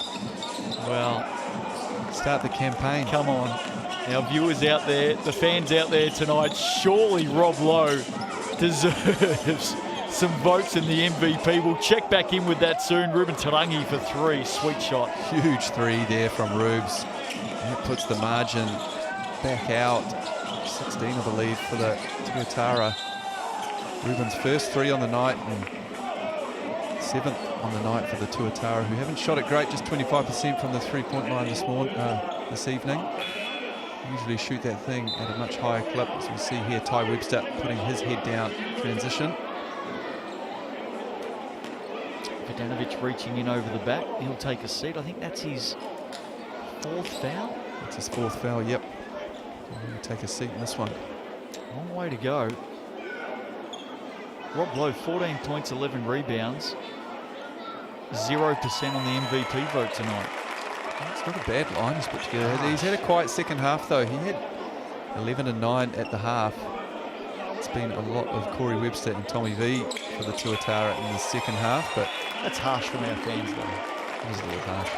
A: Well,
B: start the campaign.
A: Come on. Our viewers out there, the fans out there tonight, surely Rob Lowe deserves some votes in the MVP. We'll check back in with that soon. Ruben Tarangi for 3. Sweet shot.
B: Huge 3 there from Rubes. That puts the margin back out. 16, I believe, for the Tuatara. Ruben's first 3 on the night and 7th on the night for the Tuatara, who haven't shot it great, just 25% from the 3-point line this evening. Usually shoot that thing at a much higher clip. As we see here, Ty Webster putting his head down, transition.
A: Vidanovic reaching in over the back. He'll take a seat. I think that's his 4th foul.
B: That's his 4th foul, yep. He'll take a seat in this one.
A: Long way to go. Rob Lowe, 14 points, 11 rebounds. 0% on the MVP vote tonight.
B: It's not a bad line he's put together. He's had a quiet second half though. He had 11 and 9 at the half. It's been a lot of Corey Webster and Tommy V for the Tuatara in the second half, but
A: that's harsh from our fans though.
B: It is a little harsh.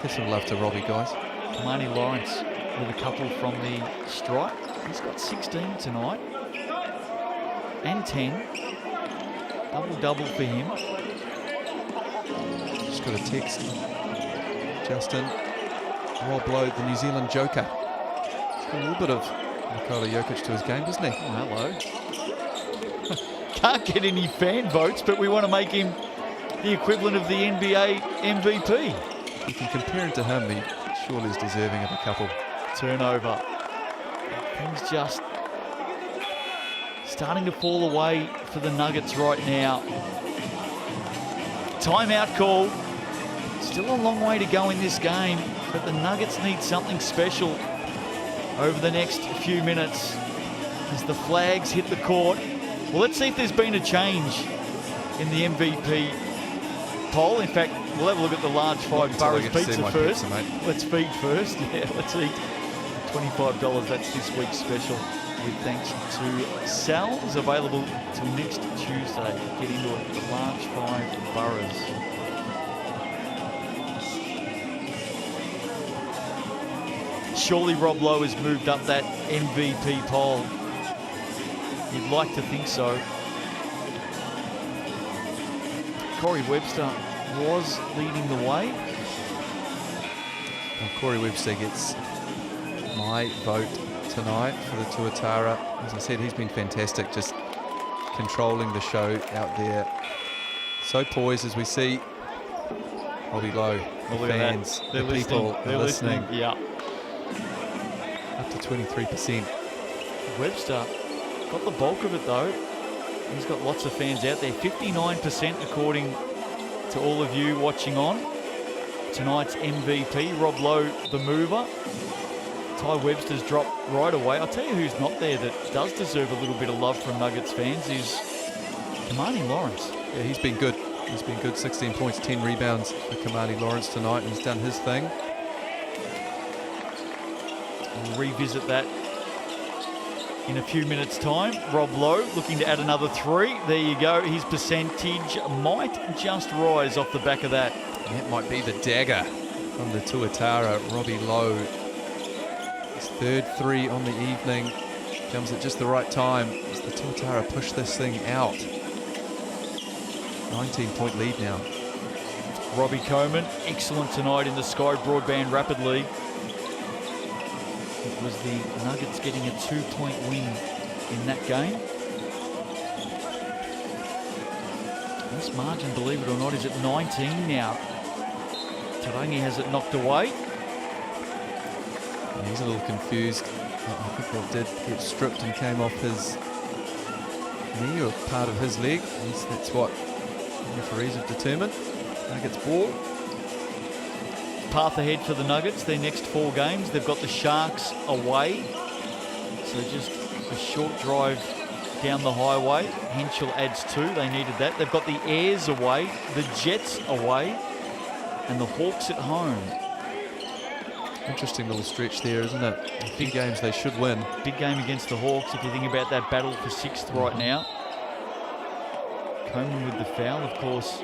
B: Give some love to Robbie, guys.
A: Kamani Lawrence with a couple from the stripe. He's got 16 tonight. And 10. Double-double for him.
B: Just got a text. Justin, Rob Lowe, the New Zealand Joker. He's got a little bit of Nikola Jokic to his game, doesn't he?
A: Oh, hello. Can't get any fan votes, but we want to make him the equivalent of the NBA MVP.
B: you can compare him to him, he surely is deserving of a couple.
A: Turnover. Things just starting to fall away for the Nuggets right now. Timeout call. Still a long way to go in this game, but the Nuggets need something special over the next few minutes as the flags hit the court. Well, let's see if there's been a change in the MVP poll. In fact, we'll have a look at the large 5 boroughs pizza first. Let's feed first. Yeah, let's eat. $25, that's this week's special. With thanks to Sal's, available till next Tuesday. Get into it, the large 5 boroughs. Surely Rob Lowe has moved up that MVP poll. You'd like to think so. Corey Webster was leading the way.
B: Well, Corey Webster gets my vote tonight for the Tuatara. As I said, he's been fantastic, just controlling the show out there. So poised as we see Robbie Lowe, the fans, the people are listening.
A: Yeah.
B: Up to 23%.
A: Webster got the bulk of it though. He's got lots of fans out there. 59% according to all of you watching on. Tonight's MVP, Rob Lowe, the mover. Ty Webster's dropped right away. I'll tell you who's not there that does deserve a little bit of love from Nuggets fans is Kamani Lawrence.
B: Yeah, he's been good. He's been good. 16 points, 10 rebounds for Kamani Lawrence tonight, and he's done his thing.
A: We'll revisit that in a few minutes' time. Rob Lowe looking to add another 3. There you go. His percentage might just rise off the back of that.
B: That might be the dagger from the Tuatara. Robbie Lowe. His third 3 on the evening. Comes at just the right time as the Tuatara push this thing out. 19-point lead now.
A: Robbie Coleman, excellent tonight in the Sky Broadband Rapid League. It was the Nuggets getting a 2-point win in that game. This margin, believe it or not, is at 19 now. Tarangi has it knocked away.
B: Yeah, he's a little confused. I think that did get stripped and came off his knee or part of his leg. At least that's what referees have determined. Nuggets ball.
A: Path ahead for the Nuggets, their next 4 games. They've got the Sharks away. So just a short drive down the highway. Henschel adds 2. They needed that. They've got the Airs away, the Jets away, and the Hawks at home.
B: Interesting little stretch there, isn't it? Big games they should win.
A: Big game against the Hawks if you think about that battle for 6th right now. Coleman with the foul, of course.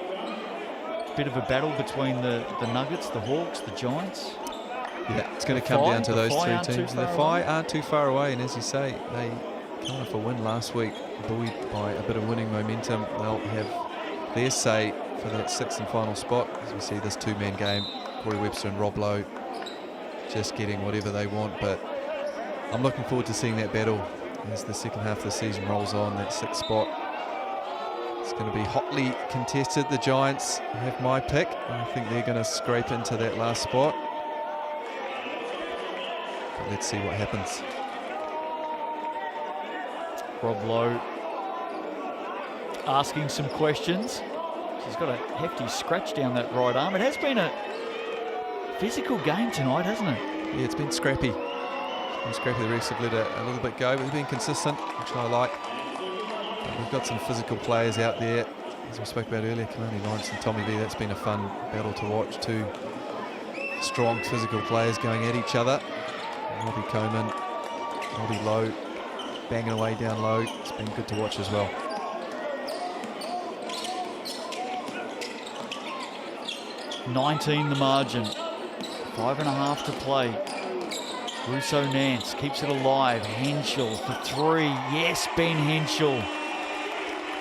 A: Bit of a battle between the Nuggets, the Hawks, the Giants.
B: Yeah, it's going to come down to those 3 teams. The Phi aren't too far away, and as you say, they came off a win last week, buoyed by a bit of winning momentum. They'll have their say for that 6th and final spot. As we see this 2-man game, Corey Webster and Rob Lowe just getting whatever they want, but I'm looking forward to seeing that battle as the second half of the season rolls on, that 6th spot. It's going to be hotly contested. The Giants have my pick. I think they're going to scrape into that last spot. But let's see what happens.
A: Rob Lowe asking some questions. He's got a hefty scratch down that right arm. It has been a physical game tonight, hasn't it?
B: Yeah, it's been scrappy. It's been scrappy. The refs have let it a little bit go, but they've been consistent, which I like. We've got some physical players out there, as we spoke about earlier, Kamani Lawrence and Tommy V. That's been a fun battle to watch. 2 strong physical players going at each other. Robbie Coleman, Robbie Lowe, banging away down low. It's been good to watch as well.
A: $19 the margin. 5.5 to play. Russo Nance keeps it alive. Henschel for 3. Yes, Ben Henschel.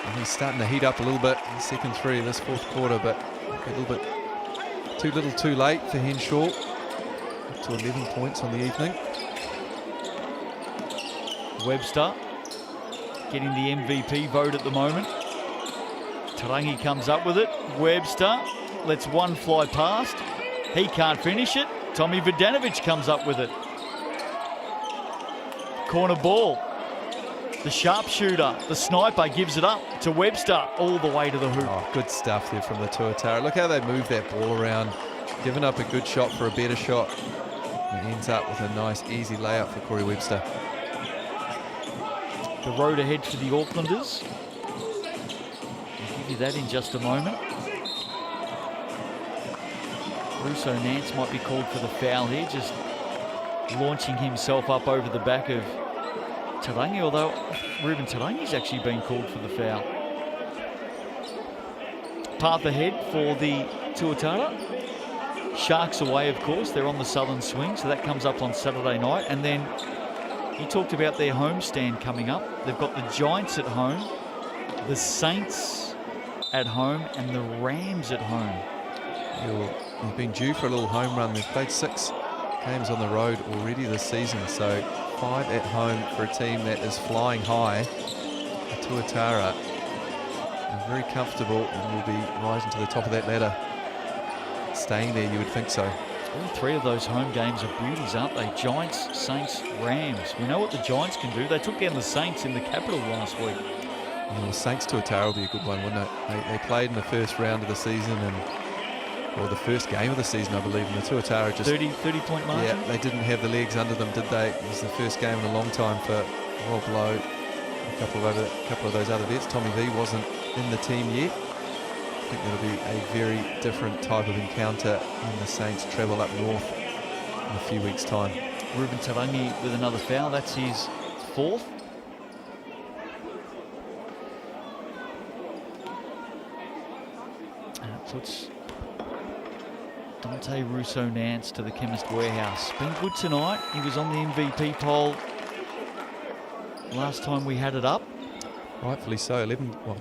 B: And he's starting to heat up a little bit in the second 3 of this 4th quarter, but a little bit too late for Henschel. Up to 11 points on the evening.
A: Webster getting the MVP vote at the moment. Tarangi comes up with it. Webster lets one fly past. He can't finish it. Tommy Vodanovic comes up with it. Corner ball. The sharpshooter, the sniper, gives it up to Webster all the way to the hoop.
B: Oh, good stuff there from the Tuatara. Look how they move that ball around, giving up a good shot for a better shot. It ends up with a nice, easy layup for Corey Webster.
A: The road ahead for the Aucklanders. I'll give you that in just a moment. Russo Nance might be called for the foul here, just launching himself up over the back of Tarangi, although Ruben Tarangi's actually been called for the foul. Path ahead for the Tuatara. Sharks away, of course. They're on the southern swing, so that comes up on Saturday night. And then he talked about their homestand coming up. They've got the Giants at home, the Saints at home, and the Rams at home.
B: They've been due for a little home run. They've played 6 games on the road already this season, so 5 at home for a team that is flying high. The Tuatara are very comfortable and will be rising to the top of that ladder. Staying there, you would think so.
A: All 3 of those home games are beauties, aren't they? Giants, Saints, Rams. We know what the Giants can do. They took down the Saints in the capital last week.
B: Well, the Saints Tuatara will be a good one, wouldn't it? They played in the first round of the season, or the first game of the season, I believe, and the Tuatara just
A: 30-point margin.
B: Yeah, they didn't have the legs under them, did they? It was the first game in a long time for Rob Lowe. A couple of those other vets. Tommy V wasn't in the team yet. I think that'll be a very different type of encounter when the Saints travel up north in a few weeks' time.
A: Ruben Tarangi with another foul. That's his 4th. And it puts Dante Russo Nance to the Chemist Warehouse. Been good tonight. He was on the MVP poll last time we had it up.
B: Rightfully so.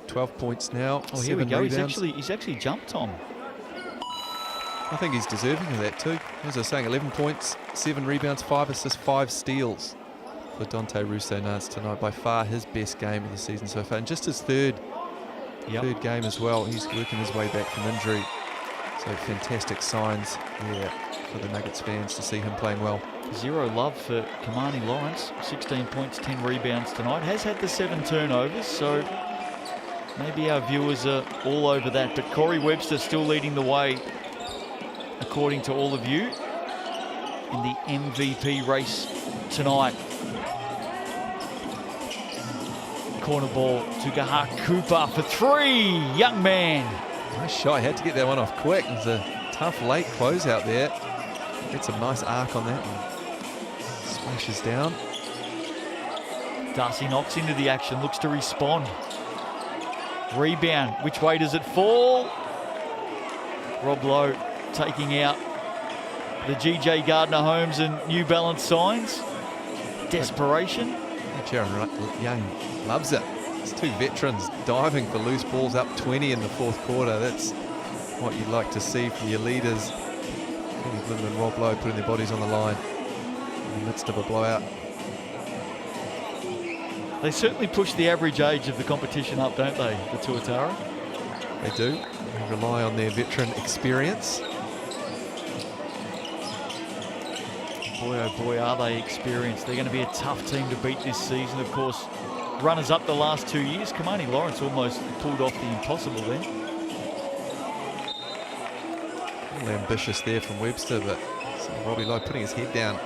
B: 12 points now.
A: Oh, here we go.
B: Rebounds.
A: He's actually jumped, Tom.
B: I think he's deserving of that too. As I was saying, 11 points, 7 rebounds, 5 assists, 5 steals for Dante Russo Nance tonight. By far his best game of the season so far, and just his third game as well. He's working his way back from injury. So fantastic signs there for the Nuggets fans to see him playing well.
A: 0 love for Kamani Lawrence. 16 points, 10 rebounds tonight. Has had the 7 turnovers, so maybe our viewers are all over that. But Corey Webster still leading the way, according to all of you, in the MVP race tonight. Corner ball to Gaha Cooper for 3. Young man.
B: Nice shot. He had to get that one off quick. It was a tough late close out there. Gets a nice arc on that and splashes down.
A: Darcy Knox into the action, looks to respond. Rebound. Which way does it fall? Rob Lowe taking out the GJ Gardner Holmes and New Balance signs. Desperation.
B: Jaron Young loves it. It's 2 veterans diving for loose balls up 20 in the 4th quarter. That's what you'd like to see from your leaders. Kenny Glynn and Rob Lowe putting their bodies on the line in the midst of a blowout.
A: They certainly push the average age of the competition up, don't they, the Tuatara?
B: They do. They rely on their veteran experience.
A: Boy, oh boy, are they experienced. They're going to be a tough team to beat this season. Of course, runners up the last 2 years. Kamani Lawrence almost pulled off the impossible then.
B: A little ambitious there from Webster, but Robbie Lowe putting his head down,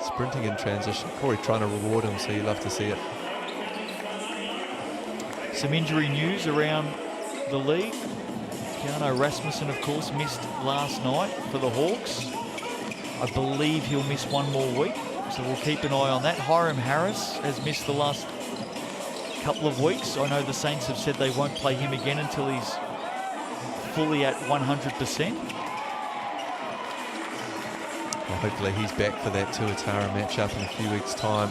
B: sprinting in transition. Corey trying to reward him, so you love to see it.
A: Some injury news around the league. Keanu Rasmussen, of course, missed last night for the Hawks. I believe he'll miss 1 more week, so we'll keep an eye on that. Hiram Harris has missed the last couple of weeks. I know the Saints have said they won't play him again until he's fully at 100%.
B: Well, hopefully he's back for that Tuatara matchup in a few weeks' time.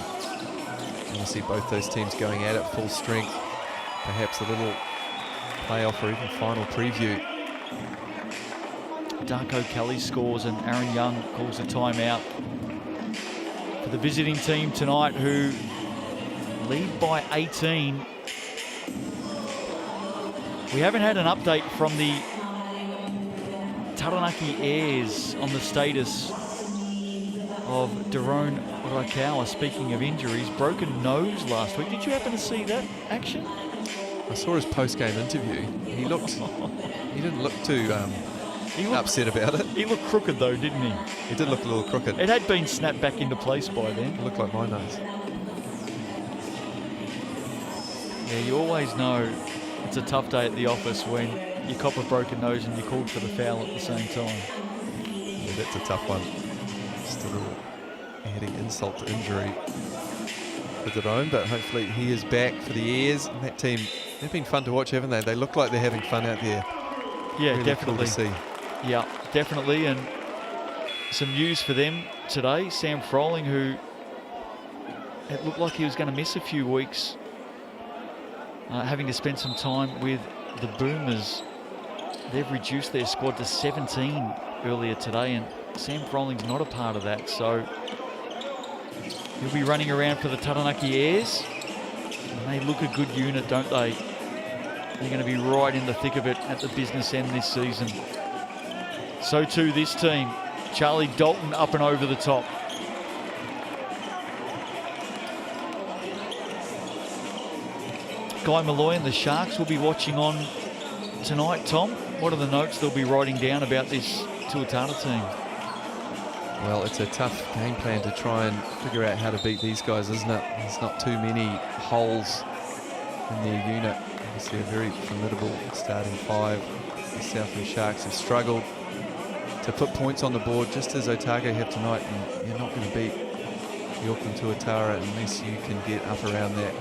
B: And we'll see both those teams going at it full strength. Perhaps a little playoff or even final preview.
A: Darko Kelly scores and Aaron Young calls a timeout for the visiting team tonight, who lead by 18. We haven't had an update from the Taranaki Airs on the status of Daron Rakawa. Speaking of injuries, broken nose last week. Did you happen to see that action?
B: I saw his post-game interview. He didn't look too upset about it.
A: He looked crooked though, didn't he?
B: He did look a little crooked.
A: It had been snapped back into place by then.
B: It looked like my nose.
A: Yeah, you always know it's a tough day at the office when you cop a broken nose and you're called for the foul at the same time.
B: Yeah, that's a tough one. Just a little adding insult to injury for Daron, but hopefully he is back for the Airs. And that team, they've been fun to watch, haven't they? They look like they're having fun out there.
A: Yeah,
B: really
A: definitely.
B: Cool to see.
A: Yeah, definitely. And some news for them today. Sam Froling, who it looked like he was going to miss a few weeks, having to spend some time with the Boomers. They've reduced their squad to 17 earlier today, and Sam Froling's not a part of that, so he'll be running around for the Taranaki Airs. And they look a good unit, don't they? They're going to be right in the thick of it at the business end this season. So too this team. Charlie Dalton up and over the top. Guy Malloy and the Sharks will be watching on tonight, Tom. What are the notes they'll be writing down about this Tuatara team?
B: Well, it's a tough game plan to try and figure out how to beat these guys, isn't it? There's not too many holes in their unit. Obviously a very formidable starting five. The Southland Sharks have struggled to put points on the board, just as Otago have tonight, and you're not going to beat the Auckland Tuatara unless you can get up around that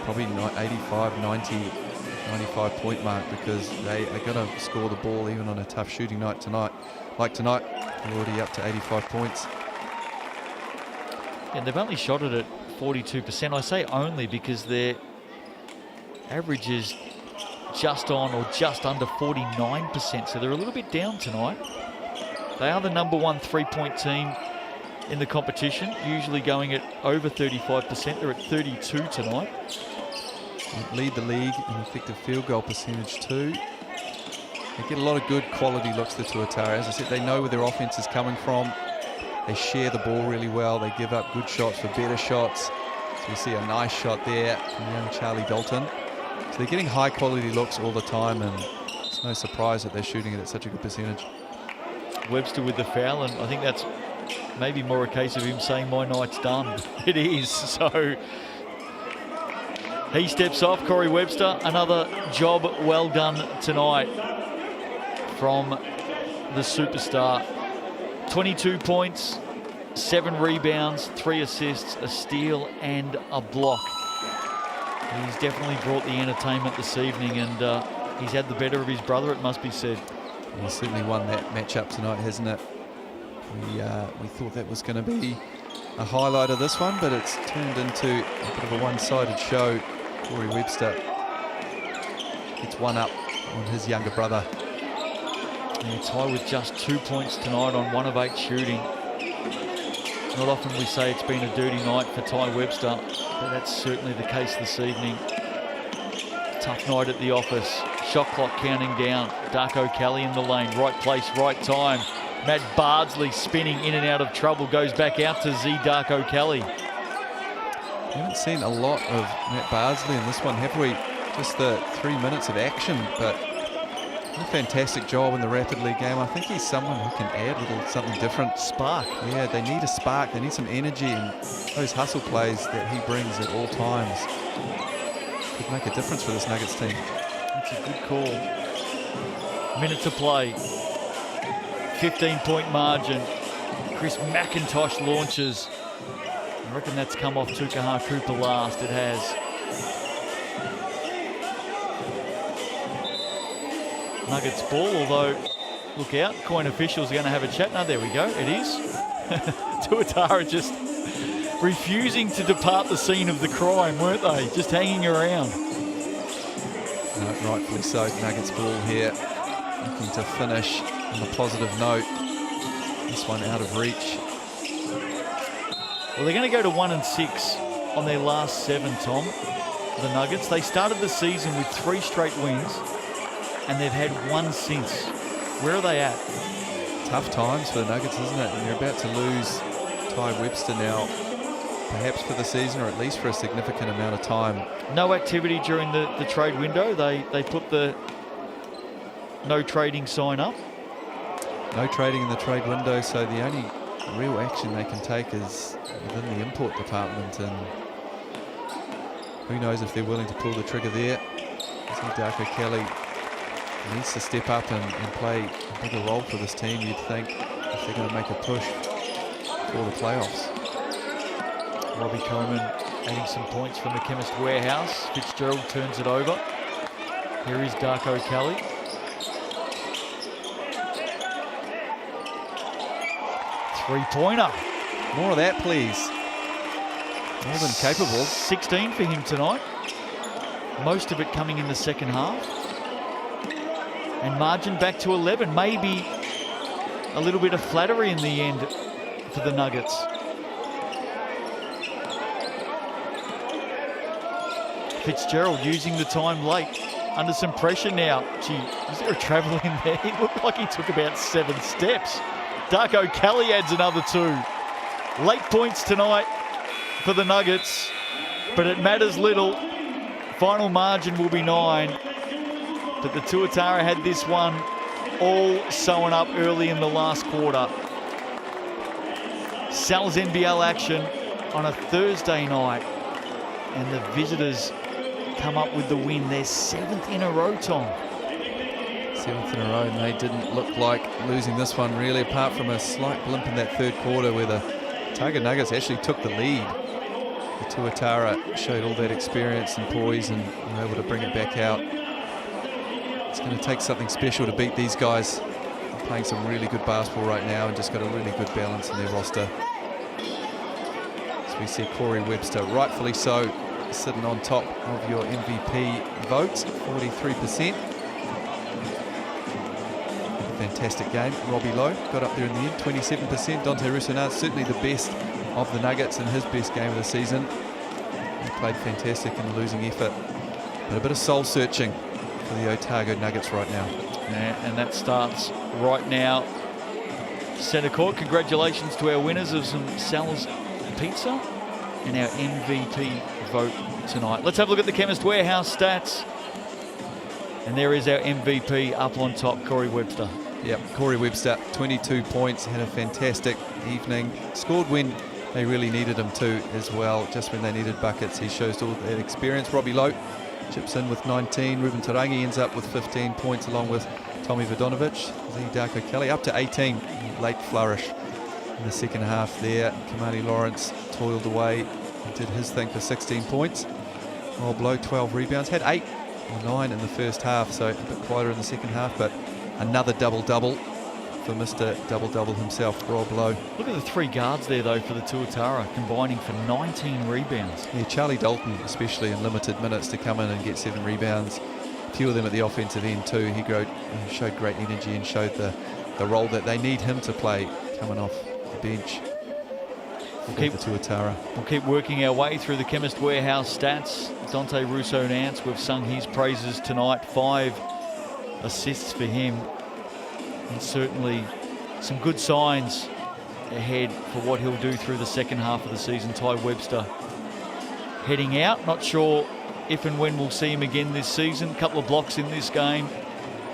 B: probably 85, 90, 95 point mark, because they are going to score the ball even on a tough shooting night tonight. Like tonight, they're already up to 85 points.
A: And they've only shot it at 42%. I say only because their average is just on or just under 49%, so they're a little bit down tonight. They are the #1 3-point team in the competition, usually going at over 35%. They're at 32 tonight.
B: They lead the league in effective field goal percentage too. They get a lot of good quality looks, the Tuatara. As I said, they know where their offense is coming from. They share the ball really well. They give up good shots for better shots. So we see a nice shot there from young Charlie Dalton. So they're getting high quality looks all the time, and it's no surprise that they're shooting it at such a good percentage.
A: Webster with the foul, and I think that's maybe more a case of him saying my night's done. It is. So he steps off. Corey Webster, another job well done tonight from the superstar. 22 points, 7 rebounds, 3 assists, a steal and a block. He's definitely brought the entertainment this evening, and he's had the better of his brother, it must be said.
B: He's certainly won that matchup tonight, hasn't it? We thought that was going to be a highlight of this one, but it's turned into a bit of a one-sided show. Corey Webster gets one up on his younger brother.
A: Yeah, Ty with just 2 points tonight on 1 of 8 shooting. Not often we say it's been a dirty night for Ty Webster, but that's certainly the case this evening. Tough night at the office. Shot clock counting down. Darko Kelly in the lane. Right place, right time. Matt Bardsley spinning in and out of trouble. Goes back out to Z Darko Kelly.
B: We haven't seen a lot of Matt Bardsley in this one, have we? Just the 3 minutes of action, but a fantastic job in the Rapid League game. I think he's someone who can add a little something different.
A: Spark.
B: Yeah, they need a spark. They need some energy, and those hustle plays that he brings at all times could make a difference for this Nuggets team.
A: That's a good call. Minute to play. 15-point margin. Chris McIntosh launches. I reckon that's come off Tukaha Cooper last. It has. Nuggets ball, although, look out, coin officials are going to have a chat. No, there we go, it is. Tuatara just refusing to depart the scene of the crime, weren't they? Just hanging around.
B: No, rightfully so. Nuggets ball here, looking to finish on a positive note. This one out of reach.
A: Well, they're going to go to 1-6 on their last 7, Tom, the Nuggets. They started the season with 3 straight wins, and they've had 1 since. Where are they at?
B: Tough times for the Nuggets, isn't it? And they're about to lose Ty Webster now, perhaps for the season or at least for a significant amount of time.
A: No activity during the trade window. They put the no trading sign up.
B: No trading in the trade window, so the only real action they can take is within the import department, and who knows if they're willing to pull the trigger there. I think Darko Kelly needs to step up and play a bigger role for this team, you'd think, if they're going to make a push for the playoffs.
A: Robbie Coleman adding some points from the Chemist Warehouse. Fitzgerald turns it over. Here is Darko Kelly. Three-pointer.
B: More of that, please. More than capable.
A: 16 for him tonight. Most of it coming in the second half. And margin back to 11. Maybe a little bit of flattery in the end for the Nuggets. Fitzgerald using the time late. Under some pressure now. Gee, is there a travel in there? He looked like he took about 7 steps. Darko Kelly adds another 2. Late points tonight for the Nuggets, but it matters little. Final margin will be 9. But the Tuatara had this one all sewn up early in the last quarter. Sal's NBL action on a Thursday night, and the visitors come up with the win. Their 7th in a row, Tom.
B: 7th in a row, and they didn't look like losing this one really, apart from a slight blimp in that third quarter where the Otago Nuggets actually took the lead. The Tuatara showed all that experience and poise and were able to bring it back out. It's going to take something special to beat these guys. They're playing some really good basketball right now and just got a really good balance in their roster. So we see Corey Webster, rightfully so, sitting on top of your MVP votes, 43%. Fantastic game. Robbie Lowe got up there in the end, 27%. Dante Russo-Nance, certainly the best of the Nuggets in his best game of the season. He played fantastic in the losing effort. But a bit of soul searching for the Otago Nuggets right now.
A: Yeah, and that starts right now. Centre court, congratulations to our winners of some Sal's Pizza and our MVP vote tonight. Let's have a look at the Chemist Warehouse stats. And there is our MVP up on top, Corey Webster.
B: Yep, Corey Webster, 22 points, had a fantastic evening. Scored when they really needed him to as well, just when they needed buckets. He shows all that experience. Robbie Lowe chips in with 19. Ruben Tarangi ends up with 15 points along with Tommy Vodonovic. Darko Kelly up to 18. Late flourish in the second half there. Kamani Lawrence toiled away and did his thing for 16 points. Rob Lowe, 12 rebounds. Had 8 or 9 in the first half, so a bit quieter in the second half, but another double-double for Mr. Double-Double himself, Rob Lowe.
A: Look at the 3 guards there, though, for the Tuatara, combining for 19 rebounds.
B: Yeah, Charlie Dalton, especially in limited minutes, to come in and get 7 rebounds. A few of them at the offensive end, too. He showed great energy and showed the role that they need him to play coming off the bench. We'll keep working our way through the Chemist Warehouse stats. Dante Russo-Nance, we've sung his praises tonight. 5 assists for him. And certainly some good signs ahead for what he'll do through the second half of the season. Ty Webster heading out. Not sure if and when we'll see him again this season. A couple of blocks in this game.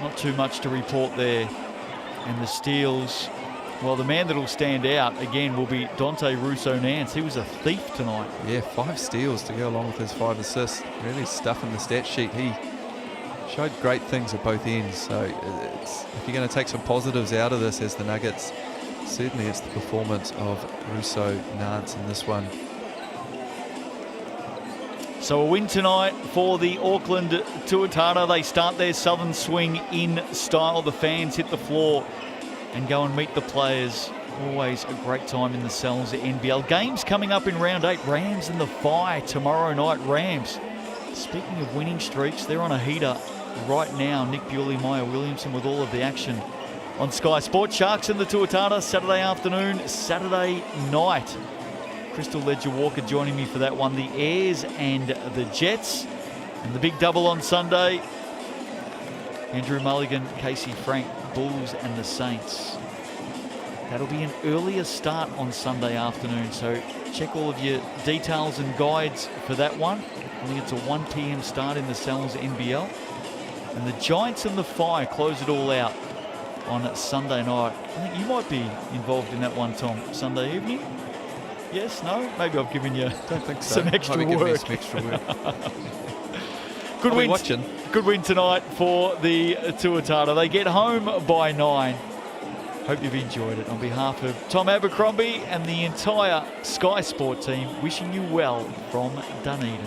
B: Not too much to report there. And the steals, well, the man that'll stand out again will be Dante Russo-Nance. He was a thief tonight. Yeah, 5 steals to go along with his 5 assists. Really stuffing the stat sheet. He showed great things at both ends. So if you're going to take some positives out of this as the Nuggets, certainly it's the performance of Russo-Nance in this one.
A: So a win tonight for the Auckland Tuatara. They start their southern swing in style. The fans hit the floor and go and meet the players. Always a great time in the Sal's NBL. Games coming up in round 8. Rams and the Fire tomorrow night. Rams, speaking of winning streaks, they're on a heater right now. Nick Bewley, Maya Williamson with all of the action on Sky Sports. Sharks and the Tuatara Saturday afternoon, Saturday night. Crystal Ledger-Walker joining me for that one. The Airs and the Jets. And the big double on Sunday. Andrew Mulligan, Casey Frank Bulls and the Saints. That'll be an earlier start on Sunday afternoon, so check all of your details and guides for that one. I think it's a 1 p.m. start in the Sal's NBL. And the Giants and the Fire close it all out on Sunday night. I think you might be involved in that one, Tom. Sunday evening? Yes? No? Maybe I've given you
B: Don't think so.
A: some extra
B: Maybe give me
A: work.
B: some extra work.
A: Good
B: I'll be
A: win.
B: watching.
A: Good win tonight for the Tuatara. They get home by 9. Hope you've enjoyed it. On behalf of Tom Abercrombie and the entire Sky Sport team, wishing you well from Dunedin.